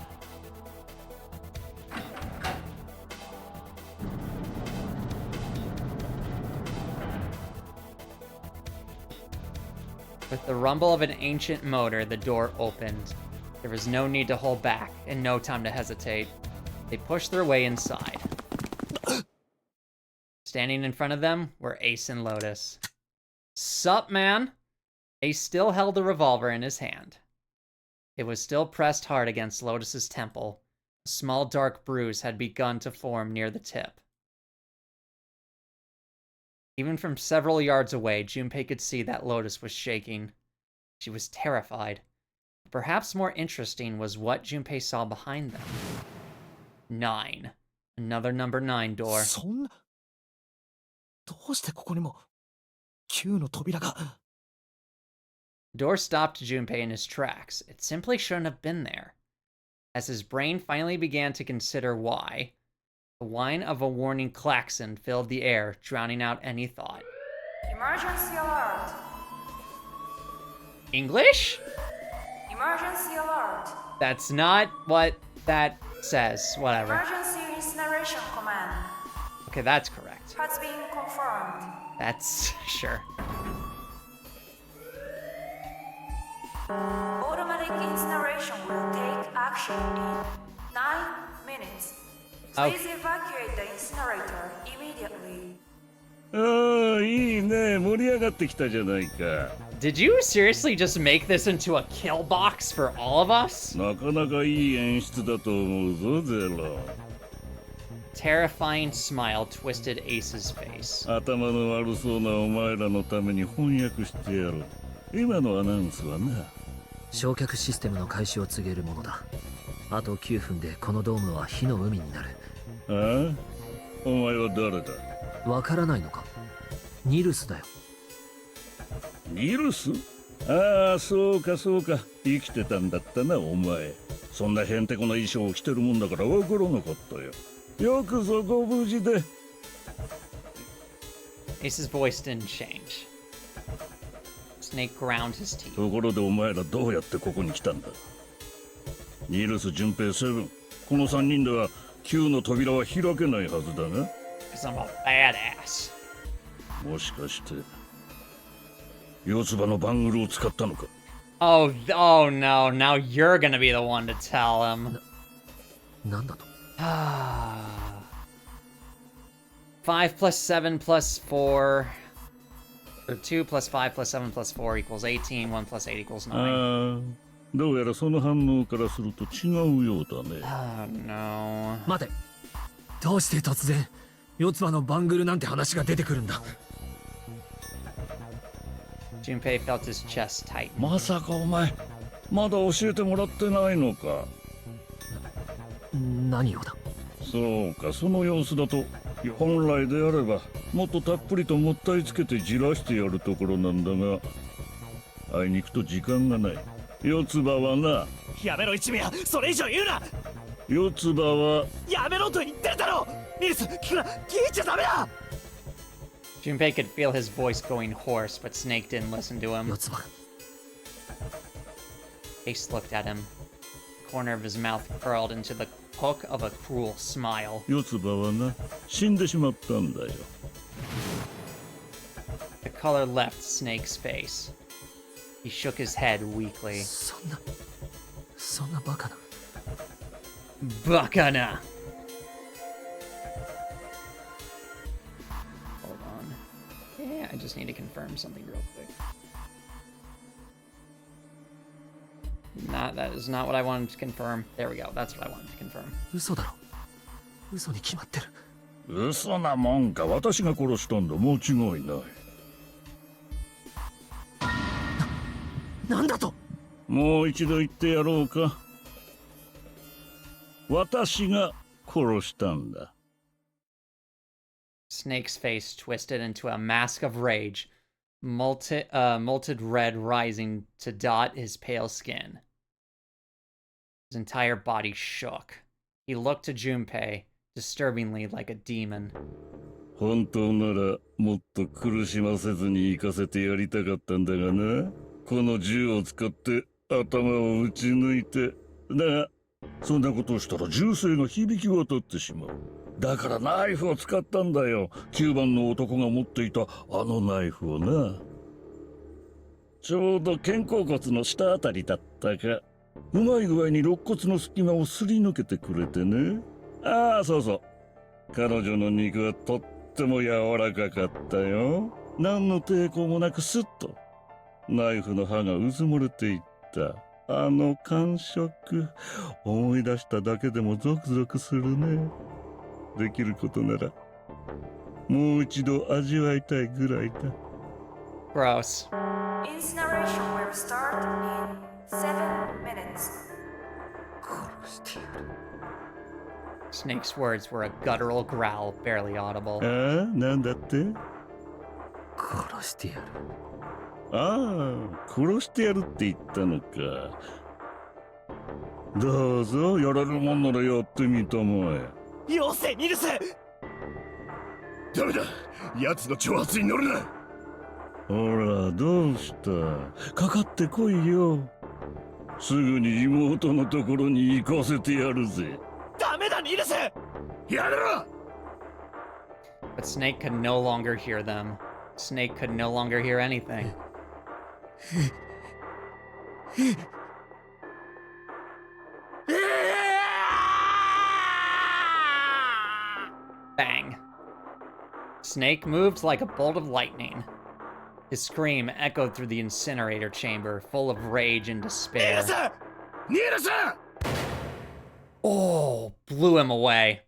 With the rumble of an ancient motor, the door opened. There was no need to hold back, and no time to hesitate. They pushed their way inside. Standing in front of them were Ace and Lotus. Sup, man? Ace still held the revolver in his hand. It was still pressed hard against Lotus's temple. A small dark bruise had begun to form near the tip. Even from several yards away, Junpei could see that Lotus was shaking. She was terrified. Perhaps more interesting was what Junpei saw behind them. 9. Another number 9 door. そんな。どうしてここにも9の扉が。 The door stopped Junpei in his tracks. It simply shouldn't have been there. As his brain finally began to consider why, the whine of a warning klaxon filled the air, drowning out any thought. Emergency alert! English? Emergency alert! That's not what that says. Whatever. Emergency incineration command Okay, that's correct. has been confirmed. That's sure. Automatic incineration will take action in 9 minutes. Please evacuate the incinerator immediately. ああ、いいね。盛り上がってきたじゃないか。 Did you seriously just make this into a kill box for all of us? なかなかいい演出だと思うぞ、ゼロ。 Terrifying smile twisted Ace's face. 頭の悪そうなお前らのために翻訳してやる。今のアナウンスはな。焼却システムの開始を告げるものだ。あと9分でこのドームは火の海になる。ああ？お前は誰だ？わからないのか？ニルスだよ。ニルス？ああ、そうかそうか。生きてたんだったな、お前。そんなへんてこな衣装を着てるもんだからわからなかったよ。よくぞご無事で。Ace's voice didn't change. Snake ground his teeth. ところでお前らどうやってここに来たんだ？ニルス、ジュンペイ、セブン、この3人ではQの扉は開けないはずだが。 Because I'm a badass. もしかして四つ葉のバングルを使ったのか。 Oh no, now you're gonna be the one to tell him. なんだと。 5 plus 7 plus 4. Or 2 plus 5 plus 7 plus 4 equals 18. 1 plus 8 equals 9. ああ、どうやらその反応からすると違うようだね。Oh no. 待て。どうして突然四つ葉のバングルなんて話が出てくるんだ。 Junpei felt his chest tighten. まさかお前まだ教えてもらってないのか。何をだ。そうか、その様子だと本来であればもっとたっぷりともったいつけてじらしてやるところなんだが、あいにくと時間がない。四つ葉はな。やめろ一味や、それ以上言うな。四つ葉はやめろと言ってるだろう。ニルス、聞くな、聞いちゃダメだ。 Junpei could feel his voice going hoarse, but Snake didn't listen to him. 四つ葉。 Ace looked at him. The corner of his mouth curled into the hook of a cruel smile. 四つ葉はな、死んでしまったんだよ。 The color left Snake's face. He shook his head weakly. そんなバカな。 Bakana! Hold on. Yeah, I just need to confirm something real quick. That is not what I wanted to confirm. There we go. That's what I wanted to confirm. 嘘だろ。嘘に決まってる。嘘なもんか。私が殺したんだ。間違いない。なんだと。もう一度言ってやろうか。私が殺したんだ。 Snake's face twisted into a mask of rage, molted red rising to dot his pale skin. His entire body shook. He looked to Junpei, disturbingly like a demon. 本当ならもっと苦しませずに行かせてやりたかったんだがな。この銃を使って頭を撃ち抜いて。だがそんなことをしたら銃声が響き渡ってしまう。だからナイフを使ったんだよ。9番の男が持っていたあのナイフをな。ちょうど肩甲骨の下あたりだったか。うまい具合に肋骨の隙間をすり抜けてくれてね。ああ、そうそう。彼女の肉はとっても柔らかかったよ。何の抵抗もなくスッとナイフの刃がうずもれていった。あの感触、思い出しただけでもゾクゾクするね。できることならもう一度味わいたいぐらいだ。 Gross. Incineration will start in 7 minutes. Snake's words were a guttural growl, barely audible. ああ、なんだって。殺してやる。ああ、殺してやるって言ったのか。どうぞ、やれるもんならやってみたまえ。よせニルス。ダメだ、奴の挑発に乗るな。ほら、どうした。かかってこいよ。すぐに妹のところに行かせてやるぜ。ダメだニルス。やめろ。 But Snake could no longer hear them. Snake could no longer hear anything. Bang. Snake moved like a bolt of lightning. His scream echoed through the incinerator chamber, full of rage and despair. Oh, blew him away.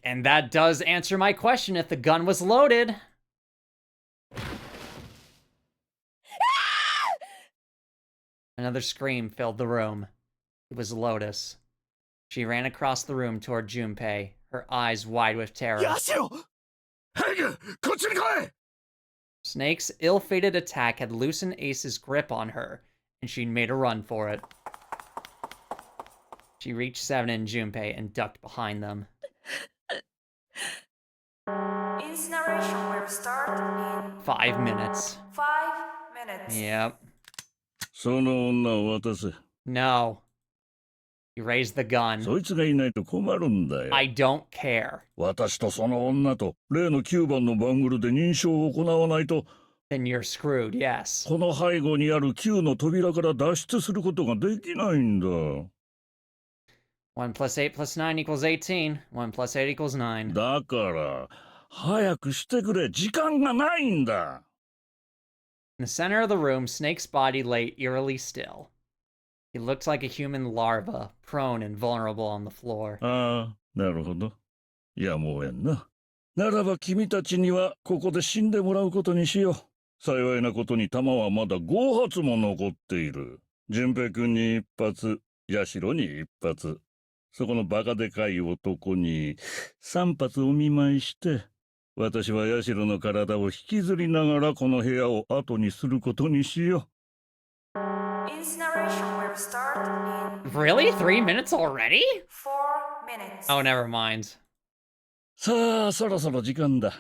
And that does answer my question if the gun was loaded. Another scream filled the room. It was Lotus. She ran across the room toward Junpei, her eyes wide with terror. Snake's ill-fated attack had loosened Ace's grip on her, and she made a run for it. She reached Seven and Junpei and ducked behind them. Incineration will start in 5 minutes. 5 minutes. Yep. その女を渡せ。No. You raise the gun. そいつがいないと困るんだよ。 I don't care. 私とその女と例の9番のバングルで認証を行わないと、 Then you're screwed, yes. この背後にある9の扉から脱出することができないんだ。 1 plus 8 plus 9 equals 18. 1 plus 8 equals 9. だから早くしてくれ、時間がないんだ。 In the center of the room, Snake's body lay eerily still. He looked like a human larva, prone and vulnerable on the floor. ああ、なるほど。やむをえんな。ならば君たちにはここで死んでもらうことにしよう。幸いなことに弾はまだ5発も残っている。順平君に1発、社に1発。そこのバカでかい男に3発お見舞いして、私は社の体を引きずりながらこの部屋を後にすることにしよう。Incineration will start in Really? 3 minutes already? 4 minutes. Oh, never mind. さあ、そろそろ時間だ。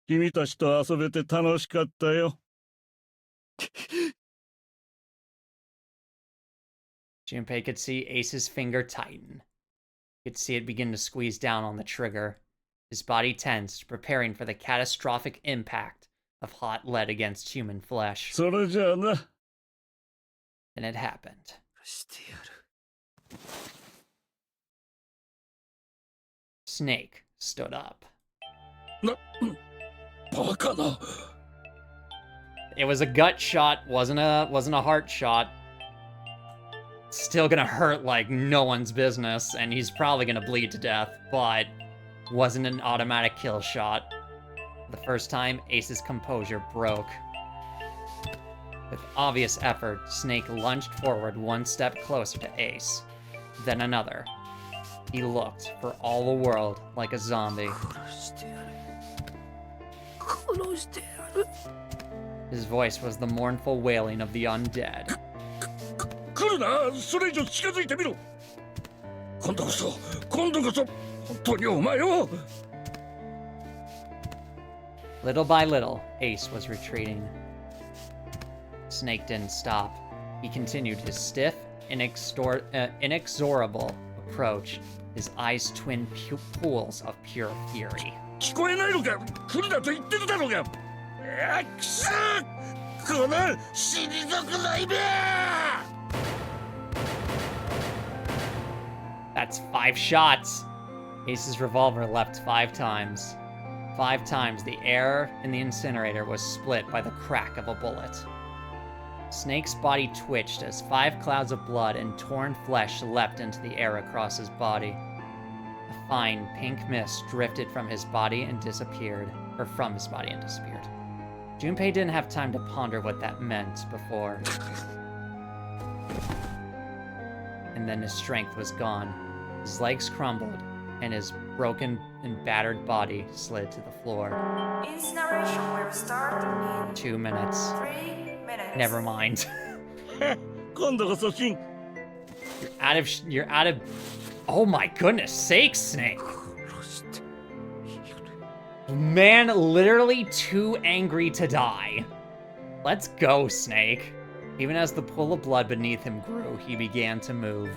君たちと遊べて楽しかったよ。Junpei could see Ace's finger tighten. He could see it begin to squeeze down on the trigger. His body tensed, preparing for the catastrophic impact of hot lead against human flesh. それじゃあな。 And it happened. してやる。Snake stood up. バカな。 It was a gut shot, wasn't a heart shot. Still gonna hurt like no one's business, and he's probably gonna bleed to death, but wasn't an automatic kill shot. For the first time, Ace's composure broke. With obvious effort, Snake lunged forward one step closer to Ace, then another. He looked, for all the world, like a zombie. 殺してやる。殺してやる。 His voice was the mournful wailing of the undead. 来るな、それ以上近づいてみろ。今度こそ本当にお前を。 Little by little, Ace was retreating. Snake didn't stop. He continued his stiff, inexorable approach, his eyes twin pools of pure fury. 聞こえないのか。来るなと言ってるだろうが。くそ、この死に族のイベ。 That's 5 shots! Ace's revolver leapt 5 times. 5 times the air in the incinerator was split by the crack of a bullet. Snake's body twitched as 5 clouds of blood and torn flesh leapt into the air across his body. A fine pink mist drifted from his body and disappeared. Junpei didn't have time to ponder what that meant before. And then his strength was gone. His legs crumbled, and his broken and battered body slid to the floor. Incineration will start in 2 minutes. 3 minutes. Never mind. 今度こそ死ん。 You're out of. Oh my goodness sakes, Snake. Man, literally too angry to die. Let's go, Snake. Even as the pool of blood beneath him grew, he began to move.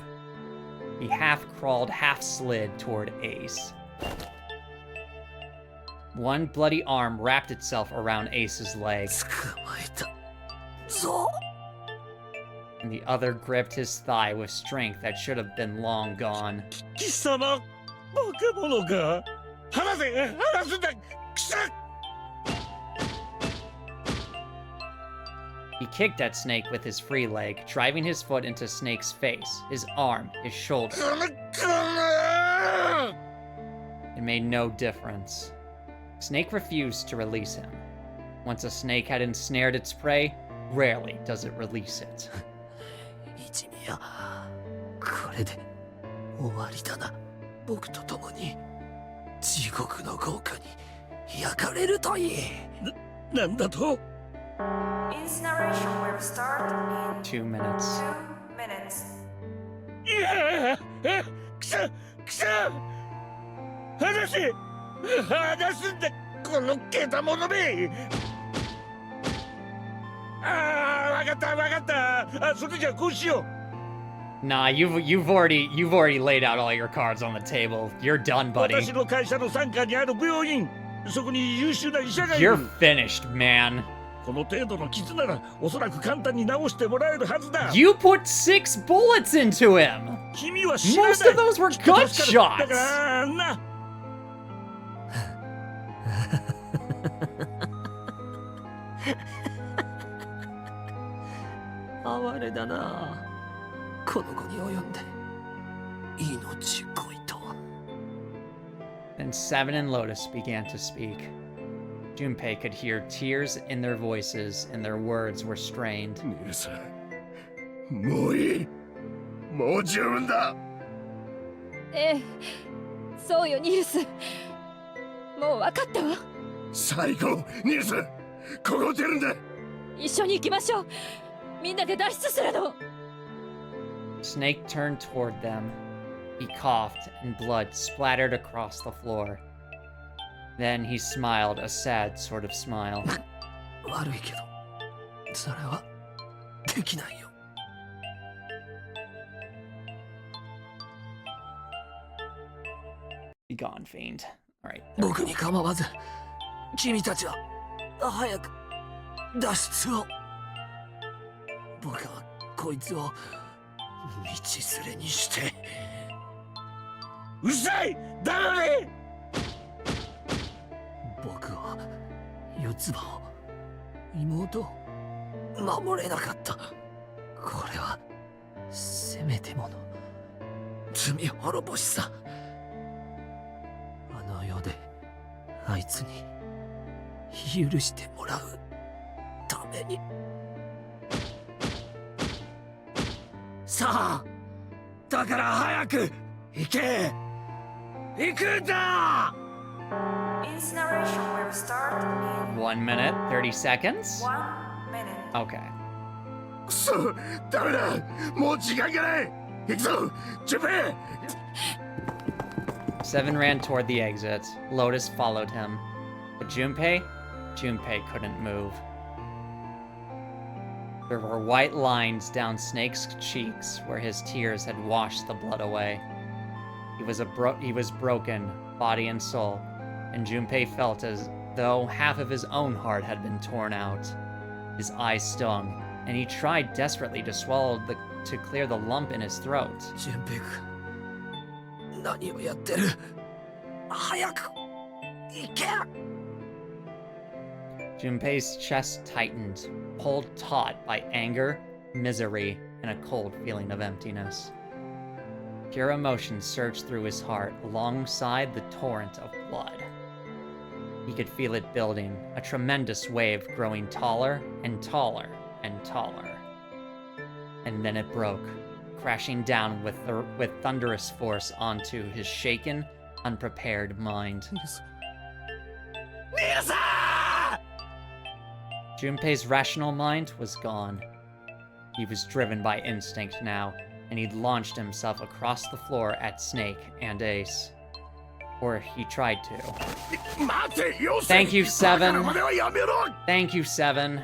He half crawled, half slid toward Ace. One bloody arm wrapped itself around Ace's leg, 捕まえた。ぞ。 and the other gripped his thigh with strength that should have been long gone. 貴様、バカ者か。離すんだ。くそ。 He kicked at Snake with his free leg, driving his foot into Snake's face, his arm, his shoulder. It made no difference. Snake refused to release him. Once a snake had ensnared its prey, rarely does it release it. 一宮、これで終わりだな。僕と共に地獄の豪華に焼かれるといい。なんだと。 Incineration will start in 2 minutes. 2 minutes. いや、くそ、離すんだ、このけたものめ。わかった。それじゃこうしよう。Nah, you've already laid out all your cards on the table. You're done, buddy. 私の会社の傘下にある病院、そこに優秀な医者がい You're る。 finished, man. この程度の傷ならおそらく簡単に治してもらえるはずだ。 You put 6 bullets into him. 君は知らない。 Most of those were きっと助か gunshots. るだからな。哀れだな。この子に及んで命乞いとは。 Then Seven and Lotus began to speak. Junpei could hear tears in their voices, and their words were strained. ニルス、もういい。もう十分だ。ええ、そうよニルス。もう分かったわ。最高、ニルス。ここを出るんだ。一緒に行きましょう。みんなで脱出するの。 Snake turned toward them. He coughed, and blood splattered across the floor. Then he smiled, a sad sort of smile. 悪いけど、それはできないよ。 Be gone, fiend. Alright. 僕に構わず、君たちは早く脱出を。僕はこいつを道連れにして。うるさい！ダメ！僕は四つ葉を妹を守れなかった。これはせめてもの罪滅ぼしさ。あの世であいつに許してもらうために。さあ、だから早く行け。行くんだ。 Incineration will start in 1 minute, 30 seconds? 1 minute. Okay. くそ、ダメだ。もう時間がない。行くぞ、ジュペイ。 Seven ran toward the exit. Lotus followed him. But Junpei couldn't move. There were white lines down Snake's cheeks where his tears had washed the blood away. He was broken, body and soul, and Junpei felt as though half of his own heart had been torn out. His eyes stung, and he tried desperately to to clear the lump in his throat. 純平君、何をやってる。早く行け。 Junpei's chest tightened, pulled taut by anger, misery, and a cold feeling of emptiness. Pure emotion surged through his heart alongside the torrent of blood. He could feel it building, a tremendous wave growing taller and taller and taller. And then it broke, crashing down with thunderous force onto his shaken, unprepared mind. Junpei's rational mind was gone. He was driven by instinct now, and he'd launched himself across the floor at Snake and Ace. Or he tried to. Thank you, Seven. Thank you, Seven.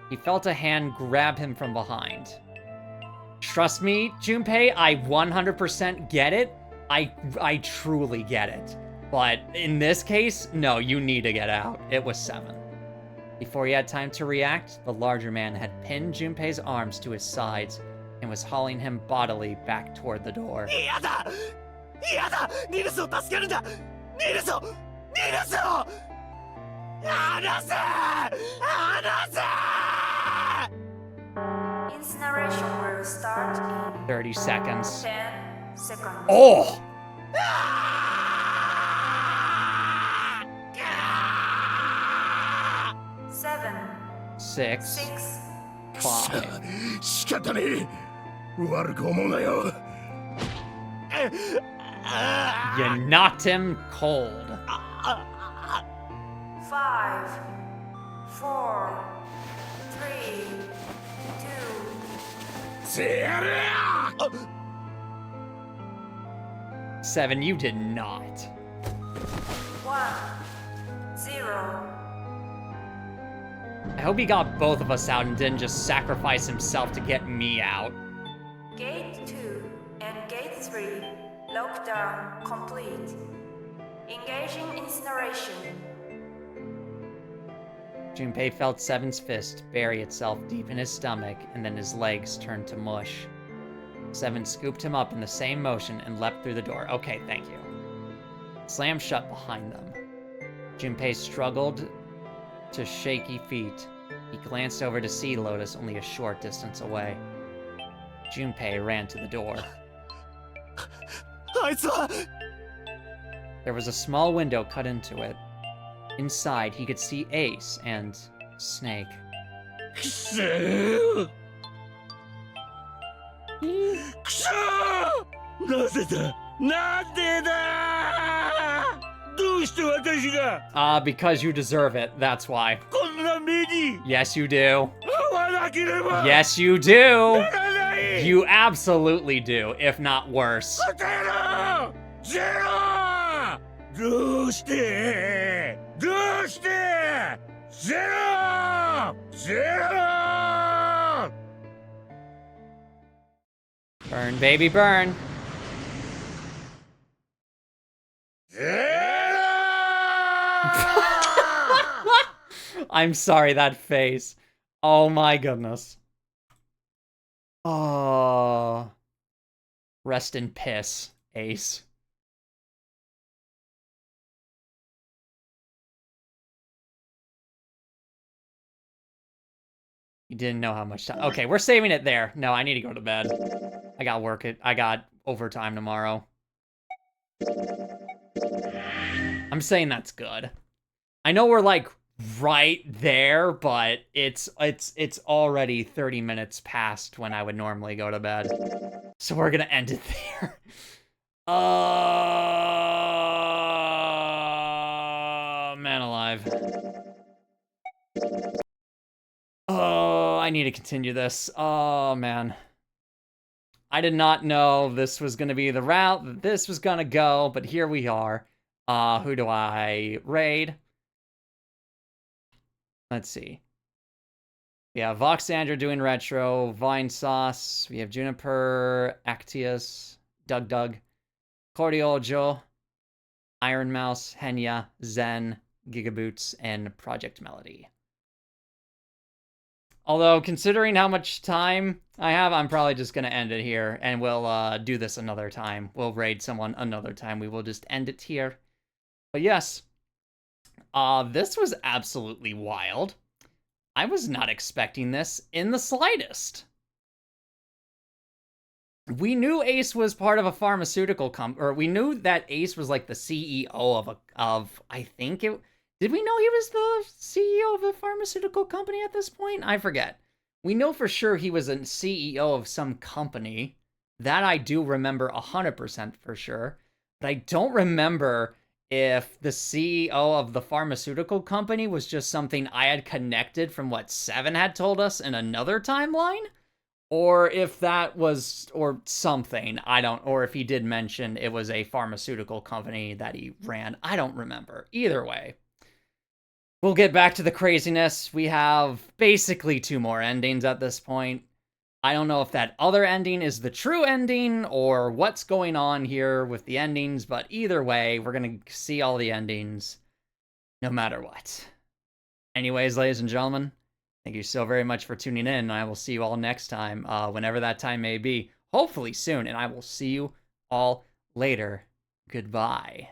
He felt a hand grab him from behind. Trust me, Junpei, I 100% get it. I truly get it. But in this case, no, you need to get out. It was Seven. Before he had time to react, the larger man had pinned Junpei's arms to his sides and was hauling him bodily back toward the door. 嫌だニルスを助けるんだニルスを離せ Incineration will start in 30 seconds. 10 seconds. Oh! 7 6 5仕方ねえ悪く思うなよ You knocked him cold. 5 4 3 2 Seven, you did not. 1 0 I hope he got both of us out and didn't just sacrifice himself to get me out. Gate 2 and Gate 3 lockdown complete. Engaging incineration. Junpei felt Seven's fist bury itself deep in his stomach, and then his legs turned to mush. Seven scooped him up in the same motion and leapt through the door. Okay, thank you. Slammed shut behind them. Junpei struggled to shaky feet. He glanced over to see Lotus only a short distance away. Junpei ran to the door. There was a small window cut into it. Inside, he could see Ace and Snake. Because you deserve it, that's why. Yes, you do. Yes, you do. You absolutely do, if not worse. Burn, baby, burn. I'm sorry, that face. Oh my goodness. Oh. Rest in piss, Ace. You didn't know how much time. Okay, we're saving it there. No, I need to go to bed. I got work. I got overtime tomorrow. I'm saying that's good. I know we're like right there, but it's already 30 minutes past when I would normally go to bed. So we're gonna end it there. Man alive. Oh, I need to continue this. Oh, man. I did not know this was going to be the route that this was going to go, but here we are. Who do I raid? Let's see. We have Voxandra doing retro, Vine Sauce, we have Juniper, Actius, Doug, Cordialjo, Iron Mouse, Henya, Zen, Gigaboots, and Project Melody. Although, considering how much time I have, I'm probably just going to end it here, and we'll do this another time. We'll raid someone another time. We will just end it here. But yes, this was absolutely wild. I was not expecting this in the slightest. We knew Ace was part of a pharmaceutical company, or we knew that Ace was like the CEO of I think it... Did we know he was the CEO of a pharmaceutical company at this point? I forget. We know for sure he was a CEO of some company. That I do remember 100% for sure. But I don't remember if the CEO of the pharmaceutical company was just something I had connected from what Seven had told us in another timeline. Or if that was, or something, or if he did mention it was a pharmaceutical company that he ran. I don't remember. Either way. We'll get back to the craziness. We have basically 2 more endings at this point. I don't know if that other ending is the true ending or what's going on here with the endings, but either way, we're going to see all the endings no matter what. Anyways, ladies and gentlemen, thank you so very much for tuning in, and I will see you all next time, whenever that time may be. Hopefully soon, and I will see you all later. Goodbye.